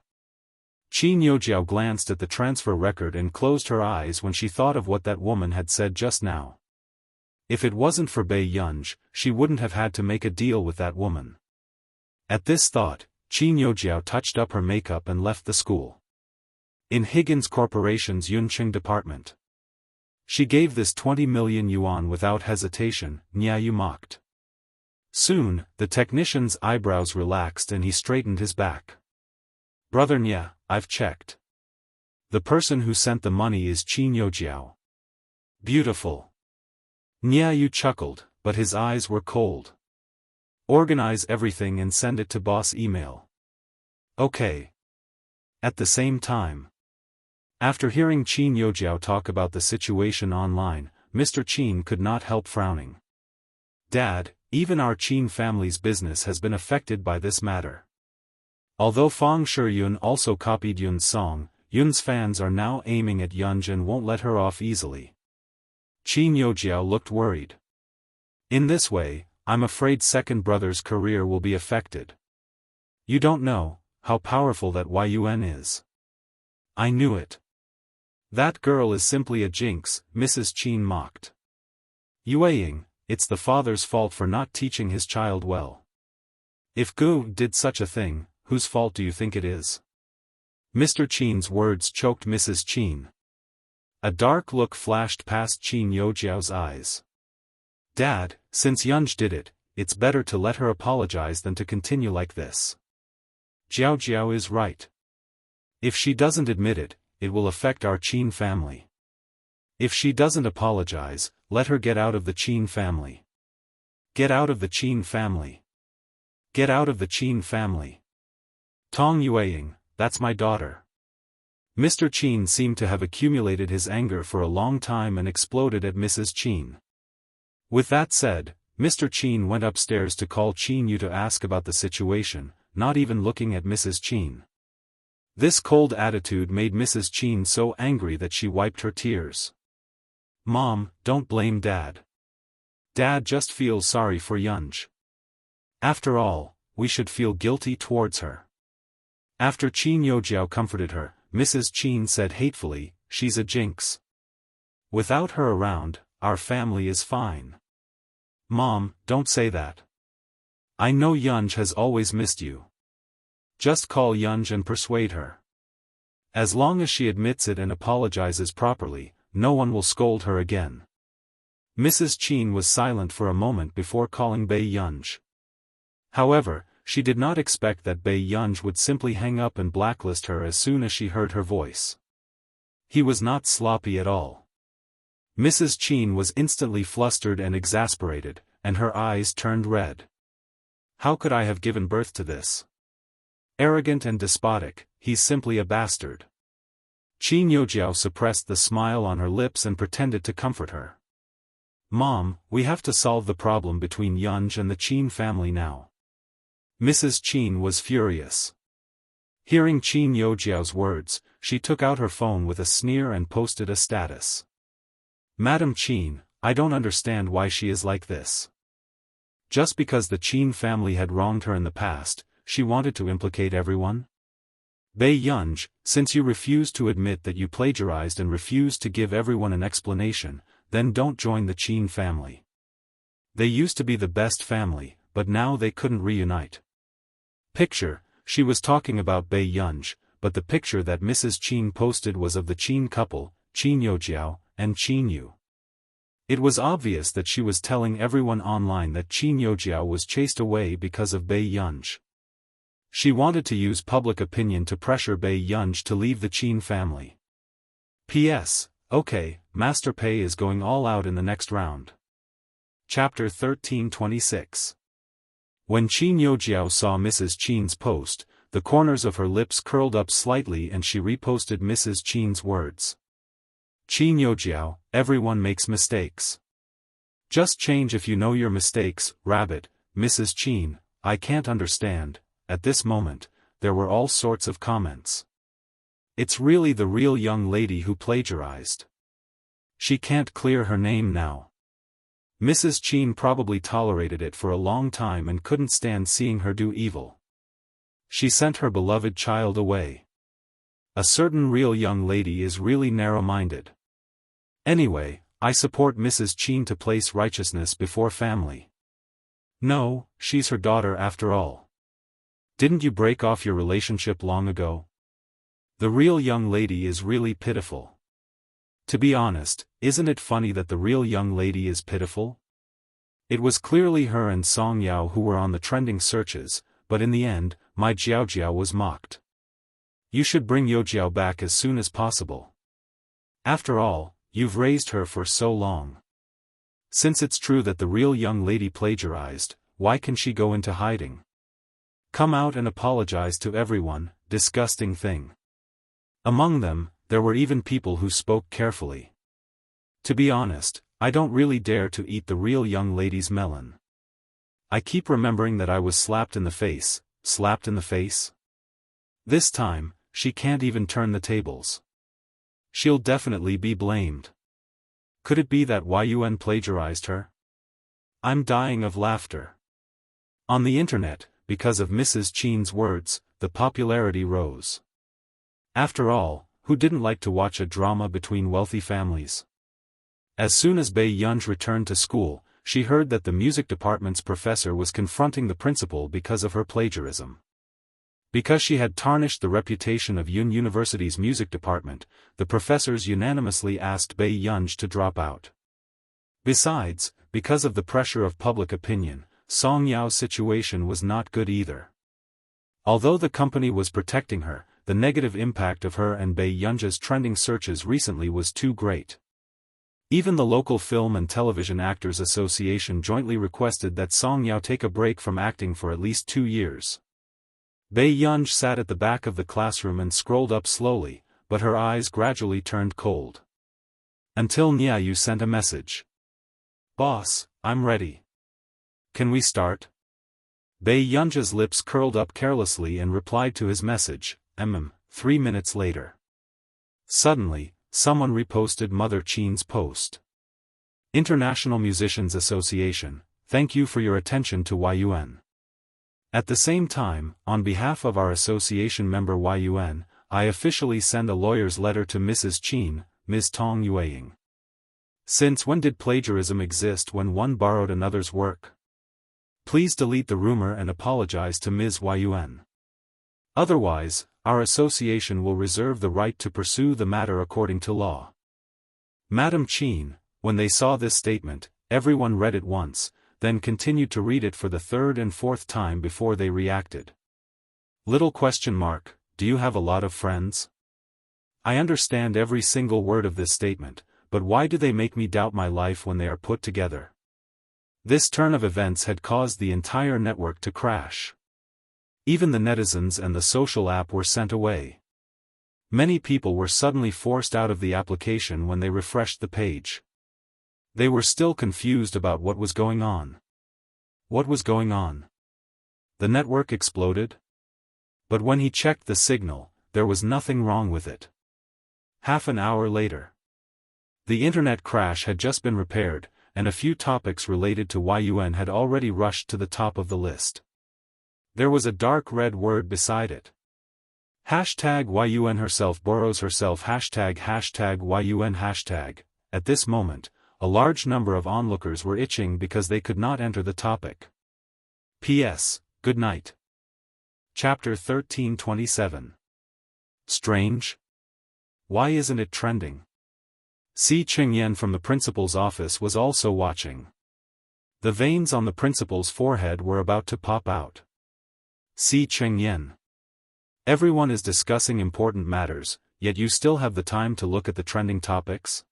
Qin Youjiao glanced at the transfer record and closed her eyes when she thought of what that woman had said just now. If it wasn't for Bei Yunj, she wouldn't have had to make a deal with that woman. At this thought, Qin Youjiao touched up her makeup and left the school. In Higgins Corporation's Yunqing department. She gave this 20 million yuan without hesitation, Nya mocked. Soon, the technician's eyebrows relaxed and he straightened his back. Brother Nya, I've checked. The person who sent the money is Qin Youjiao. Beautiful. Nya chuckled, but his eyes were cold. Organize everything and send it to boss email. Okay. At the same time. After hearing Qin Youjiao talk about the situation online, Mr. Qin could not help frowning. Dad, even our Qin family's business has been affected by this matter. Although Fang Shiyun also copied Yun's song, Yun's fans are now aiming at Yunj and won't let her off easily. Qin Youjiao looked worried. In this way, I'm afraid second brother's career will be affected. You don't know how powerful that Yun is. I knew it. That girl is simply a jinx, Mrs. Qin mocked. Yueying, it's the father's fault for not teaching his child well. If Gu did such a thing, whose fault do you think it is? Mr. Qin's words choked Mrs. Qin. A dark look flashed past Qin Youjiao's eyes. Dad, since Yunj did it, it's better to let her apologize than to continue like this. Jiao Jiao is right. If she doesn't admit it, it will affect our Qin family. If she doesn't apologize, let her get out of the Qin family. Get out of the Qin family. Get out of the Qin family. Tong Yueying, that's my daughter. Mr. Qin seemed to have accumulated his anger for a long time and exploded at Mrs. Qin. With that said, Mr. Qin went upstairs to call Qin Yu to ask about the situation, not even looking at Mrs. Qin. This cold attitude made Mrs. Qin so angry that she wiped her tears. Mom, don't blame Dad. Dad just feels sorry for Yunj. After all, we should feel guilty towards her. After Qin Youjiao comforted her, Mrs. Qin said hatefully, she's a jinx. Without her around, our family is fine. Mom, don't say that. I know Yunj has always missed you. Just call Yunj and persuade her. As long as she admits it and apologizes properly, no one will scold her again. Mrs. Qin was silent for a moment before calling Bei Yunj. However, she did not expect that Bei Yunj would simply hang up and blacklist her as soon as she heard her voice. He was not sloppy at all. Mrs. Qin was instantly flustered and exasperated, and her eyes turned red. How could I have given birth to this? Arrogant and despotic, he's simply a bastard. Qin Youjiao suppressed the smile on her lips and pretended to comfort her. Mom, we have to solve the problem between Yunj and the Qin family now. Mrs. Qin was furious. Hearing Qin Youjiao's words, she took out her phone with a sneer and posted a status. Madam Qin, I don't understand why she is like this. Just because the Qin family had wronged her in the past, she wanted to implicate everyone? Bei Yunj, since you refuse to admit that you plagiarized and refuse to give everyone an explanation, then don't join the Qin family. They used to be the best family, but now they couldn't reunite. Picture, she was talking about Bei Yunj, but the picture that Mrs. Qin posted was of the Qin couple, Qin Youjiao, and Qin Yu. It was obvious that she was telling everyone online that Qin Youjiao was chased away because of Bei Yunj. She wanted to use public opinion to pressure Bei Yunj to leave the Qin family. P.S. Okay, Master Pei is going all out in the next round. Chapter 1326. When Qin Youjiao saw Mrs. Qin's post, the corners of her lips curled up slightly and she reposted Mrs. Qin's words. Qin Youjiao, everyone makes mistakes. Just change if you know your mistakes, rabbit. Mrs. Qin, I can't understand. At this moment, there were all sorts of comments. It's really the real young lady who plagiarized. She can't clear her name now. Mrs. Qin probably tolerated it for a long time and couldn't stand seeing her do evil. She sent her beloved child away. A certain real young lady is really narrow-minded. Anyway, I support Mrs. Qin to place righteousness before family. No, she's her daughter after all. Didn't you break off your relationship long ago? The real young lady is really pitiful. To be honest, isn't it funny that the real young lady is pitiful? It was clearly her and Song Yao who were on the trending searches, but in the end, my Jiao was mocked. You should bring Youjiao back as soon as possible. After all, you've raised her for so long. Since it's true that the real young lady plagiarized, why can she go into hiding? Come out and apologize to everyone, disgusting thing. Among them, there were even people who spoke carefully. To be honest, I don't really dare to eat the real young lady's melon. I keep remembering that I was slapped in the face. This time, she can't even turn the tables. She'll definitely be blamed. Could it be that Yun plagiarized her? I'm dying of laughter. On the internet, because of Mrs. Qin's words, the popularity rose. After all, who didn't like to watch a drama between wealthy families? As soon as Bei Yunj returned to school, she heard that the music department's professor was confronting the principal because of her plagiarism. Because she had tarnished the reputation of Yun University's music department, the professors unanimously asked Bei Yunj to drop out. Besides, because of the pressure of public opinion, Song Yao's situation was not good either. Although the company was protecting her, the negative impact of her and Bei Yunj's trending searches recently was too great. Even the local Film and Television Actors Association jointly requested that Song Yao take a break from acting for at least 2 years. Bei Yunj sat at the back of the classroom and scrolled up slowly, but her eyes gradually turned cold. Until Niayu sent a message. Boss, I'm ready. Can we start? Bei Yunj's lips curled up carelessly and replied to his message, 3 minutes later. Suddenly, someone reposted Mother Qin's post. International Musicians Association, thank you for your attention to Yun. At the same time, on behalf of our association member Yun, I officially send a lawyer's letter to Mrs. Qin, Ms. Tong Yueying. Since when did plagiarism exist when one borrowed another's work? Please delete the rumor and apologize to Ms. Yun. Otherwise, our association will reserve the right to pursue the matter according to law. Madam Qin, when they saw this statement, everyone read it once, then continued to read it for the 3rd and 4th time before they reacted. Do you have a lot of friends? I understand every single word of this statement, but why do they make me doubt my life when they are put together? This turn of events had caused the entire network to crash. Even the netizens and the social app were sent away. Many people were suddenly forced out of the application when they refreshed the page. They were still confused about what was going on. What was going on? The network exploded? But when he checked the signal, there was nothing wrong with it. Half an hour later, the internet crash had just been repaired, and a few topics related to Yuan had already rushed to the top of the list. There was a dark red word beside it. Hashtag Yuan herself borrows herself hashtag Yuan hashtag. At this moment, a large number of onlookers were itching because they could not enter the topic. P.S. Good night. Chapter 1327. Strange? Why isn't it trending? Si Qingyan from the principal's office was also watching. The veins on the principal's forehead were about to pop out. Si Qingyan. Everyone is discussing important matters, yet you still have the time to look at the trending topics?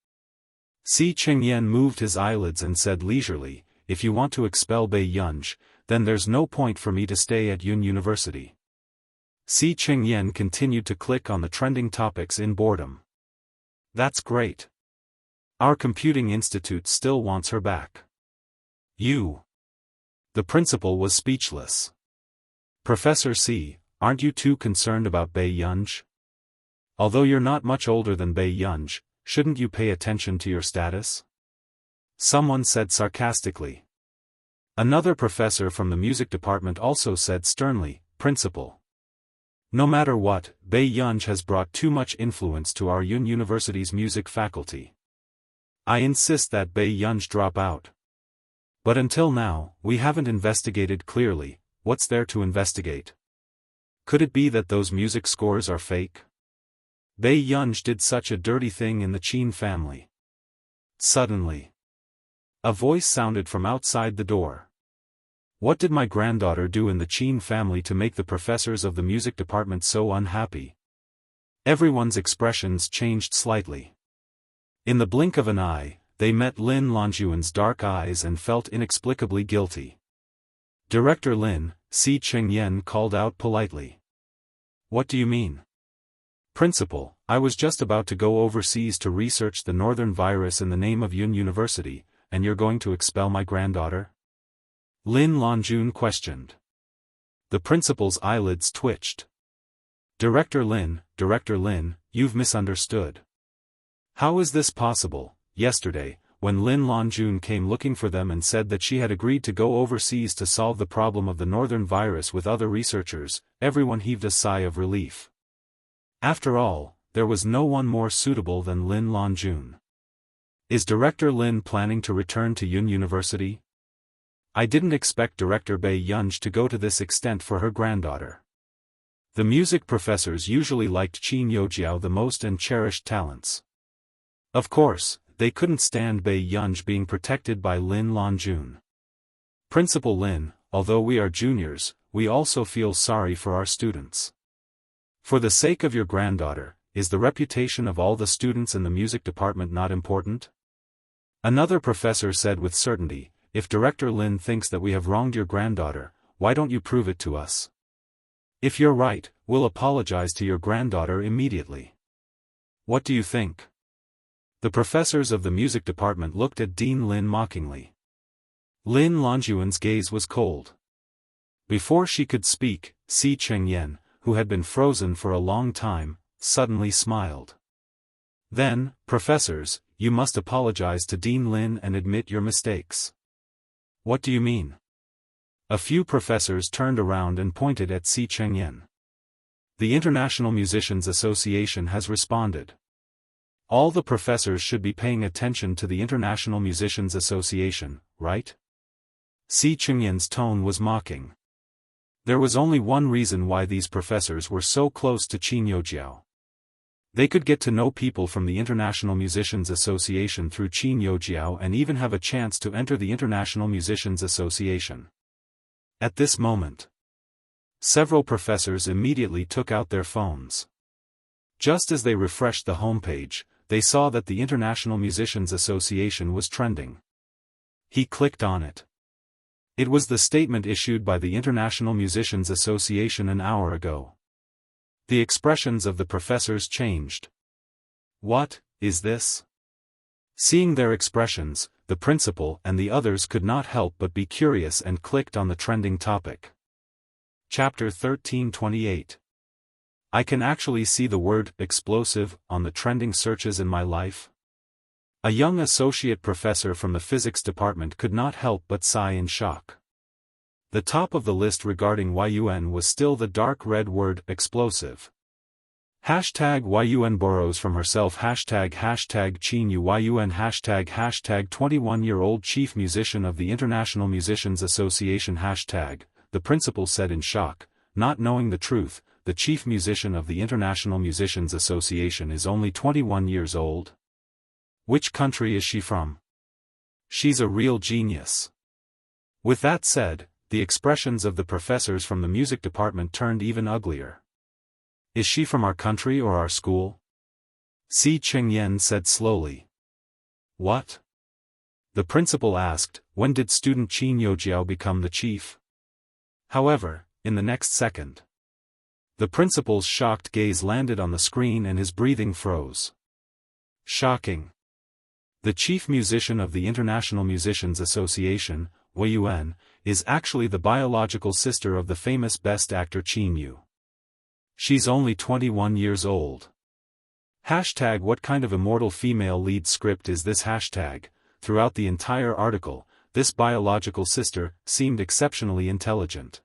Si Qingyan moved his eyelids and said leisurely, if you want to expel Bei Yunj, then there's no point for me to stay at Yun University. Si Qingyan continued to click on the trending topics in boredom. That's great. Our computing institute still wants her back. You. The principal was speechless. Professor C, aren't you too concerned about Bei Yunj? Although you're not much older than Bei Yunj, shouldn't you pay attention to your status? Someone said sarcastically. Another professor from the music department also said sternly, Principal. No matter what, Bei Yunj has brought too much influence to our Yun University's music faculty. I insist that Bei Yunj drop out. But until now, we haven't investigated clearly. What's there to investigate? Could it be that those music scores are fake? Bei Yunj did such a dirty thing in the Qin family. Suddenly, a voice sounded from outside the door. What did my granddaughter do in the Qin family to make the professors of the music department so unhappy? Everyone's expressions changed slightly. In the blink of an eye, they met Lin Longjuan's dark eyes and felt inexplicably guilty. Director Lin, Si Qingyan called out politely. What do you mean? Principal, I was just about to go overseas to research the northern virus in the name of Yun University, and you're going to expel my granddaughter? Lin Longjun questioned. The principal's eyelids twitched. Director Lin, you've misunderstood. How is this possible? Yesterday, when Lin Longjun came looking for them and said that she had agreed to go overseas to solve the problem of the northern virus with other researchers, everyone heaved a sigh of relief. After all, there was no one more suitable than Lin Longjun. Is Director Lin planning to return to Yun University? I didn't expect Director Bei Yunj to go to this extent for her granddaughter. The music professors usually liked Qin Youjiao the most and cherished talents. Of course, they couldn't stand Bei Yunj being protected by Lin Longjun. Principal Lin, although we are juniors, we also feel sorry for our students. For the sake of your granddaughter, is the reputation of all the students in the music department not important? Another professor said with certainty, if Director Lin thinks that we have wronged your granddaughter, why don't you prove it to us? If you're right, we'll apologize to your granddaughter immediately. What do you think? The professors of the music department looked at Dean Lin mockingly. Lin Longjuan's gaze was cold. Before she could speak, Si Qingyan, who had been frozen for a long time, suddenly smiled. Then, professors, you must apologize to Dean Lin and admit your mistakes. What do you mean? A few professors turned around and pointed at Si Qingyan. The International Musicians Association has responded. All the professors should be paying attention to the International Musicians Association, right? Si Qingyan's tone was mocking. There was only one reason why these professors were so close to Qin Youjiao. They could get to know people from the International Musicians Association through Qin Youjiao and even have a chance to enter the International Musicians Association. At this moment, several professors immediately took out their phones. Just as they refreshed the homepage, they saw that the International Musicians Association was trending. He clicked on it. It was the statement issued by the International Musicians Association an hour ago. The expressions of the professors changed. What is this? Seeing their expressions, the principal and the others could not help but be curious and clicked on the trending topic. Chapter 1328. I can actually see the word explosive on the trending searches in my life. A young associate professor from the physics department could not help but sigh in shock. The top of the list regarding YUN was still the dark red word explosive. #YUN borrows from herself #Chin YUN #, 21-year-old chief musician of the International Musicians Association #, the principal said in shock, not knowing the truth. The chief musician of the International Musicians Association is only 21 years old. Which country is she from? She's a real genius. With that said, the expressions of the professors from the music department turned even uglier. Is she from our country or our school? Si Chengyan said slowly. What? The principal asked, when did student Qin Yojiao become the chief? However, in the next second, the principal's shocked gaze landed on the screen and his breathing froze. Shocking. The chief musician of the International Musicians Association, YUN, is actually the biological sister of the famous best actor Qin Yu. She's only 21 years old. What kind of immortal female lead script is this #? Throughout the entire article, this biological sister seemed exceptionally intelligent.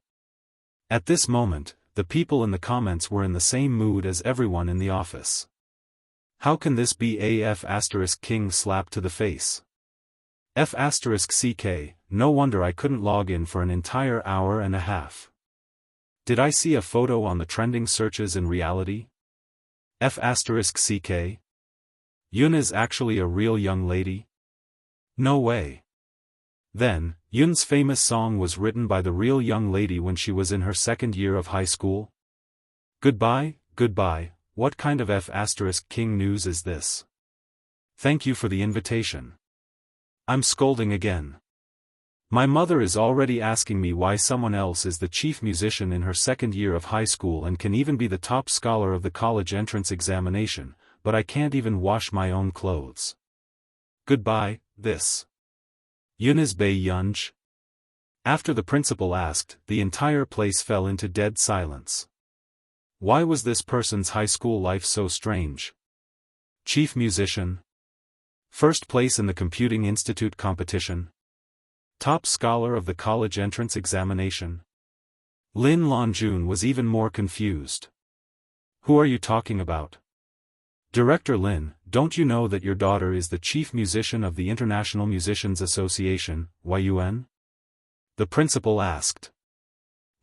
At this moment, the people in the comments were in the same mood as everyone in the office. How can this be a F***king slap to the face? F***ck, no wonder I couldn't log in for an entire hour and a half. Did I see a photo on the trending searches in reality? F***ck? Yun is actually a real young lady? No way. Then, Yun's famous song was written by the real young lady when she was in her second year of high school? Goodbye, what kind of F***king news is this? Thank you for the invitation. I'm scolding again. My mother is already asking me why someone else is the chief musician in her second year of high school and can even be the top scholar of the college entrance examination, but I can't even wash my own clothes. Goodbye, this. Yun is Bei Yunj? After the principal asked, the entire place fell into dead silence. Why was this person's high school life so strange? Chief musician? First place in the Computing Institute competition? Top scholar of the college entrance examination? Lin Lanjun was even more confused. Who are you talking about? Director Lin, don't you know that your daughter is the chief musician of the International Musicians Association, YUN? The principal asked.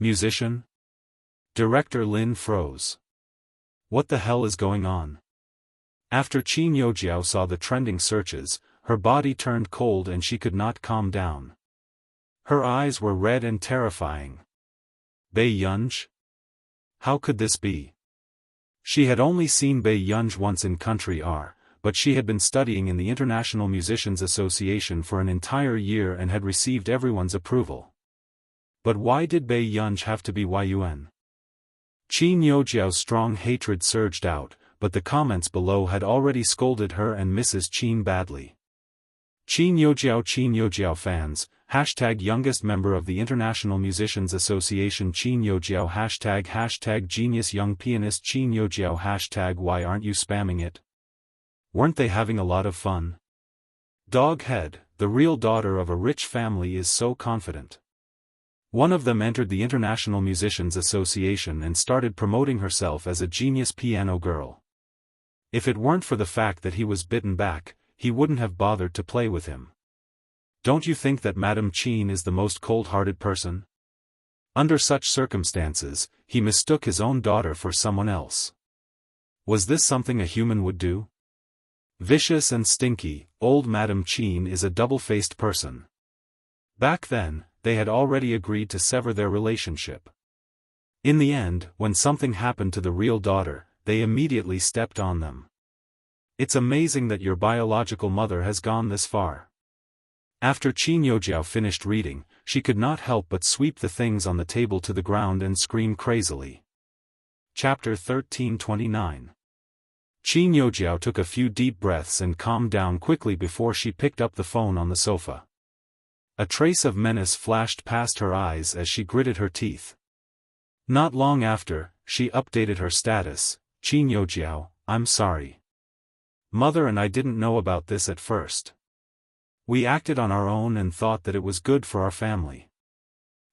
Musician? Director Lin froze. What the hell is going on? After Qin Yojiao saw the trending searches, her body turned cold and she could not calm down. Her eyes were red and terrifying. Bei Yunj? How could this be? She had only seen Bei Yunj once in Country R, but she had been studying in the International Musicians Association for an entire year and had received everyone's approval. But why did Bei Yunj have to be YUN? Qin Yojiao's strong hatred surged out, but the comments below had already scolded her and Mrs. Qin badly. Qin Yojiao fans, #youngest member of the International Musicians Association Qin Yojiao #, genius young pianist Qin Yojiao why aren't you spamming it? Weren't they having a lot of fun? Doghead, the real daughter of a rich family is so confident. One of them entered the International Musicians Association and started promoting herself as a genius piano girl. If it weren't for the fact that he was bitten back, he wouldn't have bothered to play with him. Don't you think that Madame Qin is the most cold-hearted person? Under such circumstances, he mistook his own daughter for someone else. Was this something a human would do? Vicious and stinky, old Madame Qin is a double-faced person. Back then, they had already agreed to sever their relationship. In the end, when something happened to the real daughter, they immediately stepped on them. It's amazing that your biological mother has gone this far. After Qin Youjiao finished reading, she could not help but sweep the things on the table to the ground and scream crazily. Chapter 1329. Qin Youjiao took a few deep breaths and calmed down quickly before she picked up the phone on the sofa. A trace of menace flashed past her eyes as she gritted her teeth. Not long after, she updated her status. Qin Youjiao, I'm sorry. Mother and I didn't know about this at first. We acted on our own and thought that it was good for our family.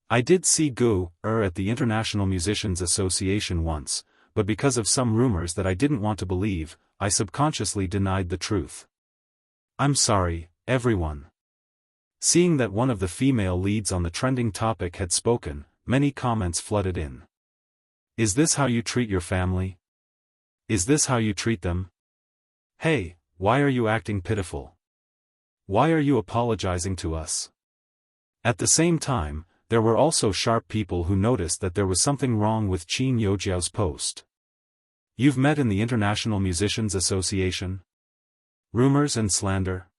I did see Gu at the International Musicians Association once, but because of some rumors that I didn't want to believe, I subconsciously denied the truth. I'm sorry, everyone. Seeing that one of the female leads on the trending topic had spoken, many comments flooded in. Is this how you treat your family? Is this how you treat them? Hey, why are you acting pitiful? Why are you apologizing to us? At the same time, there were also sharp people who noticed that there was something wrong with Qin Youjiao's post. You've met in the International Musicians Association? Rumors and slander?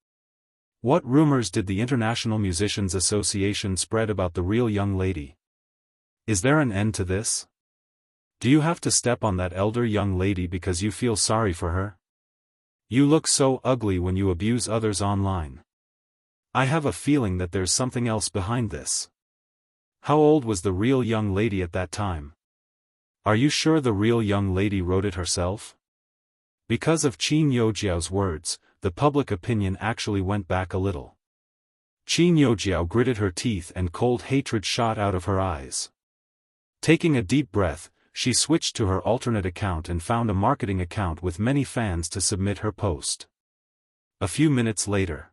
What rumors did the International Musicians Association spread about the real young lady? Is there an end to this? Do you have to step on that elder young lady because you feel sorry for her? You look so ugly when you abuse others online. I have a feeling that there's something else behind this. How old was the real young lady at that time? Are you sure the real young lady wrote it herself? Because of Qin Youjiao's words, the public opinion actually went back a little. Qin Youjiao gritted her teeth and cold hatred shot out of her eyes. Taking a deep breath, she switched to her alternate account and found a marketing account with many fans to submit her post. A few minutes later.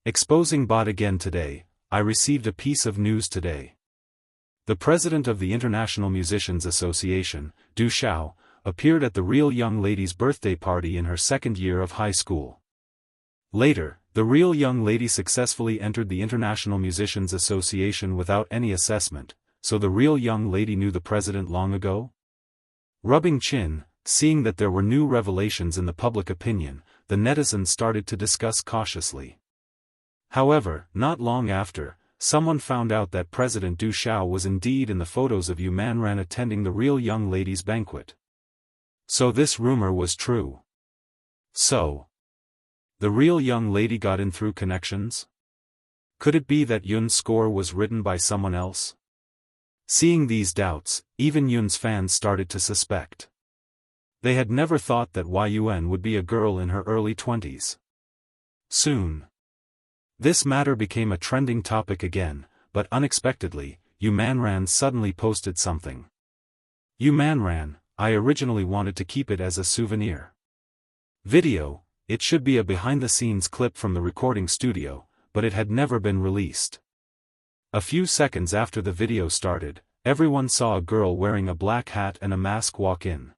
Exposing bot again today, I received a piece of news today. The president of the International Musicians Association, Du Xiao, appeared at the real young lady's birthday party in her second year of high school. Later, the real young lady successfully entered the International Musicians Association without any assessment. So the real young lady knew the president long ago? Rubbing chin, seeing that there were new revelations in the public opinion, the netizens started to discuss cautiously. However, not long after, someone found out that President Du Xiao was indeed in the photos of Yu Manran attending the real young lady's banquet. So this rumor was true. So, the real young lady got in through connections? Could it be that Yun's score was written by someone else? Seeing these doubts, even Yun's fans started to suspect. They had never thought that Yun would be a girl in her early 20s. Soon. This matter became a trending topic again, but unexpectedly, Yu Manran suddenly posted something. Yu Manran, I originally wanted to keep it as a souvenir. Video, it should be a behind-the-scenes clip from the recording studio, but it had never been released. A few seconds after the video started, everyone saw a girl wearing a black hat and a mask walk in.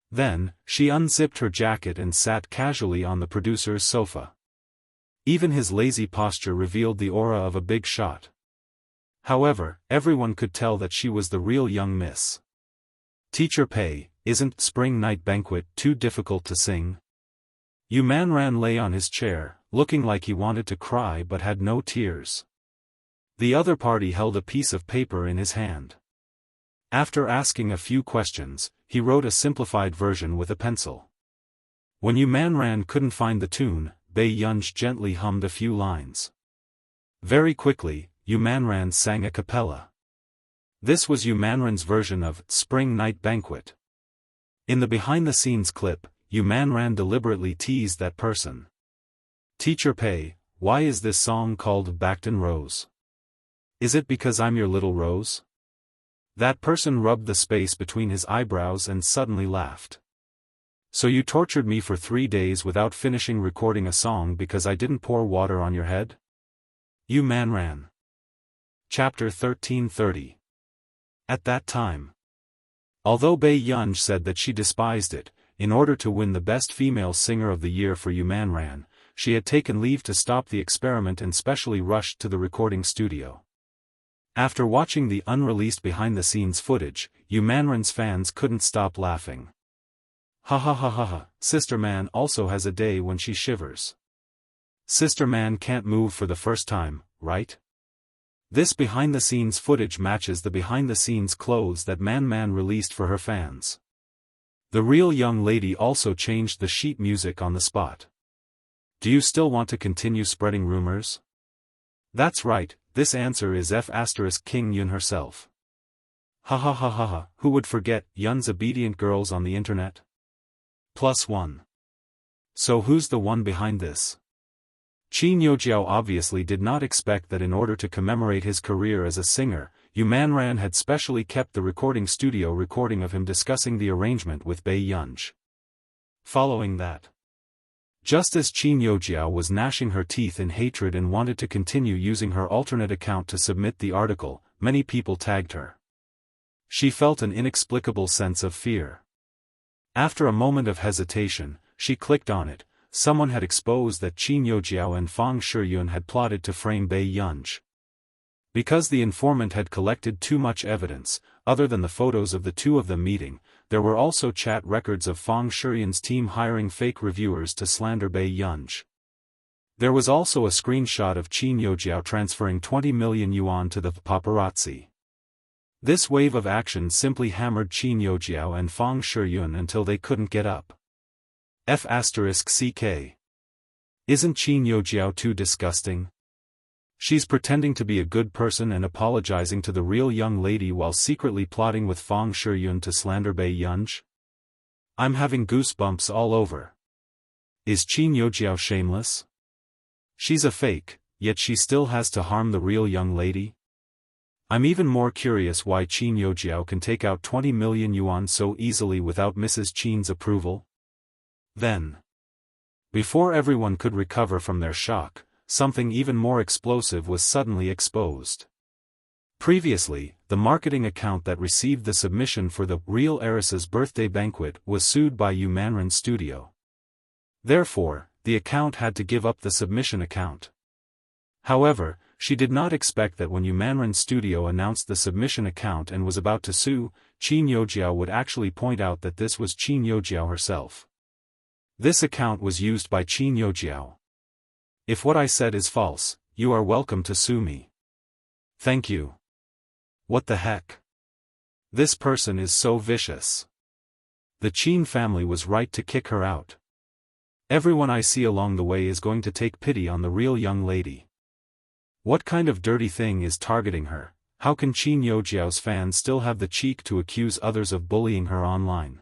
Then, she unzipped her jacket and sat casually on the producer's sofa. Even his lazy posture revealed the aura of a big shot. However, everyone could tell that she was the real young miss. Teacher Pei, isn't Spring Night Banquet too difficult to sing? Yu Manran lay on his chair, looking like he wanted to cry but had no tears. The other party held a piece of paper in his hand. After asking a few questions, he wrote a simplified version with a pencil. When Yu Manran couldn't find the tune, Bei Yunj gently hummed a few lines. Very quickly, Yu Manran sang a cappella. This was Yu Manran's version of Spring Night Banquet. In the behind-the-scenes clip, Yu Manran deliberately teased that person. Teacher Pei, why is this song called Bacton Rose? Is it because I'm your little rose? That person rubbed the space between his eyebrows and suddenly laughed. So you tortured me for 3 days without finishing recording a song because I didn't pour water on your head? Yu Manran. Chapter 1330. At that time. Although Bei Yunj said that she despised it, in order to win the Best Female Singer of the Year for Yu Manran, she had taken leave to stop the experiment and specially rushed to the recording studio. After watching the unreleased behind-the-scenes footage, Yu Manran's fans couldn't stop laughing. Ha ha ha ha ha, Sister Man also has a day when she shivers. Sister Man can't move for the first time, right? This behind-the-scenes footage matches the behind-the-scenes clothes that Man released for her fans. The real young lady also changed the sheet music on the spot. Do you still want to continue spreading rumors? That's right, this answer is King Yun herself. Ha ha ha ha ha, who would forget Yun's obedient girls on the internet? +1. So who's the one behind this? Qin Yojiao obviously did not expect that in order to commemorate his career as a singer, Yu Manran had specially kept the recording studio recording of him discussing the arrangement with Bei Yunj. Following that, just as Qin Yojiao was gnashing her teeth in hatred and wanted to continue using her alternate account to submit the article, many people tagged her. She felt an inexplicable sense of fear. After a moment of hesitation, she clicked on it. Someone had exposed that Qin Yojiao and Fang Shiyun had plotted to frame Bei Yunj. Because the informant had collected too much evidence, other than the photos of the two of them meeting, there were also chat records of Fang Shiyun's team hiring fake reviewers to slander Bei Yunj. There was also a screenshot of Qin Yojiao transferring 20 million yuan to the paparazzi. This wave of action simply hammered Qin Yojiao and Fang Shiyun until they couldn't get up. F***CK. Isn't Qin Yojiao too disgusting? She's pretending to be a good person and apologizing to the real young lady while secretly plotting with Fang Shiyun to slander Bei Yunj? I'm having goosebumps all over. Is Qin Yojiao shameless? She's a fake, yet she still has to harm the real young lady? I'm even more curious why Qin Yojiao can take out 20 million yuan so easily without Mrs. Qin's approval. Then, before everyone could recover from their shock, something even more explosive was suddenly exposed. Previously, the marketing account that received the submission for the real heiress's birthday banquet was sued by Yu Manran Studio. Therefore, the account had to give up the submission account. However, she did not expect that when Yu Manran Studio announced the submission account and was about to sue, Qin Yojiao would actually point out that this was Qin Yojiao herself. This account was used by Qin Yojiao. If what I said is false, you are welcome to sue me. Thank you. What the heck? This person is so vicious. The Qin family was right to kick her out. Everyone I see along the way is going to take pity on the real young lady. What kind of dirty thing is targeting her? How can Qin Yojiao's fans still have the cheek to accuse others of bullying her online?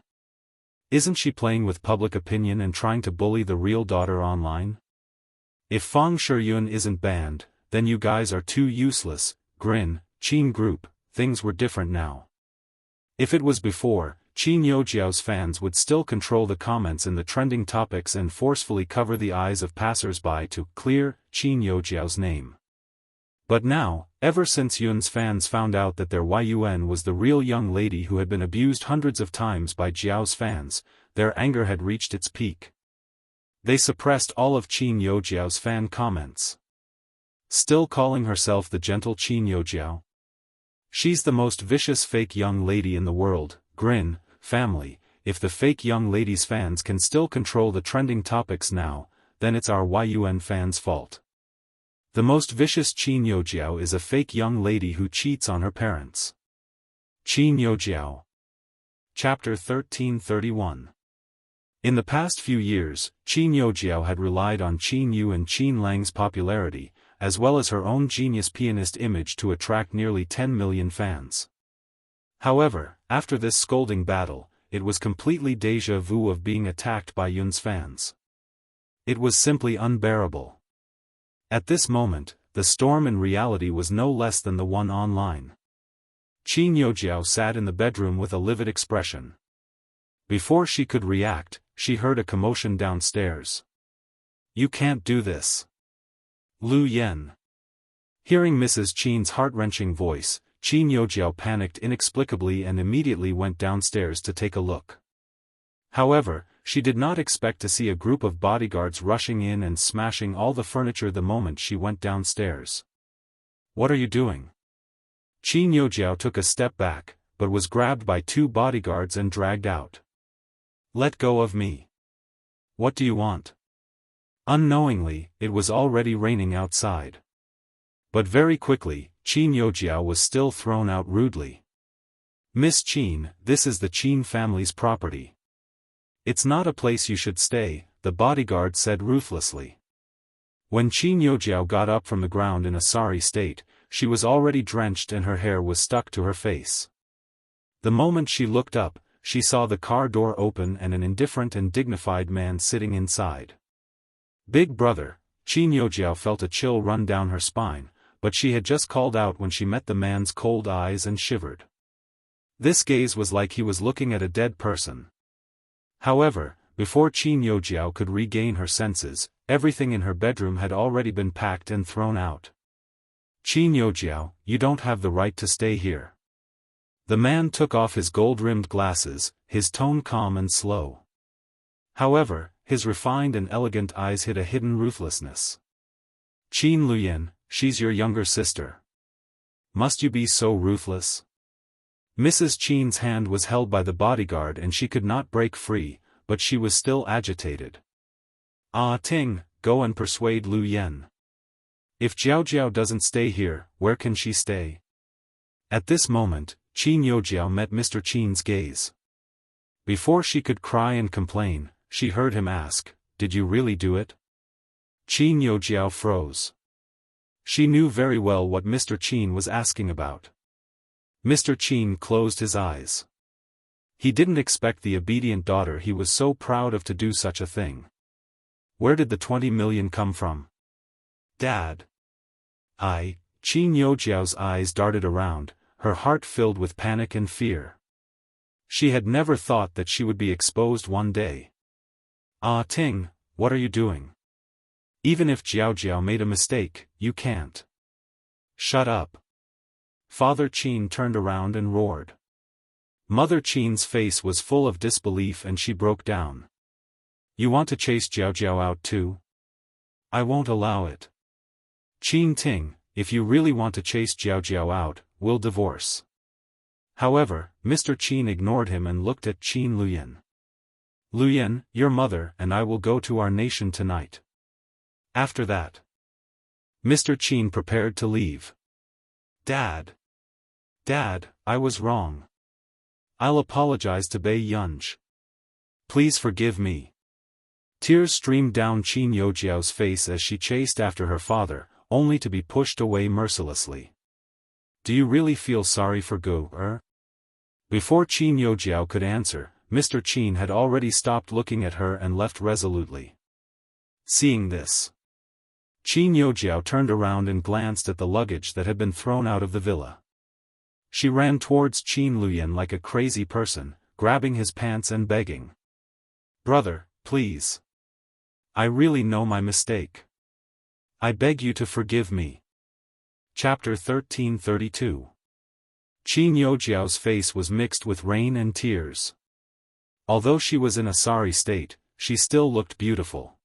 Isn't she playing with public opinion and trying to bully the real daughter online? If Fang Shiyun isn't banned, then you guys are too useless. Grin, Qin Group, things were different now. If it was before, Qin Yojiao's fans would still control the comments in the trending topics and forcefully cover the eyes of passers-by to clear Qin Yojiao's name. But now, ever since Yun's fans found out that their Yun was the real young lady who had been abused hundreds of times by Jiao's fans, their anger had reached its peak. They suppressed all of Qin Yojiao's fan comments. Still calling herself the gentle Qin Yojiao? She's the most vicious fake young lady in the world. Grin, family, if the fake young lady's fans can still control the trending topics now, then it's our Yun fans' fault. The most vicious Qin Yojiao is a fake young lady who cheats on her parents. Qin Yojiao. Chapter 1331. In the past few years, Qin Yojiao had relied on Qin Yu and Qin Lang's popularity, as well as her own genius pianist image to attract nearly 10 million fans. However, after this scolding battle, it was completely déjà vu of being attacked by Yun's fans. It was simply unbearable. At this moment, the storm in reality was no less than the one online. Qin Yojiao sat in the bedroom with a livid expression. Before she could react, she heard a commotion downstairs. You can't do this. Lu Yen. Hearing Mrs. Qin's heart-wrenching voice, Qin Yojiao panicked inexplicably and immediately went downstairs to take a look. However, she did not expect to see a group of bodyguards rushing in and smashing all the furniture the moment she went downstairs. What are you doing? Qin Yojiao took a step back, but was grabbed by two bodyguards and dragged out. Let go of me. What do you want? Unknowingly, it was already raining outside. But very quickly, Qin Youjiao was still thrown out rudely. "Miss Qin, this is the Qin family's property. It's not a place you should stay," the bodyguard said ruthlessly. When Qin Youjiao got up from the ground in a sorry state, she was already drenched and her hair was stuck to her face. The moment she looked up, she saw the car door open and an indifferent and dignified man sitting inside. "Big brother," Qin Youjiao felt a chill run down her spine, but she had just called out when she met the man's cold eyes and shivered. This gaze was like he was looking at a dead person. However, before Qin Youjiao could regain her senses, everything in her bedroom had already been packed and thrown out. "Qin Youjiao, you don't have the right to stay here." The man took off his gold-rimmed glasses, his tone calm and slow. However, his refined and elegant eyes hid a hidden ruthlessness. "Qin Luyan, she's your younger sister. Must you be so ruthless?" Mrs. Qin's hand was held by the bodyguard and she could not break free, but she was still agitated. "Ah Ting, go and persuade Lu Yen. If Jiao Jiao doesn't stay here, where can she stay?" At this moment, Qin Youjiao met Mr. Qin's gaze. Before she could cry and complain, she heard him ask, "Did you really do it?" Qin Youjiao froze. She knew very well what Mr. Qin was asking about. Mr. Qin closed his eyes. He didn't expect the obedient daughter he was so proud of to do such a thing. Where did the 20 million come from? Dad. Qin Youjiao's eyes darted around, her heart filled with panic and fear. She had never thought that she would be exposed one day. "Ah Ting, what are you doing? Even if Jiao Jiao made a mistake, you can't." "Shut up." Father Qin turned around and roared. Mother Qin's face was full of disbelief and she broke down. "You want to chase Jiao Jiao out too? I won't allow it. Qin Ting, if you really want to chase Jiao Jiao out, we'll divorce." However, Mr. Qin ignored him and looked at Qin Luyan. "Luyan, your mother and I will go to our nation tonight. After that." Mr. Qin prepared to leave. Dad, I was wrong. I'll apologize to Bei Yunj. Please forgive me." Tears streamed down Qin Youjiao's face as she chased after her father, only to be pushed away mercilessly. "Do you really feel sorry for Go-er?" Before Qin Youjiao could answer, Mr. Qin had already stopped looking at her and left resolutely. Seeing this, Qin Youjiao turned around and glanced at the luggage that had been thrown out of the villa. She ran towards Qin Luyan like a crazy person, grabbing his pants and begging. "Brother, please. I really know my mistake. I beg you to forgive me." Chapter 1332. Qin Youjiao's face was mixed with rain and tears. Although she was in a sorry state, she still looked beautiful.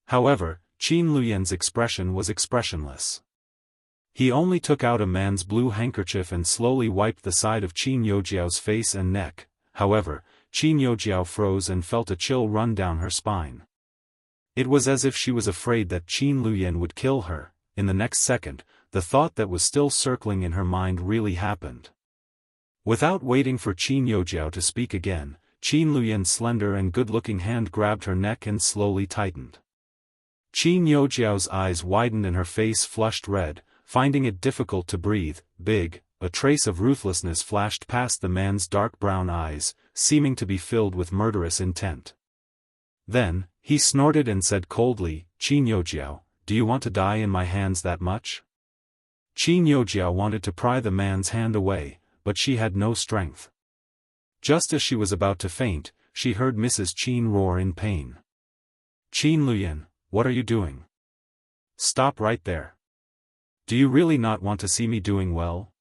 However, Qin Luyan's expression was expressionless. He only took out a man's blue handkerchief and slowly wiped the side of Qin Youjiao's face and neck. However, Qin Youjiao froze and felt a chill run down her spine. It was as if she was afraid that Qin Luyan would kill her. In the next second, the thought that was still circling in her mind really happened. Without waiting for Qin Youjiao to speak again, Qin Luyan's slender and good-looking hand grabbed her neck and slowly tightened. Qin Youjiao's eyes widened and her face flushed red, finding it difficult to breathe. A trace of ruthlessness flashed past the man's dark brown eyes, seeming to be filled with murderous intent. Then, he snorted and said coldly, "Qin Youjiao, do you want to die in my hands that much?" Qin Youjiao wanted to pry the man's hand away, but she had no strength. Just as she was about to faint, she heard Mrs. Qin roar in pain. "Qin Luyan, what are you doing? Stop right there. Do you really not want to see me doing well?"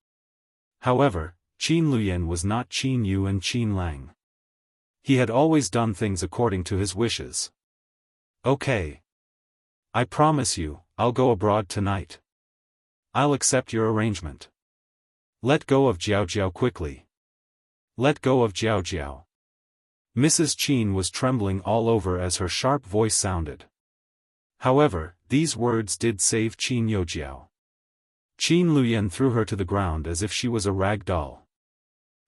However, Qin Luyan was not Qin Yu and Qin Lang. He had always done things according to his wishes. "Okay. I promise you, I'll go abroad tonight. I'll accept your arrangement. Let go of Jiao Jiao quickly. Let go of Jiao Jiao." Mrs. Qin was trembling all over as her sharp voice sounded. However, these words did save Qin Youjiao. Qin Luyan threw her to the ground as if she was a rag doll.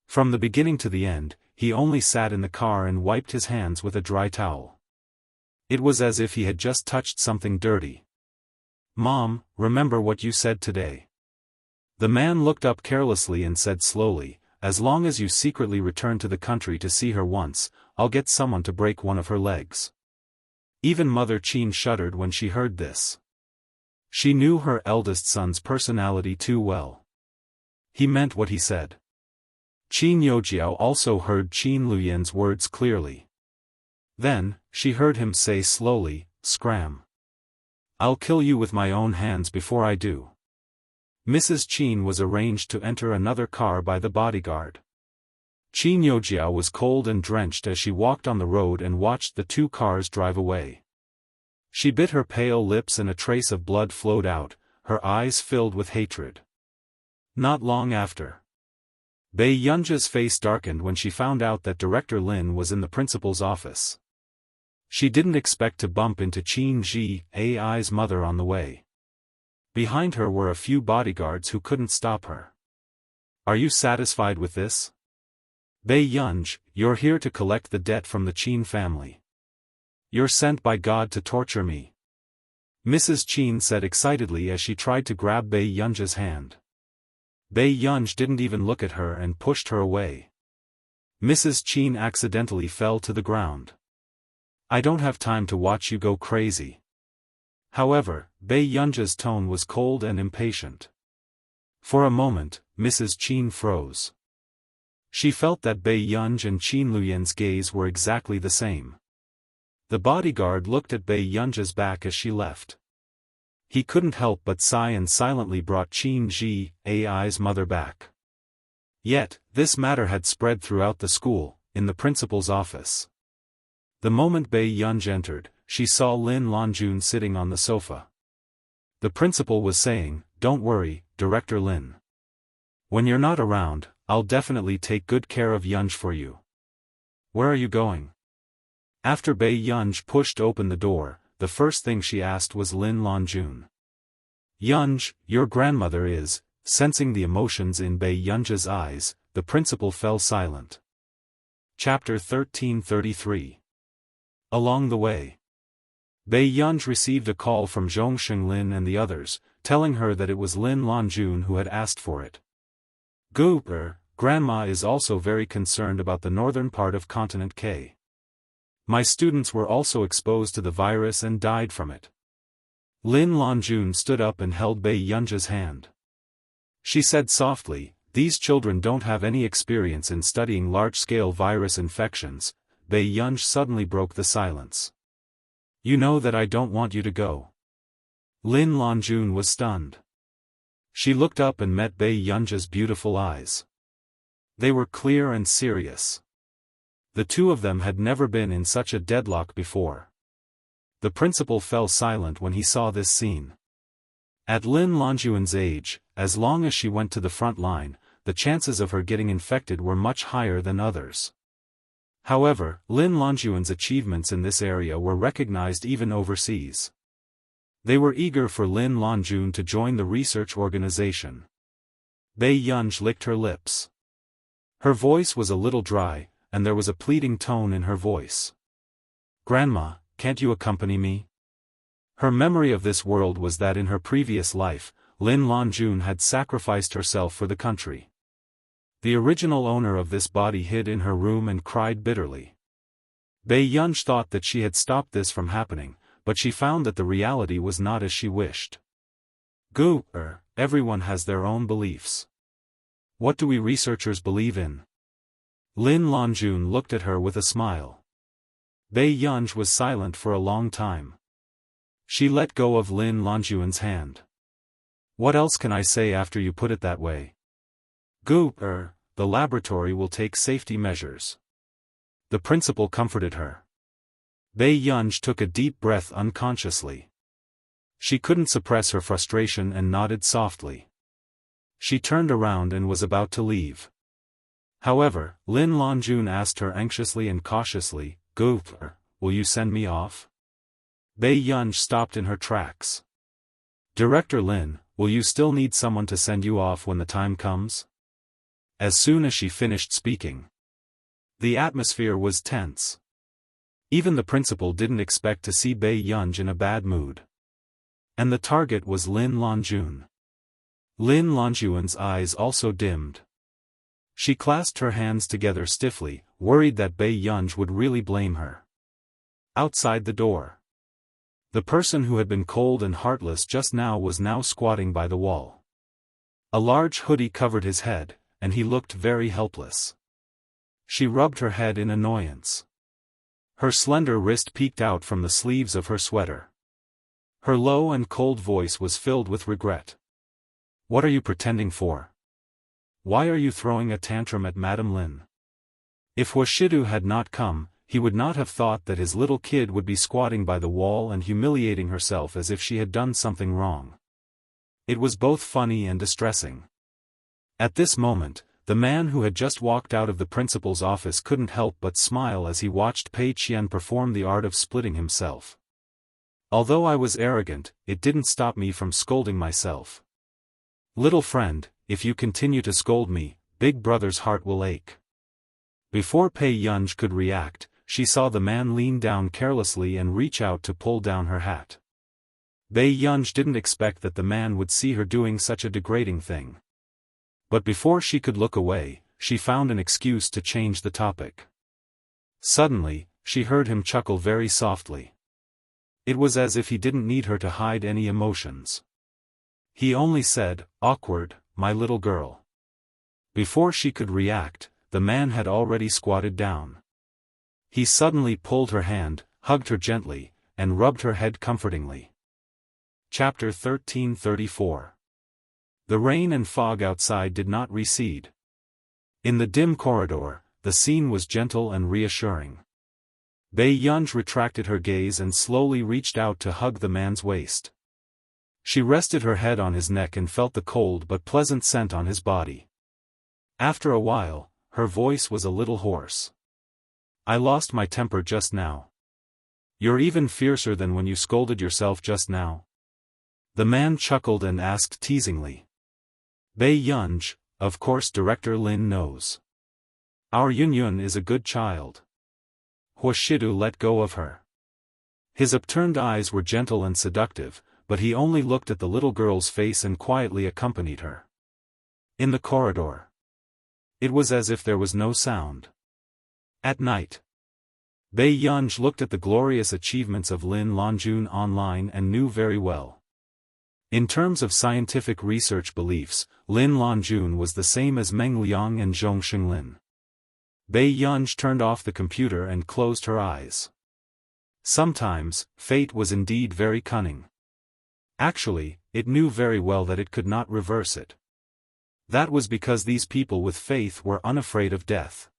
From the beginning to the end, he only sat in the car and wiped his hands with a dry towel. It was as if he had just touched something dirty. "Mom, remember what you said today." The man looked up carelessly and said slowly, "As long as you secretly return to the country to see her once, I'll get someone to break one of her legs." Even Mother Qin shuddered when she heard this. She knew her eldest son's personality too well. He meant what he said. Qin Youjiao also heard Qin Luyan's words clearly. Then, she heard him say slowly, "Scram. I'll kill you with my own hands before I do." Mrs. Qin was arranged to enter another car by the bodyguard. Qin Youjiao was cold and drenched as she walked on the road and watched the two cars drive away. She bit her pale lips and a trace of blood flowed out, her eyes filled with hatred. Not long after, Bei Yunja's face darkened when she found out that Director Lin was in the principal's office. She didn't expect to bump into Qin Ji Ai's mother on the way. Behind her were a few bodyguards who couldn't stop her. "Are you satisfied with this? Bei Yunj, you're here to collect the debt from the Qin family. You're sent by God to torture me," Mrs. Qin said excitedly as she tried to grab Bei Yunja's hand. Bei Yunj didn't even look at her and pushed her away. Mrs. Qin accidentally fell to the ground. "I don't have time to watch you go crazy." However, Bei Yunja's tone was cold and impatient. For a moment, Mrs. Qin froze. She felt that Bei Yunj and Qin Luyan's gaze were exactly the same. The bodyguard looked at Bei Yunja's back as she left. He couldn't help but sigh and silently brought Qin Ji Ai's mother back. Yet, this matter had spread throughout the school, in the principal's office. The moment Bei Yunj entered, she saw Lin Lanjun sitting on the sofa. The principal was saying, "Don't worry, Director Lin. When you're not around, I'll definitely take good care of Yunj for you." "Where are you going?" After Bei Yunj pushed open the door, the first thing she asked was Lin Lanjun. "Yunj, your grandmother is," sensing the emotions in Bei Yunja's eyes, the principal fell silent. Chapter 1333. Along the way, Bei Yunj received a call from Zhongsheng Lin and the others, telling her that it was Lin Lanjun who had asked for it. Grandma is also very concerned about the northern part of continent K. My students were also exposed to the virus and died from it." Lin Lanjun stood up and held Bei Yunja's hand. She said softly, "These children don't have any experience in studying large-scale virus infections." Bei Yunj suddenly broke the silence. "You know that I don't want you to go." Lin Lanjun was stunned. She looked up and met Bei Yunja's beautiful eyes. They were clear and serious. The two of them had never been in such a deadlock before. The principal fell silent when he saw this scene. At Lin Lanjun's age, as long as she went to the front line, the chances of her getting infected were much higher than others. However, Lin Lanjun's achievements in this area were recognized even overseas. They were eager for Lin Lanjun to join the research organization. Bei Yunj licked her lips. Her voice was a little dry, and there was a pleading tone in her voice. "Grandma, can't you accompany me?" Her memory of this world was that in her previous life, Lin Lanjun had sacrificed herself for the country. The original owner of this body hid in her room and cried bitterly. Bei Yunj thought that she had stopped this from happening, but she found that the reality was not as she wished. Everyone has their own beliefs. What do we researchers believe in? Lin Lanjun looked at her with a smile. Bei Yunj was silent for a long time. She let go of Lin Lanjun's hand. "What else can I say after you put it that way? The laboratory will take safety measures." The principal comforted her. Bei Yunj took a deep breath unconsciously. She couldn't suppress her frustration and nodded softly. She turned around and was about to leave. However, Lin Lanjun asked her anxiously and cautiously, "Will you send me off?" Bei Yunj stopped in her tracks. Director Lin, will you still need someone to send you off when the time comes? As soon as she finished speaking, the atmosphere was tense. Even the principal didn't expect to see Bei Yunj in a bad mood. And the target was Lin Longjun. Lin Longjun's eyes also dimmed. She clasped her hands together stiffly, worried that Bei Yunj would really blame her. Outside the door, the person who had been cold and heartless just now was now squatting by the wall. A large hoodie covered his head, and he looked very helpless. She rubbed her head in annoyance. Her slender wrist peeked out from the sleeves of her sweater. Her low and cold voice was filled with regret. What are you pretending for? Why are you throwing a tantrum at Madame Lin? If Wuxia had not come, he would not have thought that his little kid would be squatting by the wall and humiliating herself as if she had done something wrong. It was both funny and distressing. At this moment, the man who had just walked out of the principal's office couldn't help but smile as he watched Pei Qian perform the art of splitting himself. Although I was arrogant, it didn't stop me from scolding myself. Little friend, if you continue to scold me, Big Brother's heart will ache. Before Pei Yunj could react, she saw the man lean down carelessly and reach out to pull down her hat. Bei Yunj didn't expect that the man would see her doing such a degrading thing. But before she could look away, she found an excuse to change the topic. Suddenly, she heard him chuckle very softly. It was as if he didn't need her to hide any emotions. He only said, "Awkward, my little girl." Before she could react, the man had already squatted down. He suddenly pulled her hand, hugged her gently, and rubbed her head comfortingly. Chapter 1334. The rain and fog outside did not recede. In the dim corridor, the scene was gentle and reassuring. Bei Yunj retracted her gaze and slowly reached out to hug the man's waist. She rested her head on his neck and felt the cold but pleasant scent on his body. After a while, her voice was a little hoarse. I lost my temper just now. You're even fiercer than when you scolded yourself just now. The man chuckled and asked teasingly. Bei Yunj, of course Director Lin knows. Our Yunyun is a good child. Wuxia let go of her. His upturned eyes were gentle and seductive, but he only looked at the little girl's face and quietly accompanied her. In the corridor, it was as if there was no sound. At night, Bei Yunj looked at the glorious achievements of Lin Longjun online and knew very well. In terms of scientific research beliefs, Lin Longjun was the same as Meng Liang and Zhong Xinglin. Bei Yunj turned off the computer and closed her eyes. Sometimes, fate was indeed very cunning. Actually, it knew very well that it could not reverse it. That was because these people with faith were unafraid of death.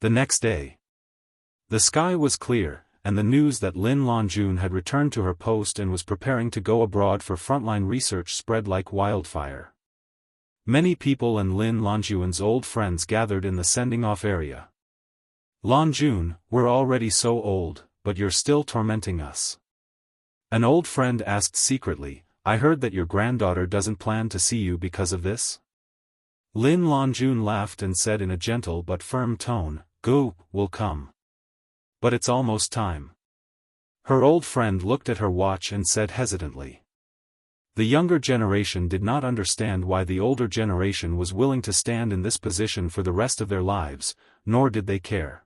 The next day, the sky was clear, and the news that Lin Longjun had returned to her post and was preparing to go abroad for frontline research spread like wildfire. Many people and Lin Longjun's old friends gathered in the sending-off area. Longjun, we're already so old, but you're still tormenting us. An old friend asked secretly, I heard that your granddaughter doesn't plan to see you because of this? Lin Longjun laughed and said in a gentle but firm tone, Go, will come. But it's almost time. Her old friend looked at her watch and said hesitantly. The younger generation did not understand why the older generation was willing to stand in this position for the rest of their lives, nor did they care.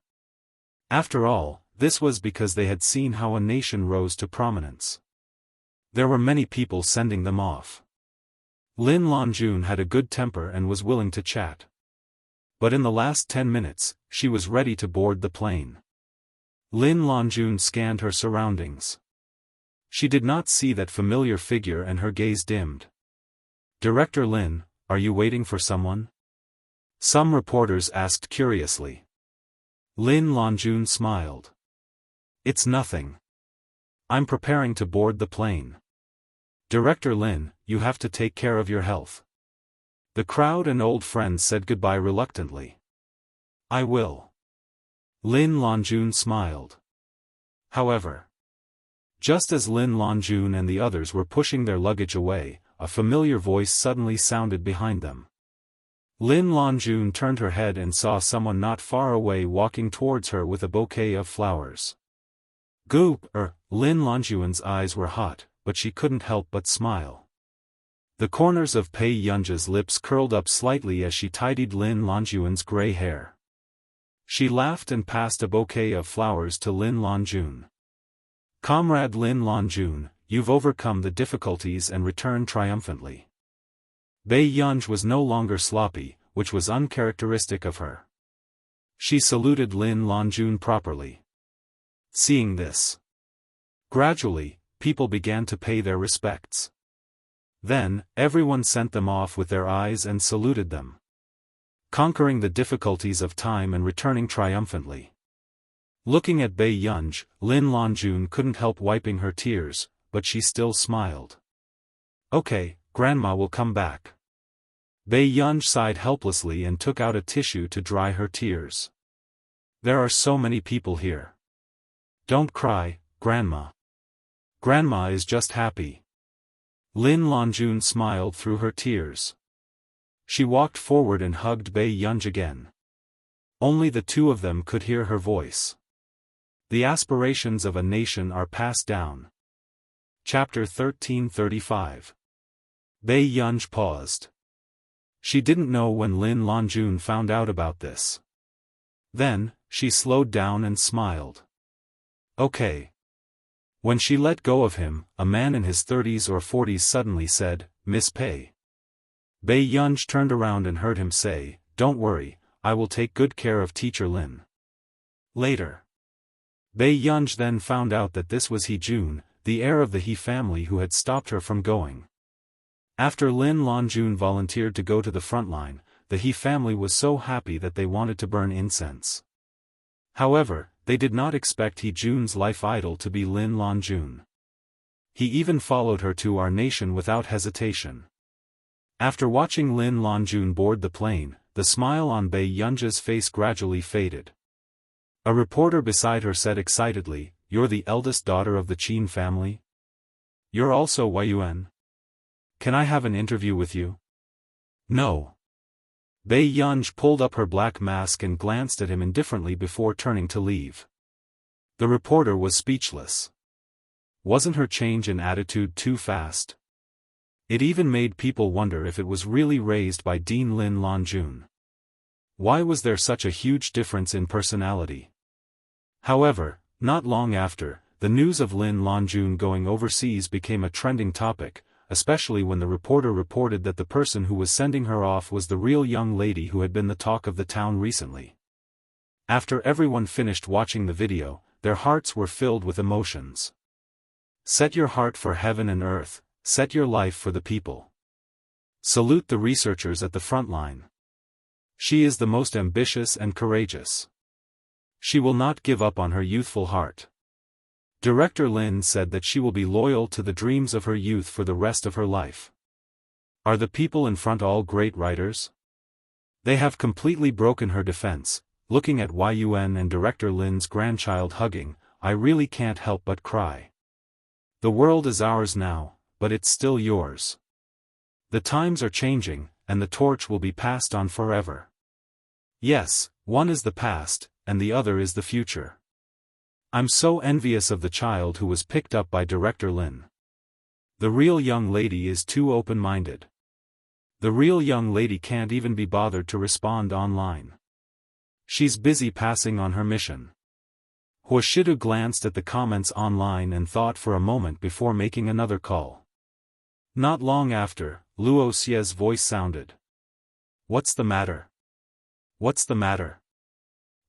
After all, this was because they had seen how a nation rose to prominence. There were many people sending them off. Lin Longjun had a good temper and was willing to chat. But in the last 10 minutes, she was ready to board the plane. Lin Longjun scanned her surroundings. She did not see that familiar figure and her gaze dimmed. Director Lin, are you waiting for someone? Some reporters asked curiously. Lin Longjun smiled. It's nothing. I'm preparing to board the plane. Director Lin, you have to take care of your health. The crowd and old friends said goodbye reluctantly. I will. Lin Longjun smiled. However, Just as Lin Longjun and the others were pushing their luggage away, a familiar voice suddenly sounded behind them. Lin Longjun turned her head and saw someone not far away walking towards her with a bouquet of flowers. Goop! Lin Longjun's eyes were hot, but she couldn't help but smile. The corners of Pei Yunja's lips curled up slightly as she tidied Lin Longjun's gray hair. She laughed and passed a bouquet of flowers to Lin Longjun. Comrade Lin Longjun, you've overcome the difficulties and returned triumphantly. Bei Yunj was no longer sloppy, which was uncharacteristic of her. She saluted Lin Longjun properly. Seeing this, gradually, people began to pay their respects. Then, everyone sent them off with their eyes and saluted them. Conquering the difficulties of time and returning triumphantly. Looking at Bei Yunj, Lin Longjun couldn't help wiping her tears, but she still smiled. Okay, Grandma will come back. Bei Yunj sighed helplessly and took out a tissue to dry her tears. There are so many people here. Don't cry, Grandma. Grandma is just happy. Lin Longjun smiled through her tears. She walked forward and hugged Bei Yunj again. Only the two of them could hear her voice. The aspirations of a nation are passed down. Chapter 1335. Bei Yunj paused. She didn't know when Lin Longjun found out about this. Then, she slowed down and smiled. Okay. When she let go of him, a man in his 30s or 40s suddenly said, Miss Pei. Bei Yunj turned around and heard him say, Don't worry, I will take good care of Teacher Lin. Later. Bei Yunj then found out that this was He Jun, the heir of the He family who had stopped her from going. After Lin Longjun volunteered to go to the front line, the He family was so happy that they wanted to burn incense. However, they did not expect He Jun's life idol to be Lin Longjun. He even followed her to our nation without hesitation. After watching Lin Longjun board the plane, the smile on Bei Yunja's face gradually faded. A reporter beside her said excitedly, You're the eldest daughter of the Qin family? You're also Yuan? Can I have an interview with you? No. Bei Yunj pulled up her black mask and glanced at him indifferently before turning to leave. The reporter was speechless. Wasn't her change in attitude too fast? It even made people wonder if it was really raised by Dean Lin Longjun. Why was there such a huge difference in personality? However, not long after, the news of Lin Longjun going overseas became a trending topic, especially when the reporter reported that the person who was sending her off was the real young lady who had been the talk of the town recently. After everyone finished watching the video, their hearts were filled with emotions. Set your heart for heaven and earth, set your life for the people. Salute the researchers at the front line. She is the most ambitious and courageous. She will not give up on her youthful heart. Director Lin said that she will be loyal to the dreams of her youth for the rest of her life. Are the people in front all great writers? They have completely broken her defense. Looking at Yuan and Director Lin's grandchild hugging, I really can't help but cry. The world is ours now, but it's still yours. The times are changing, and the torch will be passed on forever. Yes, one is the past, and the other is the future. I'm so envious of the child who was picked up by Director Lin. The real young lady is too open-minded. The real young lady can't even be bothered to respond online. She's busy passing on her mission. Huashidu glanced at the comments online and thought for a moment before making another call. Not long after, Wuxia's voice sounded. What's the matter? What's the matter?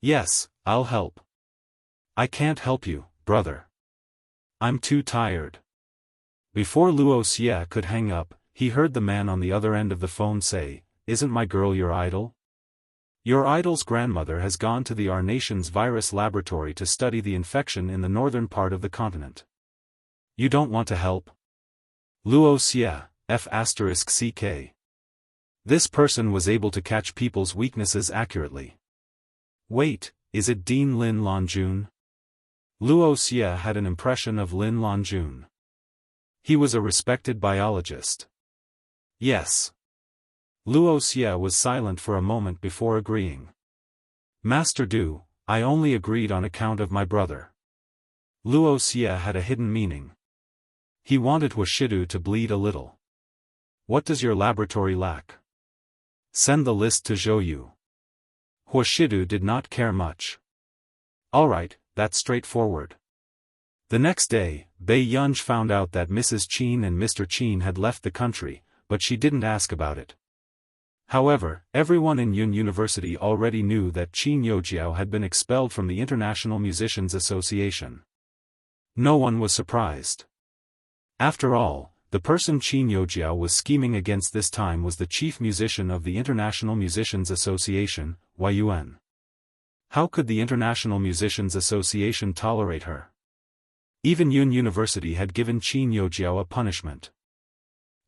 Yes, I'll help. I can't help you, brother. I'm too tired. Before Wuxia could hang up, he heard the man on the other end of the phone say, Isn't my girl your idol? Your idol's grandmother has gone to our nation's virus laboratory to study the infection in the northern part of the continent. You don't want to help? Wuxia, F***ck. This person was able to catch people's weaknesses accurately. Wait, is it Dean Lin Longjun? Luo had an impression of Lin Longjun. He was a respected biologist. Yes. Luo was silent for a moment before agreeing. Master Du, I only agreed on account of my brother. Luo had a hidden meaning. He wanted Wuxia to bleed a little. What does your laboratory lack? Send the list to Zhou. Wuxia did not care much. Alright, that's straightforward. The next day, Bei Yunj found out that Mrs. Qin and Mr. Qin had left the country, but she didn't ask about it. However, everyone in Yun University already knew that Qin Youjiao had been expelled from the International Musicians Association. No one was surprised. After all, the person Qin Youjiao was scheming against this time was the chief musician of the International Musicians Association, Yuan. How could the International Musicians Association tolerate her? Even Yun University had given Qin Youjiao a punishment.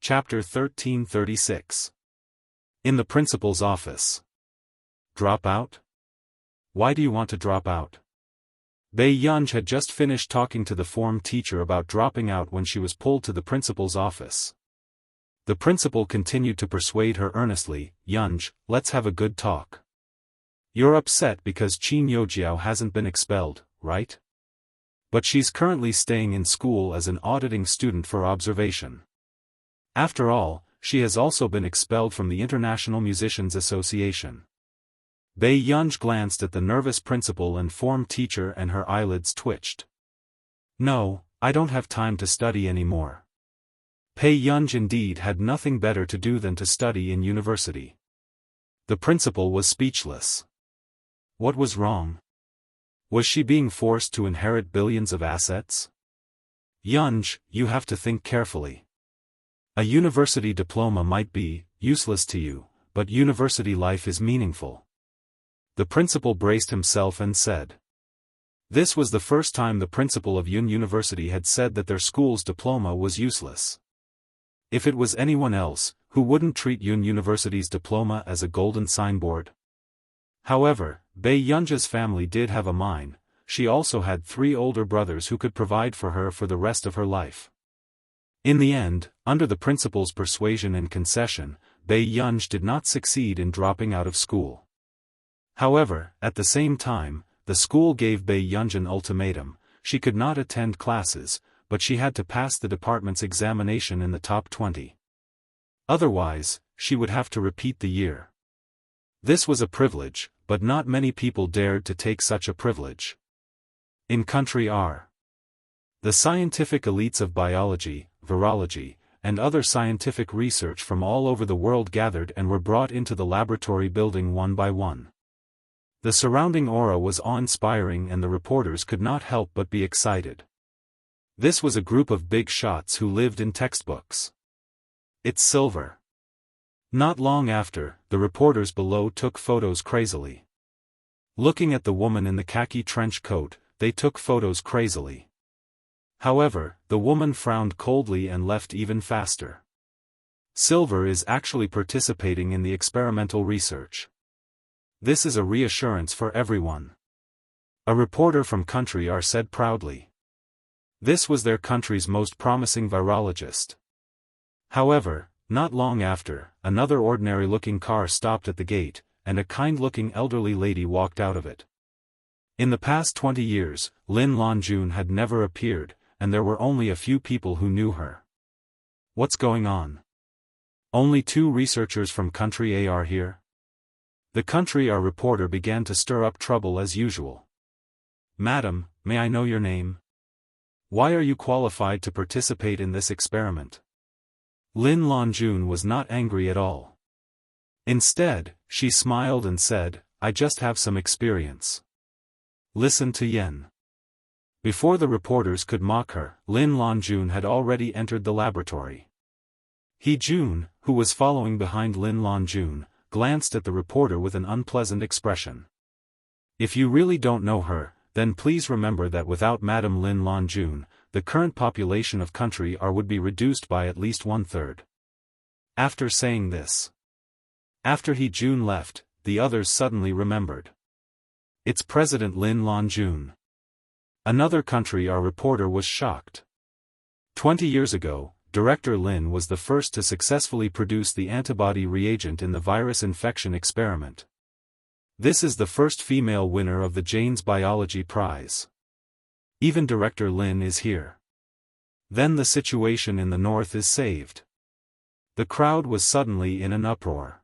Chapter 1336. In the principal's office. Drop out? Why do you want to drop out? Bei Yunj had just finished talking to the form teacher about dropping out when she was pulled to the principal's office. The principal continued to persuade her earnestly, Yunj, let's have a good talk. You're upset because Qin Youjiao hasn't been expelled, right? But she's currently staying in school as an auditing student for observation. After all, she has also been expelled from the International Musicians Association. Bei Yunj glanced at the nervous principal and form teacher and her eyelids twitched. No, I don't have time to study anymore. Bei Yunj indeed had nothing better to do than to study in university. The principal was speechless. What was wrong? Was she being forced to inherit billions of assets? Yunj, you have to think carefully. A university diploma might be useless to you, but university life is meaningful. The principal braced himself and said. This was the first time the principal of Yun University had said that their school's diploma was useless. If it was anyone else, who wouldn't treat Yun University's diploma as a golden signboard? However, Bei Yunja's family did have a mine. She also had 3 older brothers who could provide for her for the rest of her life. In the end, under the principal's persuasion and concession, Bei Yunj did not succeed in dropping out of school. However, at the same time, the school gave Bei Yunj an ultimatum. She could not attend classes, but she had to pass the department's examination in the top 20. Otherwise, she would have to repeat the year. This was a privilege, but not many people dared to take such a privilege. In country R. The scientific elites of biology, virology, and other scientific research from all over the world gathered and were brought into the laboratory building one by one. The surrounding aura was awe-inspiring and the reporters could not help but be excited. This was a group of big shots who lived in textbooks. It's silver. Not long after, the reporters below took photos crazily. Looking at the woman in the khaki trench coat, they took photos crazily. However, the woman frowned coldly and left even faster. Silver is actually participating in the experimental research. This is a reassurance for everyone. A reporter from Country R said proudly. This was their country's most promising virologist. However, not long after, another ordinary-looking car stopped at the gate, and a kind-looking elderly lady walked out of it. In the past 20 years, Lin Longjun had never appeared, and there were only a few people who knew her. What's going on? Only 2 researchers from Country A are here? The Country R reporter began to stir up trouble as usual. Madam, may I know your name? Why are you qualified to participate in this experiment? Lin Longjun was not angry at all. Instead, she smiled and said, I just have some experience. Listen to Yen. Before the reporters could mock her, Lin Longjun had already entered the laboratory. He Jun, who was following behind Lin Longjun, glanced at the reporter with an unpleasant expression. If you really don't know her, then please remember that without Madame Lin Longjun, the current population of Country R would be reduced by at least 1/3. After saying this, after He Jun left, the others suddenly remembered. It's President Lin Longjun. Another country. Our reporter was shocked. 20 years ago, Director Lin was the first to successfully produce the antibody reagent in the virus infection experiment. This is the first female winner of the Jane's Biology Prize. Even Director Lin is here. Then the situation in the north is saved. The crowd was suddenly in an uproar.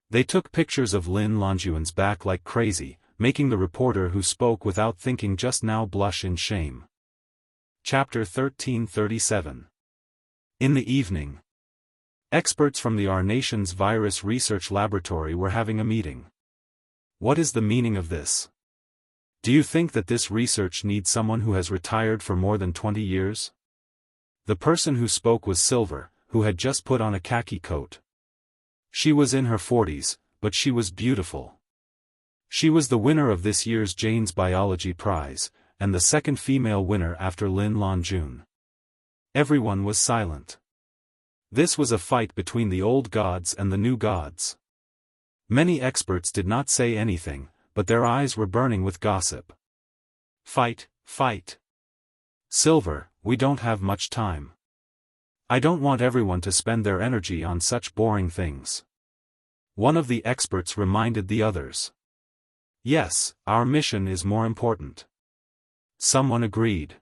They took pictures of Lin Longjuan's back like crazy, making the reporter who spoke without thinking just now blush in shame. Chapter 1337. In the evening, experts from Our Nation's Virus Research Laboratory were having a meeting. What is the meaning of this? Do you think that this research needs someone who has retired for more than 20 years? The person who spoke was Silver, who had just put on a khaki coat. She was in her 40s, but she was beautiful. She was the winner of this year's Jane's Biology Prize, and the second female winner after Lin Longjun. Everyone was silent. This was a fight between the old gods and the new gods. Many experts did not say anything, but their eyes were burning with gossip. Fight, fight. Silver, we don't have much time. I don't want everyone to spend their energy on such boring things. One of the experts reminded the others. Yes, our mission is more important. Someone agreed.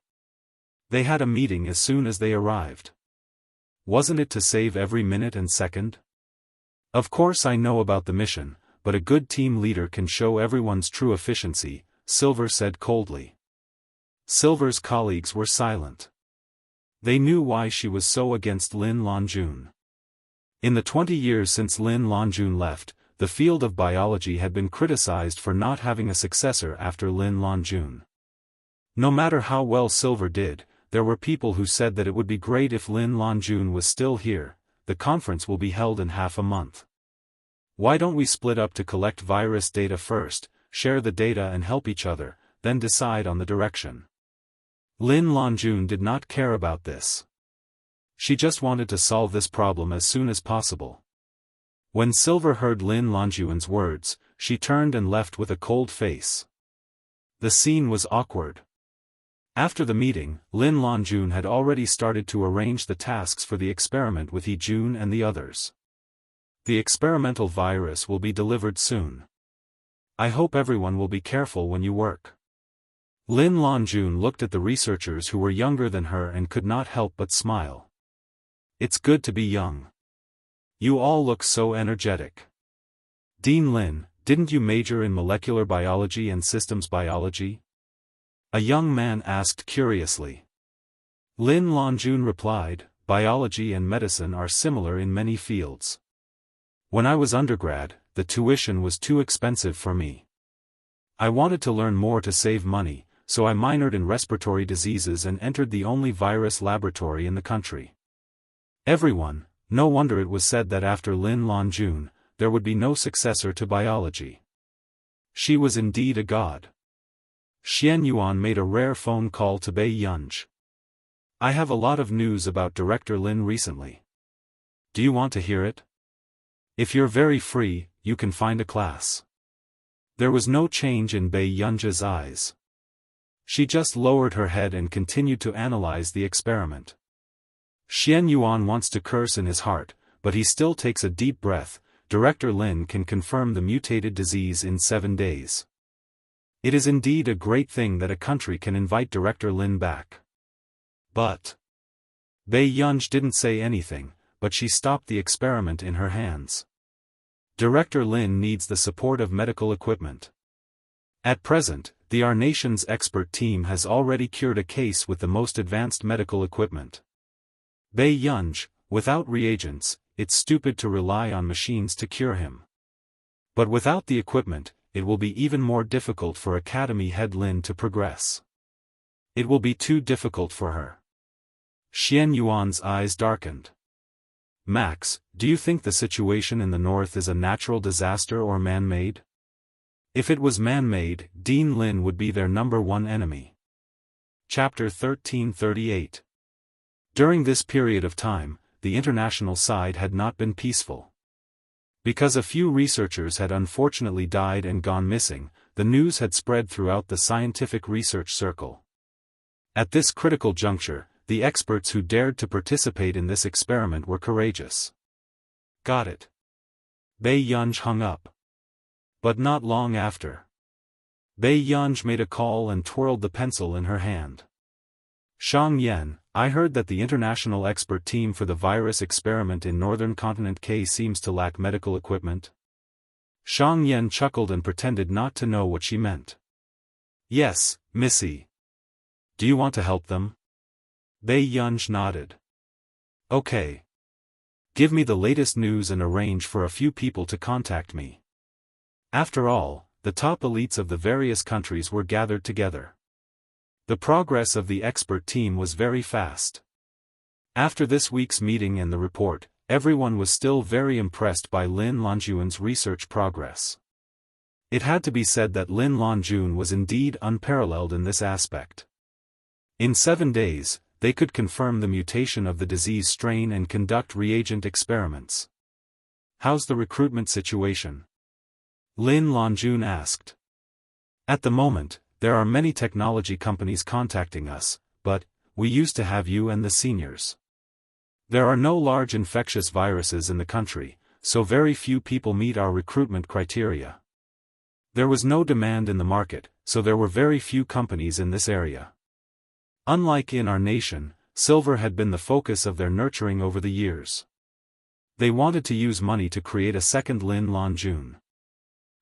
They had a meeting as soon as they arrived. Wasn't it to save every minute and second? Of course I know about the mission, but a good team leader can show everyone's true efficiency, Silver said coldly. Silver's colleagues were silent. They knew why she was so against Lin Longjun. In the 20 years since Lin Longjun left, the field of biology had been criticized for not having a successor after Lin Longjun. No matter how well Silver did, there were people who said that it would be great if Lin Longjun was still here. The conference will be held in half a month. Why don't we split up to collect virus data first, share the data and help each other, then decide on the direction? Lin Longjun did not care about this. She just wanted to solve this problem as soon as possible. When Silver heard Lin Longjuan's words, she turned and left with a cold face. The scene was awkward. After the meeting, Lin Longjun had already started to arrange the tasks for the experiment with He Jun and the others. The experimental virus will be delivered soon. I hope everyone will be careful when you work. Lin Longjun looked at the researchers who were younger than her and could not help but smile. It's good to be young. You all look so energetic. Dean Lin, didn't you major in molecular biology and systems biology? A young man asked curiously. Lin Longjun replied, biology and medicine are similar in many fields. When I was undergrad, the tuition was too expensive for me. I wanted to learn more to save money, so I minored in respiratory diseases and entered the only virus laboratory in the country. Everyone, no wonder it was said that after Lin Longjun, there would be no successor to biology. She was indeed a god. Xian Yuan made a rare phone call to Bei Yunj. I have a lot of news about Director Lin recently. Do you want to hear it? If you're very free, you can find a class. There was no change in Bei Yunj's eyes. She just lowered her head and continued to analyze the experiment. Xian Yuan wants to curse in his heart, but he still takes a deep breath. Director Lin can confirm the mutated disease in 7 days. It is indeed a great thing that a country can invite Director Lin back. But Bei Yunj didn't say anything, but she stopped the experiment in her hands. Director Lin needs the support of medical equipment. At present, Our Nation's expert team has already cured a case with the most advanced medical equipment. Bei Yunj, without reagents, it's stupid to rely on machines to cure him. But without the equipment, it will be even more difficult for Academy head Lin to progress. It will be too difficult for her. Xian Yuan's eyes darkened. Max, do you think the situation in the north is a natural disaster or man-made? If it was man-made, Dean Lin would be their #1 enemy. Chapter 1338. During this period of time, the international side had not been peaceful. Because a few researchers had unfortunately died and gone missing, the news had spread throughout the scientific research circle. At this critical juncture, the experts who dared to participate in this experiment were courageous. Got it. Bai Yunj hung up. But not long after. Bai Yunj made a call and twirled the pencil in her hand. Shang Yan, I heard that the international expert team for the virus experiment in northern continent K seems to lack medical equipment. Shang Yan chuckled and pretended not to know what she meant. Yes, Missy. Do you want to help them? Bai Yunj nodded. Okay. Give me the latest news and arrange for a few people to contact me. After all, the top elites of the various countries were gathered together. The progress of the expert team was very fast. After this week's meeting and the report, everyone was still very impressed by Lin Longjun's research progress. It had to be said that Lin Longjun was indeed unparalleled in this aspect. In 7 days, they could confirm the mutation of the disease strain and conduct reagent experiments. How's the recruitment situation? Lin Longjun asked. At the moment, there are many technology companies contacting us, but we used to have you and the seniors. There are no large infectious viruses in the country, so very few people meet our recruitment criteria. There was no demand in the market, so there were very few companies in this area. Unlike in our nation, silver had been the focus of their nurturing over the years. They wanted to use money to create a second Lin Longjun.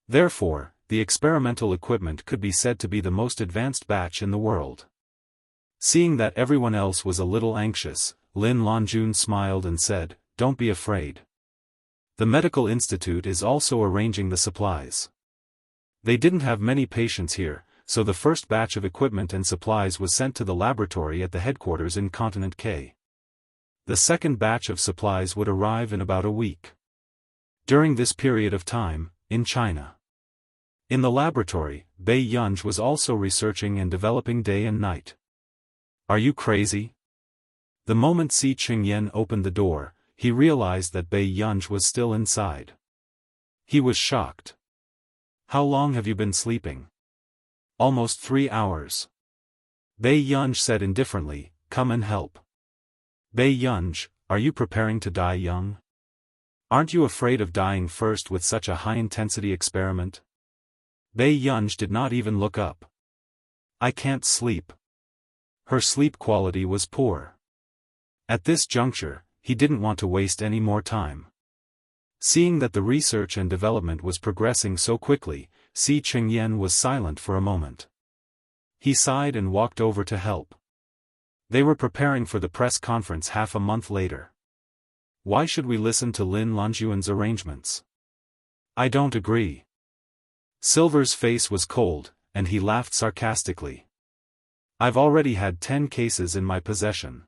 Therefore, the experimental equipment could be said to be the most advanced batch in the world. Seeing that everyone else was a little anxious, Lin Longjun smiled and said, "Don't be afraid. The medical institute is also arranging the supplies." They didn't have many patients here, so the first batch of equipment and supplies was sent to the laboratory at the headquarters in Continent K. The second batch of supplies would arrive in about a week. During this period of time, in China. In the laboratory, Bai Yunj was also researching and developing day and night. Are you crazy? The moment Si Qingyan opened the door, he realized that Bai Yunj was still inside. He was shocked. How long have you been sleeping? Almost 3 hours. Bai Yunj said indifferently, come and help. Bai Yunj, are you preparing to die young? Aren't you afraid of dying first with such a high-intensity experiment? Bai Yunj did not even look up. I can't sleep. Her sleep quality was poor. At this juncture, he didn't want to waste any more time. Seeing that the research and development was progressing so quickly, Si Qingyan was silent for a moment. He sighed and walked over to help. They were preparing for the press conference half a month later. Why should we listen to Lin Longjun's arrangements? I don't agree. Silver's face was cold, and he laughed sarcastically. I've already had 10 cases in my possession.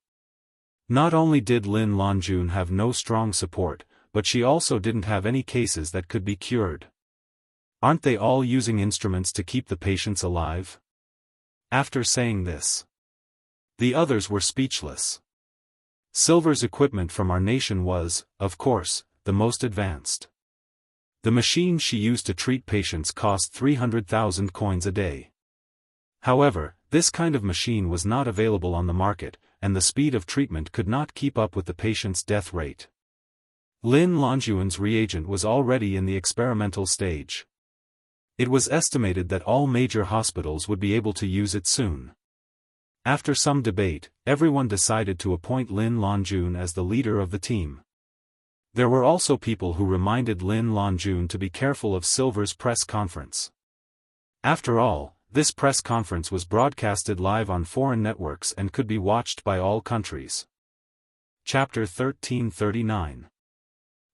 Not only did Lin Longjun have no strong support, but she also didn't have any cases that could be cured. Aren't they all using instruments to keep the patients alive? After saying this, the others were speechless. Silver's equipment from our nation was, of course, the most advanced. The machine she used to treat patients cost 300,000 coins a day. However, this kind of machine was not available on the market, and the speed of treatment could not keep up with the patient's death rate. Lin Longjun's reagent was already in the experimental stage. It was estimated that all major hospitals would be able to use it soon. After some debate, everyone decided to appoint Lin Longjun as the leader of the team. There were also people who reminded Lin Longjun to be careful of Silver's press conference. After all, this press conference was broadcasted live on foreign networks and could be watched by all countries. Chapter 1339.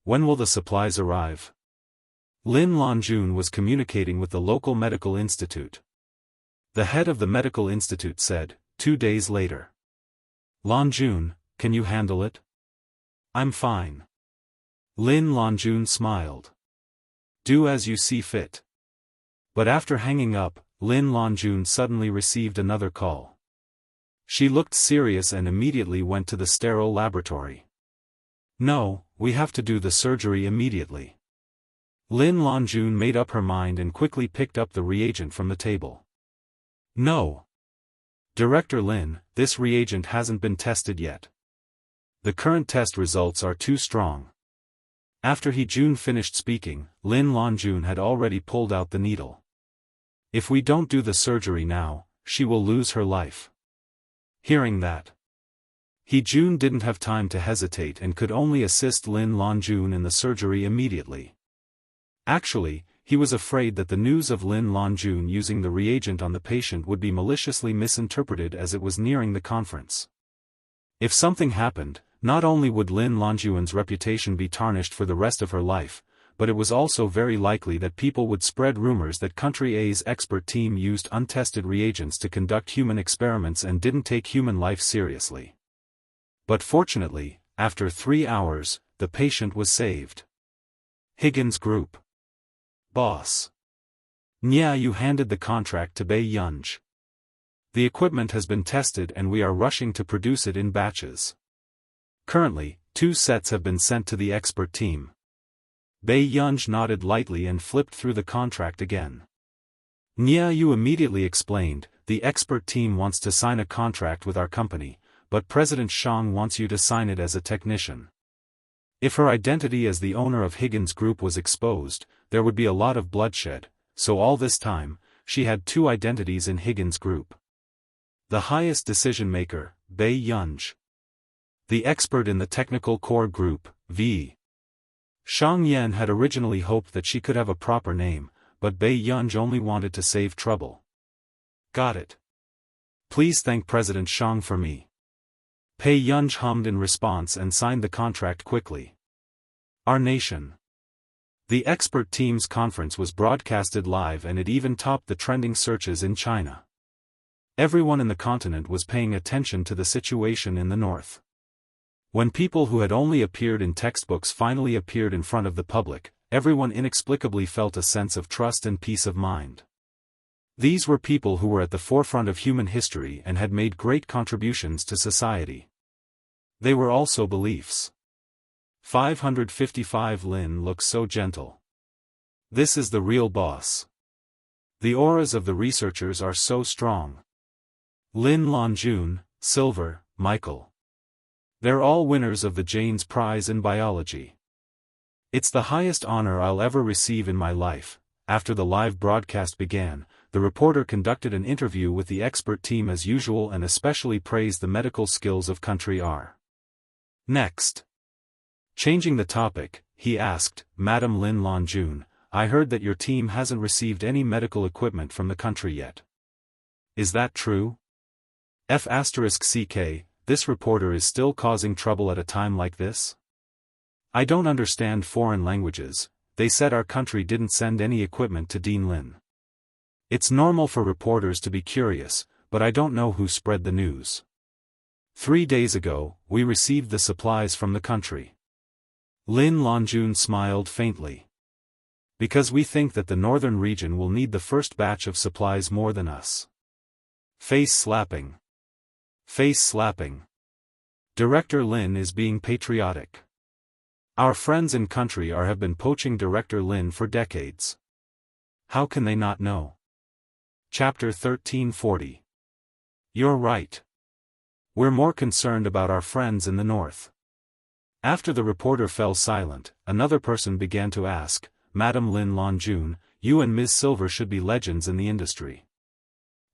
When will the supplies arrive? Lin Longjun was communicating with the local medical institute. The head of the medical institute said, 2 days later. Longjun, can you handle it? I'm fine. Lin Longjun smiled. Do as you see fit. But after hanging up, Lin Longjun suddenly received another call. She looked serious and immediately went to the sterile laboratory. No, we have to do the surgery immediately. Lin Longjun made up her mind and quickly picked up the reagent from the table. No. Director Lin, this reagent hasn't been tested yet. The current test results are too strong. After He Jun finished speaking, Lin Longjun had already pulled out the needle. If we don't do the surgery now, she will lose her life. Hearing that, He Jun didn't have time to hesitate and could only assist Lin Longjun in the surgery immediately. Actually, he was afraid that the news of Lin Longjun using the reagent on the patient would be maliciously misinterpreted as it was nearing the conference. If something happened, not only would Lin Longjun's reputation be tarnished for the rest of her life, but it was also very likely that people would spread rumors that Country A's expert team used untested reagents to conduct human experiments and didn't take human life seriously. But fortunately, after 3 hours, the patient was saved. Higgins Group boss. Nya Yu handed the contract to Bei Yunj. The equipment has been tested and we are rushing to produce it in batches. Currently, 2 sets have been sent to the expert team. Bei Yunj nodded lightly and flipped through the contract again. Nya Yu immediately explained, the expert team wants to sign a contract with our company, but President Shang wants you to sign it as a technician. If her identity as the owner of Higgins Group was exposed, there would be a lot of bloodshed, so all this time, she had 2 identities in Higgins Group. The highest decision-maker, Bei Yunj. The expert in the technical core group, V. Shang Yan had originally hoped that she could have a proper name, but Bei Yunj only wanted to save trouble. Got it. Please thank President Shang for me. Bei Yunj hummed in response and signed the contract quickly. Our nation. The expert team's conference was broadcasted live and it even topped the trending searches in China. Everyone in the continent was paying attention to the situation in the north. When people who had only appeared in textbooks finally appeared in front of the public, everyone inexplicably felt a sense of trust and peace of mind. These were people who were at the forefront of human history and had made great contributions to society. They were also beliefs. 555 Lin looks so gentle. This is the real boss. The auras of the researchers are so strong. Lin Longjun, Silver, Michael. They're all winners of the Jane's Prize in Biology. It's the highest honor I'll ever receive in my life. After the live broadcast began, the reporter conducted an interview with the expert team as usual and especially praised the medical skills of Country R. Next. Changing the topic, he asked, Madam Lin Longjun, I heard that your team hasn't received any medical equipment from the country yet. Is that true? F***ck, this reporter is still causing trouble at a time like this? I don't understand foreign languages. They said our country didn't send any equipment to Dean Lin. It's normal for reporters to be curious, but I don't know who spread the news. 3 days ago, we received the supplies from the country. Lin Longjun smiled faintly. Because we think that the northern region will need the first batch of supplies more than us. Face slapping. Face slapping. Director Lin is being patriotic. Our friends in country R have been poaching Director Lin for decades. How can they not know? Chapter 1340. You're right. We're more concerned about our friends in the north. After the reporter fell silent, another person began to ask, Madam Lin Longjun, you and Ms. Silver should be legends in the industry.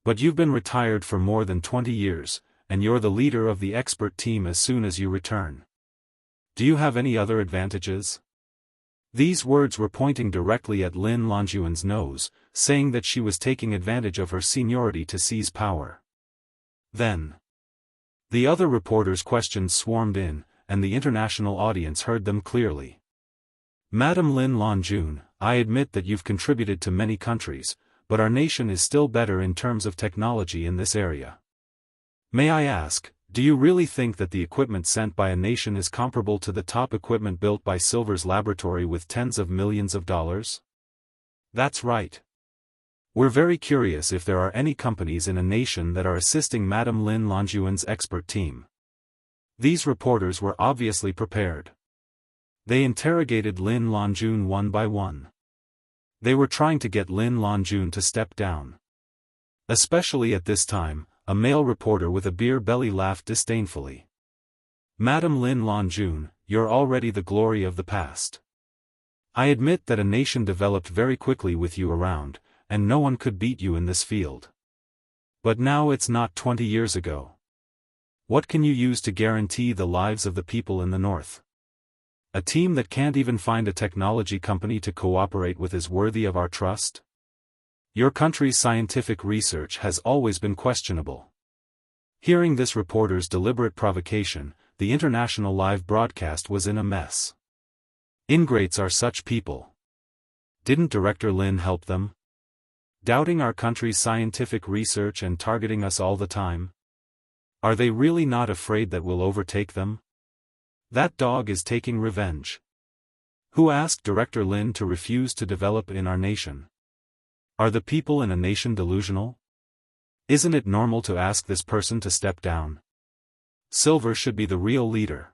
But you've been retired for more than 20 years, and you're the leader of the expert team as soon as you return. Do you have any other advantages? These words were pointing directly at Lin Longjun's nose, saying that she was taking advantage of her seniority to seize power. Then, the other reporters' questions swarmed in, and the international audience heard them clearly. Madam Lin Longjun, I admit that you've contributed to many countries, but our nation is still better in terms of technology in this area. May I ask, do you really think that the equipment sent by a nation is comparable to the top equipment built by Silver's laboratory with tens of millions of dollars? That's right. We're very curious if there are any companies in a nation that are assisting Madam Lin Longjun's expert team. These reporters were obviously prepared. They interrogated Lin Longjun one by one. They were trying to get Lin Longjun to step down. Especially at this time, a male reporter with a beer belly laughed disdainfully. Madam Lin Longjun, you're already the glory of the past. I admit that a nation developed very quickly with you around, and no one could beat you in this field. But now it's not 20 years ago. What can you use to guarantee the lives of the people in the north? A team that can't even find a technology company to cooperate with is worthy of our trust? Your country's scientific research has always been questionable. Hearing this reporter's deliberate provocation, the international live broadcast was in a mess. Ingrates are such people. Didn't Director Lin help them? Doubting our country's scientific research and targeting us all the time? Are they really not afraid that we'll overtake them? That dog is taking revenge. Who asked Director Lin to refuse to develop in our nation? Are the people in a nation delusional? Isn't it normal to ask this person to step down? Silver should be the real leader.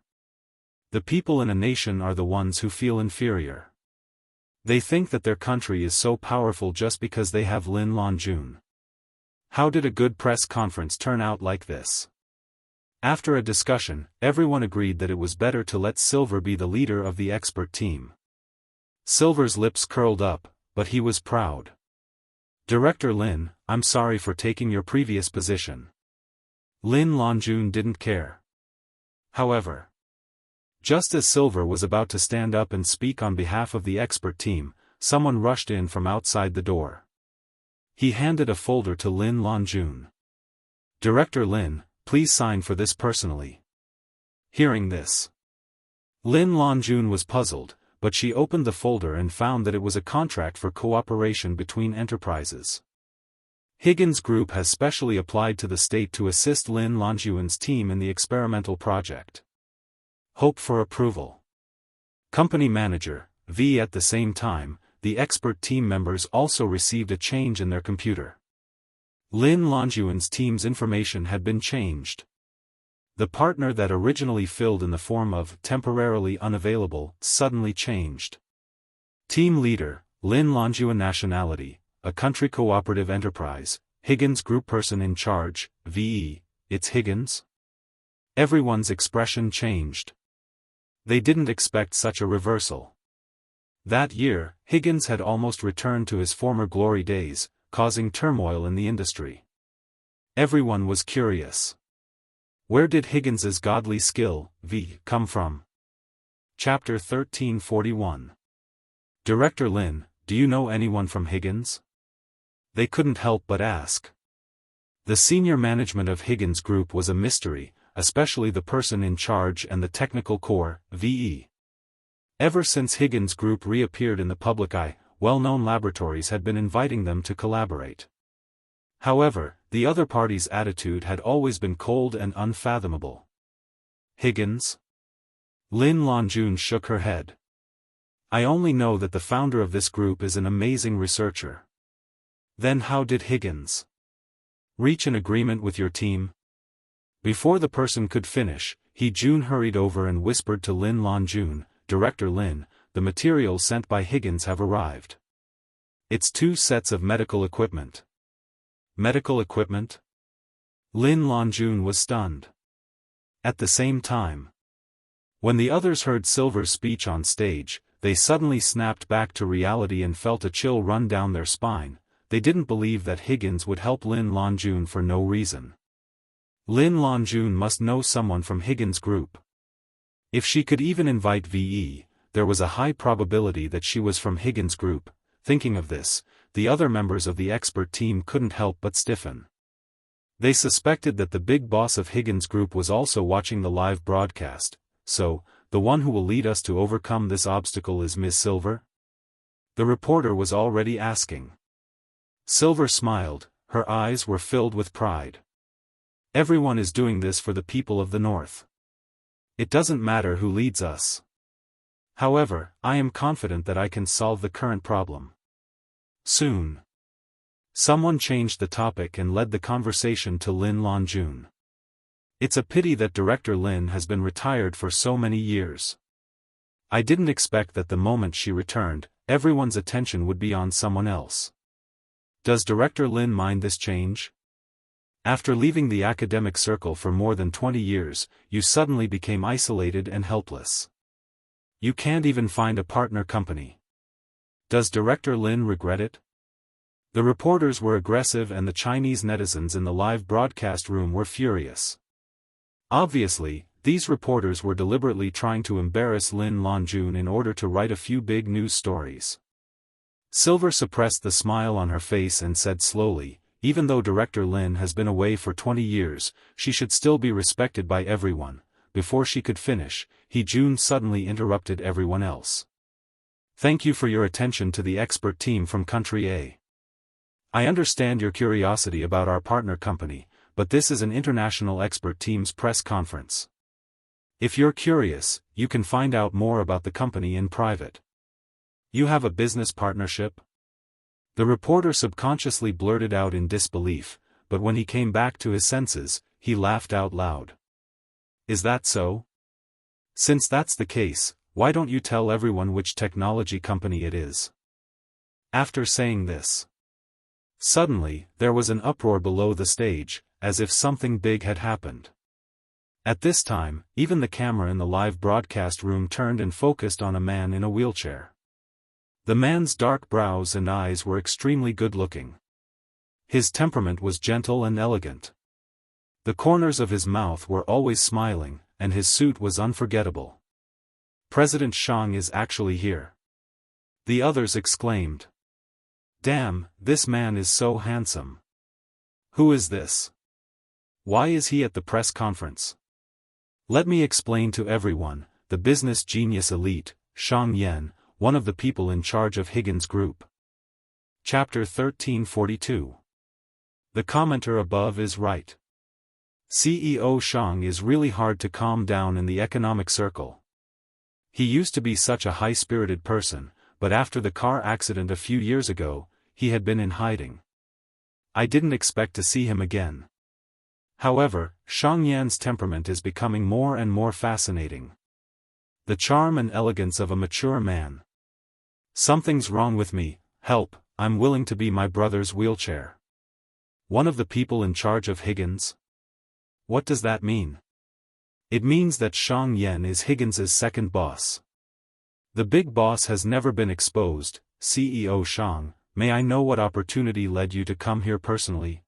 The people in a nation are the ones who feel inferior. They think that their country is so powerful just because they have Lin Longjun. How did a good press conference turn out like this? After a discussion, everyone agreed that it was better to let Silver be the leader of the expert team. Silver's lips curled up, but he was proud. Director Lin, I'm sorry for taking your previous position. Lin Longjun didn't care. However, just as Silver was about to stand up and speak on behalf of the expert team, someone rushed in from outside the door. He handed a folder to Lin Longjun. Director Lin, please sign for this personally. Hearing this, Lin Longjun was puzzled, but she opened the folder and found that it was a contract for cooperation between enterprises. Higgins Group has specially applied to the state to assist Lin Longjun's team in the experimental project. Hope for approval. Company manager, V. At the same time, the expert team members also received a change in their computer. Lin Longjun's team's information had been changed. The partner that originally filled in the form of temporarily unavailable suddenly changed. Team leader, Lin Longjun nationality, a country cooperative enterprise, Higgins Group person in charge, VE, it's Higgins? Everyone's expression changed. They didn't expect such a reversal. That year, Higgins had almost returned to his former glory days, causing turmoil in the industry. Everyone was curious. Where did Higgins's godly skill, V, come from? Chapter 1341. Director Lin, do you know anyone from Higgins? They couldn't help but ask. The senior management of Higgins Group was a mystery, especially the person in charge and the technical core, VE. Ever since Higgins Group reappeared in the public eye, well-known laboratories had been inviting them to collaborate. However, the other party's attitude had always been cold and unfathomable. Higgins? Lin Longjun shook her head. I only know that the founder of this group is an amazing researcher. Then how did Higgins reach an agreement with your team? Before the person could finish, Jun hurried over and whispered to Lin Longjun, Director Lin, the materials sent by Higgins have arrived. It's 2 sets of medical equipment. Medical equipment? Lin Longjun was stunned. At the same time, when the others heard Silver's speech on stage, they suddenly snapped back to reality and felt a chill run down their spine. They didn't believe that Higgins would help Lin Longjun for no reason. Lin Longjun must know someone from Higgins Group. If she could even invite VE, there was a high probability that she was from Higgins Group. Thinking of this, the other members of the expert team couldn't help but stiffen. They suspected that the big boss of Higgins Group was also watching the live broadcast, so, the one who will lead us to overcome this obstacle is Ms. Silver? The reporter was already asking. Silver smiled, her eyes were filled with pride. Everyone is doing this for the people of the North. It doesn't matter who leads us. However, I am confident that I can solve the current problem. Soon. Someone changed the topic and led the conversation to Lin Longjun. It's a pity that Director Lin has been retired for so many years. I didn't expect that the moment she returned, everyone's attention would be on someone else. Does Director Lin mind this change? After leaving the academic circle for more than 20 years, you suddenly became isolated and helpless. You can't even find a partner company. Does Director Lin regret it? The reporters were aggressive and the Chinese netizens in the live broadcast room were furious. Obviously, these reporters were deliberately trying to embarrass Lin Longjun in order to write a few big news stories. Silver suppressed the smile on her face and said slowly, even though Director Lin has been away for 20 years, she should still be respected by everyone. Before she could finish, Jun suddenly interrupted everyone else. Thank you for your attention to the expert team from Country A. I understand your curiosity about our partner company, but this is an international expert team's press conference. If you're curious, you can find out more about the company in private. You have a business partnership? The reporter subconsciously blurted out in disbelief, but when he came back to his senses, he laughed out loud. Is that so? Since that's the case, why don't you tell everyone which technology company it is? After saying this, suddenly, there was an uproar below the stage, as if something big had happened. At this time, even the camera in the live broadcast room turned and focused on a man in a wheelchair. The man's dark brows and eyes were extremely good-looking. His temperament was gentle and elegant. The corners of his mouth were always smiling, and his suit was unforgettable. President Shang is actually here. The others exclaimed. Damn, this man is so handsome. Who is this? Why is he at the press conference? Let me explain to everyone, the business genius elite, Shang Yan, one of the people in charge of Higgins Group. Chapter 1342. The commenter above is right. CEO Shang is really hard to calm down in the economic circle. He used to be such a high-spirited person, but after the car accident a few years ago, he had been in hiding. I didn't expect to see him again. However, Shang Yan's temperament is becoming more and more fascinating. The charm and elegance of a mature man. Something's wrong with me, help, I'm willing to be my brother's wheelchair. One of the people in charge of Higgins? What does that mean? It means that Shang Yan is Higgins's second boss. The big boss has never been exposed. CEO Shang, may I know what opportunity led you to come here personally?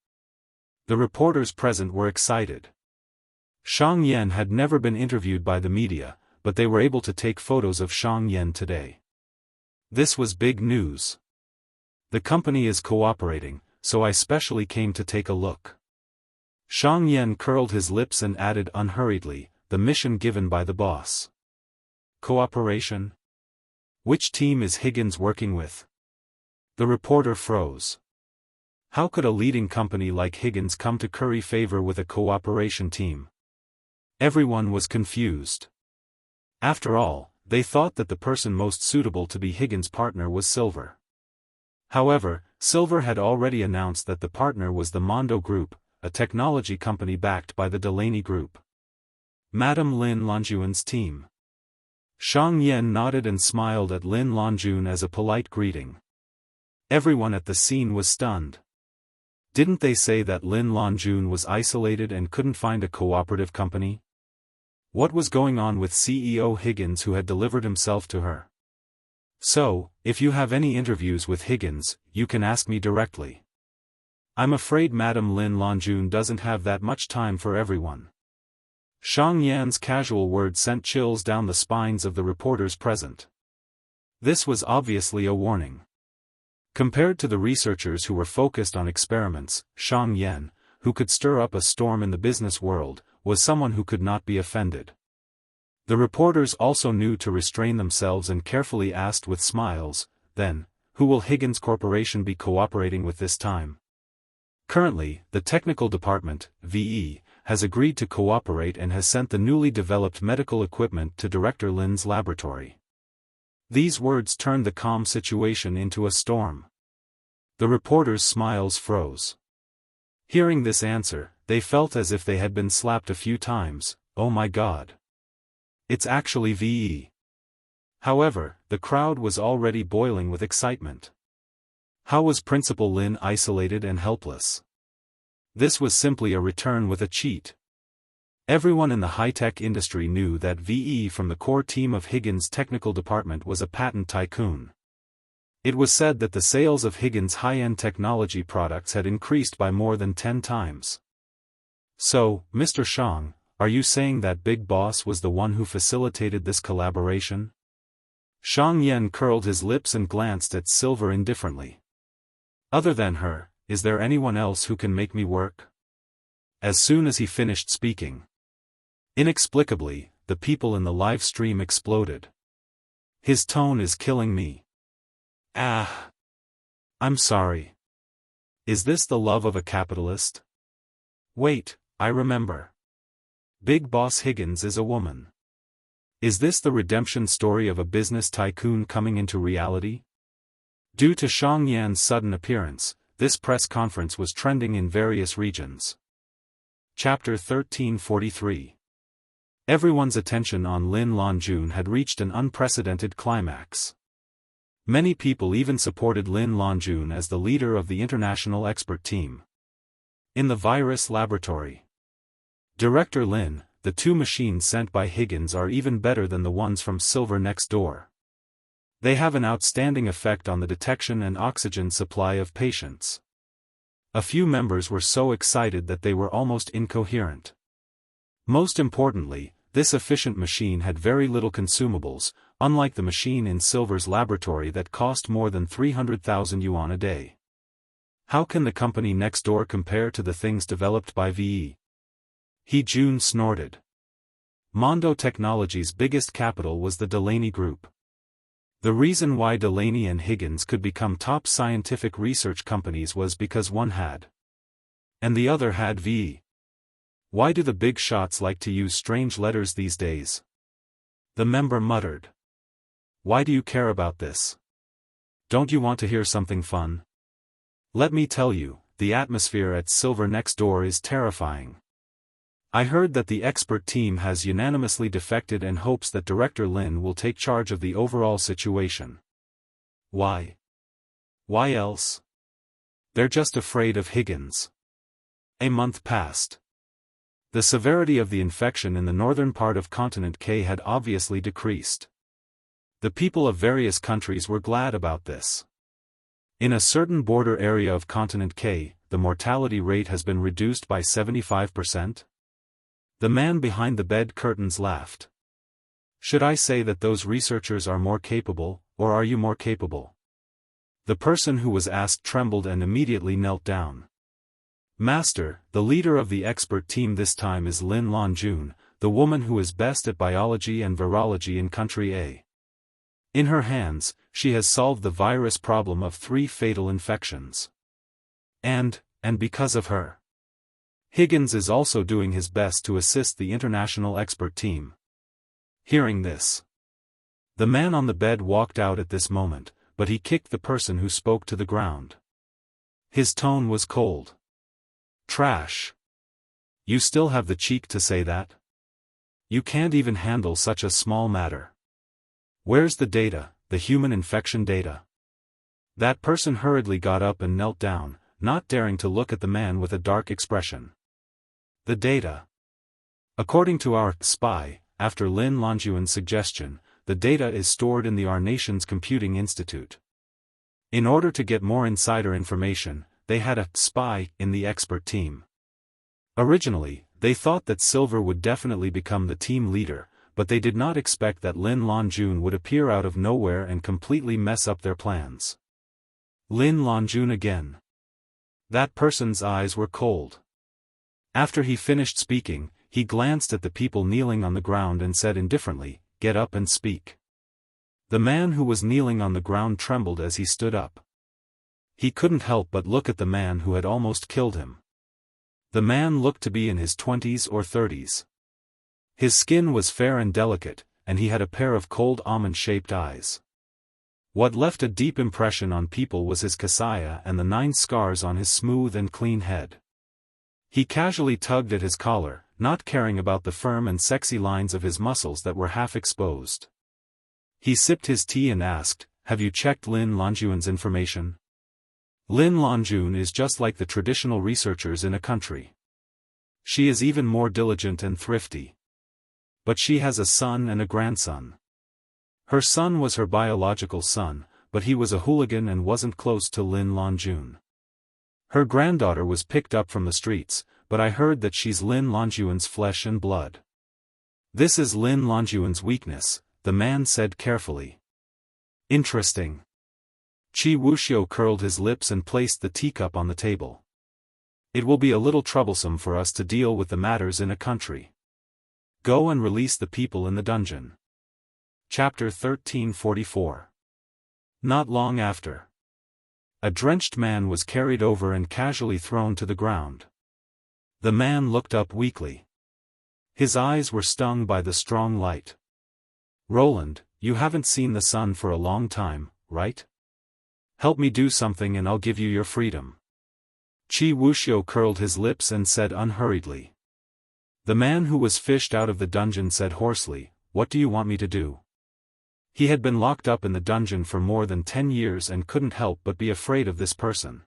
The reporters present were excited. Shang Yan had never been interviewed by the media, but they were able to take photos of Shang Yan today. This was big news. The company is cooperating, so I specially came to take a look. Shang Yan curled his lips and added unhurriedly, the mission given by the boss. Cooperation? Which team is Higgins working with? The reporter froze. How could a leading company like Higgins come to curry favor with a cooperation team? Everyone was confused. After all, they thought that the person most suitable to be Higgins' partner was Silver. However, Silver had already announced that the partner was the Mondo Group, a technology company backed by the Delaney Group. Madame Lin Longjun's team. Shang Yan nodded and smiled at Lin Longjun as a polite greeting. Everyone at the scene was stunned. Didn't they say that Lin Longjun was isolated and couldn't find a cooperative company? What was going on with CEO Higgins who had delivered himself to her? So, if you have any interviews with Higgins, you can ask me directly. I'm afraid Madame Lin Longjun doesn't have that much time for everyone. Shang Yan's casual words sent chills down the spines of the reporters present. This was obviously a warning. Compared to the researchers who were focused on experiments, Shang Yan, who could stir up a storm in the business world, was someone who could not be offended. The reporters also knew to restrain themselves and carefully asked with smiles, then, who will Higgins Corporation be cooperating with this time? Currently, the technical department, VE, has agreed to cooperate and has sent the newly developed medical equipment to Director Lin's laboratory. These words turned the calm situation into a storm. The reporters' smiles froze. Hearing this answer, they felt as if they had been slapped a few times. Oh my God. It's actually VE. However, the crowd was already boiling with excitement. How was Principal Lin isolated and helpless? This was simply a return with a cheat. Everyone in the high-tech industry knew that VE from the core team of Higgins' technical department was a patent tycoon. It was said that the sales of Higgins' high-end technology products had increased by more than 10 times. So, Mr. Shang, are you saying that Big Boss was the one who facilitated this collaboration? Shang Yan curled his lips and glanced at Silver indifferently. Other than her, is there anyone else who can make me work? As soon as he finished speaking, inexplicably, the people in the live stream exploded. His tone is killing me. Ah! I'm sorry. Is this the love of a capitalist? Wait, I remember. Big Boss Higgins is a woman. Is this the redemption story of a business tycoon coming into reality? Due to Shang Yan's sudden appearance, this press conference was trending in various regions. Chapter 1343. Everyone's attention on Lin Longjun had reached an unprecedented climax. Many people even supported Lin Longjun as the leader of the international expert team. In the virus laboratory, Director Lin, the two machines sent by Higgins are even better than the ones from Silver next door. They have an outstanding effect on the detection and oxygen supply of patients. A few members were so excited that they were almost incoherent. Most importantly, this efficient machine had very little consumables, unlike the machine in Silver's laboratory that cost more than 300,000 yuan a day. How can the company next door compare to the things developed by VE? He Jun snorted. Mondo Technology's biggest capital was the Delaney Group. The reason why Delaney and Higgins could become top scientific research companies was because one had, and the other had VE. Why do the big shots like to use strange letters these days? The member muttered. Why do you care about this? Don't you want to hear something fun? Let me tell you, the atmosphere at Silver next door is terrifying. I heard that the expert team has unanimously defected and hopes that Director Lin will take charge of the overall situation. Why? Why else? They're just afraid of Higgins. A month passed. The severity of the infection in the northern part of continent K had obviously decreased. The people of various countries were glad about this. In a certain border area of continent K, the mortality rate has been reduced by 75%. The man behind the bed curtains laughed. Should I say that those researchers are more capable, or are you more capable? The person who was asked trembled and immediately knelt down. Master, the leader of the expert team this time is Lin Longjun, the woman who is best at biology and virology in country A. In her hands, she has solved the virus problem of 3 fatal infections. And because of her, Higgins is also doing his best to assist the international expert team. Hearing this, the man on the bed walked out at this moment, but he kicked the person who spoke to the ground. His tone was cold. Trash. You still have the cheek to say that? You can't even handle such a small matter. Where's the data, the human infection data? That person hurriedly got up and knelt down, not daring to look at the man with a dark expression. The data. According to our spy, after Lin Longjun's suggestion, the data is stored in our nation's computing institute. In order to get more insider information, they had a spy in the expert team. Originally, they thought that Silver would definitely become the team leader, but they did not expect that Lin Longjun would appear out of nowhere and completely mess up their plans. Lin Longjun again. That person's eyes were cold. After he finished speaking, he glanced at the people kneeling on the ground and said indifferently, "Get up and speak." The man who was kneeling on the ground trembled as he stood up. He couldn't help but look at the man who had almost killed him. The man looked to be in his 20s or 30s. His skin was fair and delicate, and he had a pair of cold almond-shaped eyes. What left a deep impression on people was his kasaya and the 9 scars on his smooth and clean head. He casually tugged at his collar, not caring about the firm and sexy lines of his muscles that were half exposed. He sipped his tea and asked, "Have you checked Lin Longjun's information?" Lin Longjun is just like the traditional researchers in a country. She is even more diligent and thrifty. But she has a son and a grandson. Her son was her biological son, but he was a hooligan and wasn't close to Lin Longjun. Her granddaughter was picked up from the streets, but I heard that she's Lin Longjun's flesh and blood. This is Lin Longjun's weakness, the man said carefully. Interesting. Qi Wuxiu curled his lips and placed the teacup on the table. It will be a little troublesome for us to deal with the matters in a country. Go and release the people in the dungeon. Chapter 1344. Not long after. A drenched man was carried over and casually thrown to the ground. The man looked up weakly. His eyes were stung by the strong light. Roland, you haven't seen the sun for a long time, right? Help me do something and I'll give you your freedom. Qi Wuxiu curled his lips and said unhurriedly. The man who was fished out of the dungeon said hoarsely, "What do you want me to do?" He had been locked up in the dungeon for more than 10 years and couldn't help but be afraid of this person.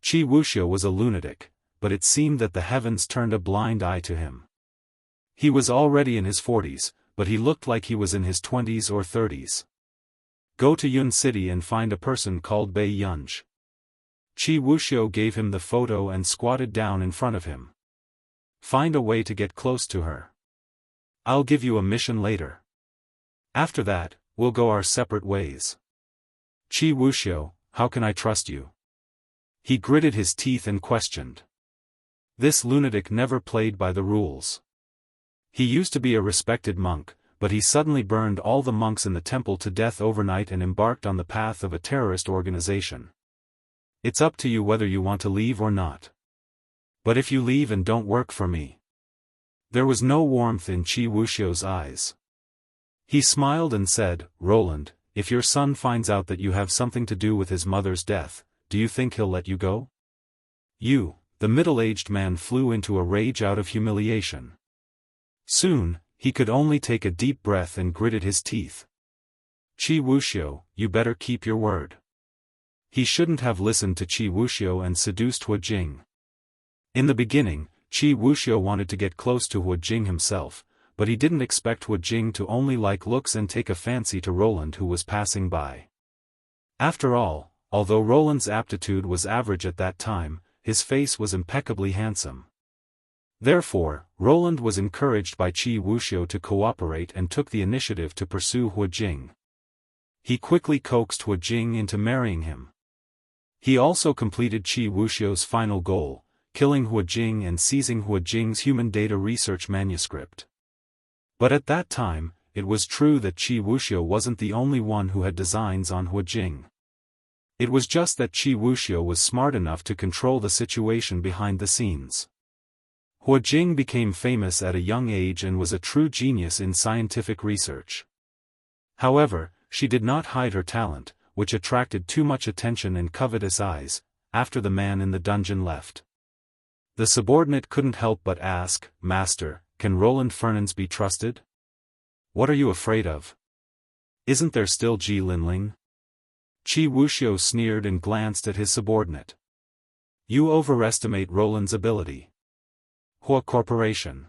Qi Wuxiu was a lunatic, but it seemed that the heavens turned a blind eye to him. He was already in his 40s, but he looked like he was in his 20s or 30s. Go to Yun City and find a person called Bei Yunj. Qi Wuxiu gave him the photo and squatted down in front of him. Find a way to get close to her. I'll give you a mission later. After that, we'll go our separate ways. Qi Wuxiu, how can I trust you? He gritted his teeth and questioned. This lunatic never played by the rules. He used to be a respected monk, but he suddenly burned all the monks in the temple to death overnight and embarked on the path of a terrorist organization. It's up to you whether you want to leave or not. But if you leave and don't work for me. There was no warmth in Qi Wuxiu's eyes. He smiled and said, Roland, if your son finds out that you have something to do with his mother's death, do you think he'll let you go? The middle-aged man flew into a rage out of humiliation. Soon, he could only take a deep breath and gritted his teeth. Qi Wuxiu, you better keep your word. He shouldn't have listened to Qi Wuxiu and seduced Hu Jing. In the beginning, Qi Wuxiu wanted to get close to Hu Jing himself, but he didn't expect Hu Jing to only like looks and take a fancy to Roland who was passing by. After all, although Roland's aptitude was average at that time, his face was impeccably handsome. Therefore, Roland was encouraged by Qi Wuxiu to cooperate and took the initiative to pursue Hu Jing. He quickly coaxed Hu Jing into marrying him. He also completed Qi Wuxiu's final goal, killing Hu Jing and seizing Hu Jing's human data research manuscript. But at that time, it was true that Qi Wuxiu wasn't the only one who had designs on Hu Jing. It was just that Qi Wuxiu was smart enough to control the situation behind the scenes. Hu Jing became famous at a young age and was a true genius in scientific research. However, she did not hide her talent, which attracted too much attention and covetous eyes, after the man in the dungeon left. The subordinate couldn't help but ask, Master, can Roland Fernans be trusted? What are you afraid of? Isn't there still Ji Linling? Qi Wuxiu sneered and glanced at his subordinate. You overestimate Roland's ability. Hua Corporation.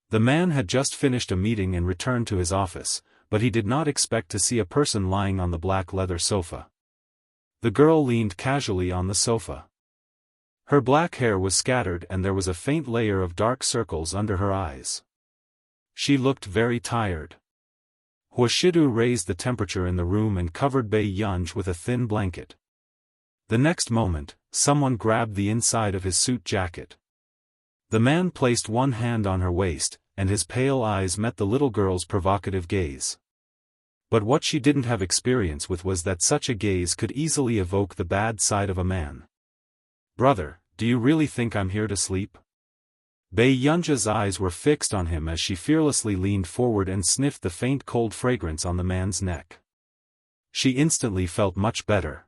The man had just finished a meeting and returned to his office, but he did not expect to see a person lying on the black leather sofa. The girl leaned casually on the sofa. Her black hair was scattered and there was a faint layer of dark circles under her eyes. She looked very tired. Hua Shidu raised the temperature in the room and covered Bei Yunj with a thin blanket. The next moment, someone grabbed the inside of his suit jacket. The man placed one hand on her waist, and his pale eyes met the little girl's provocative gaze. But what she didn't have experience with was that such a gaze could easily evoke the bad side of a man. Brother, do you really think I'm here to sleep? Bei Yunja's eyes were fixed on him as she fearlessly leaned forward and sniffed the faint cold fragrance on the man's neck. She instantly felt much better.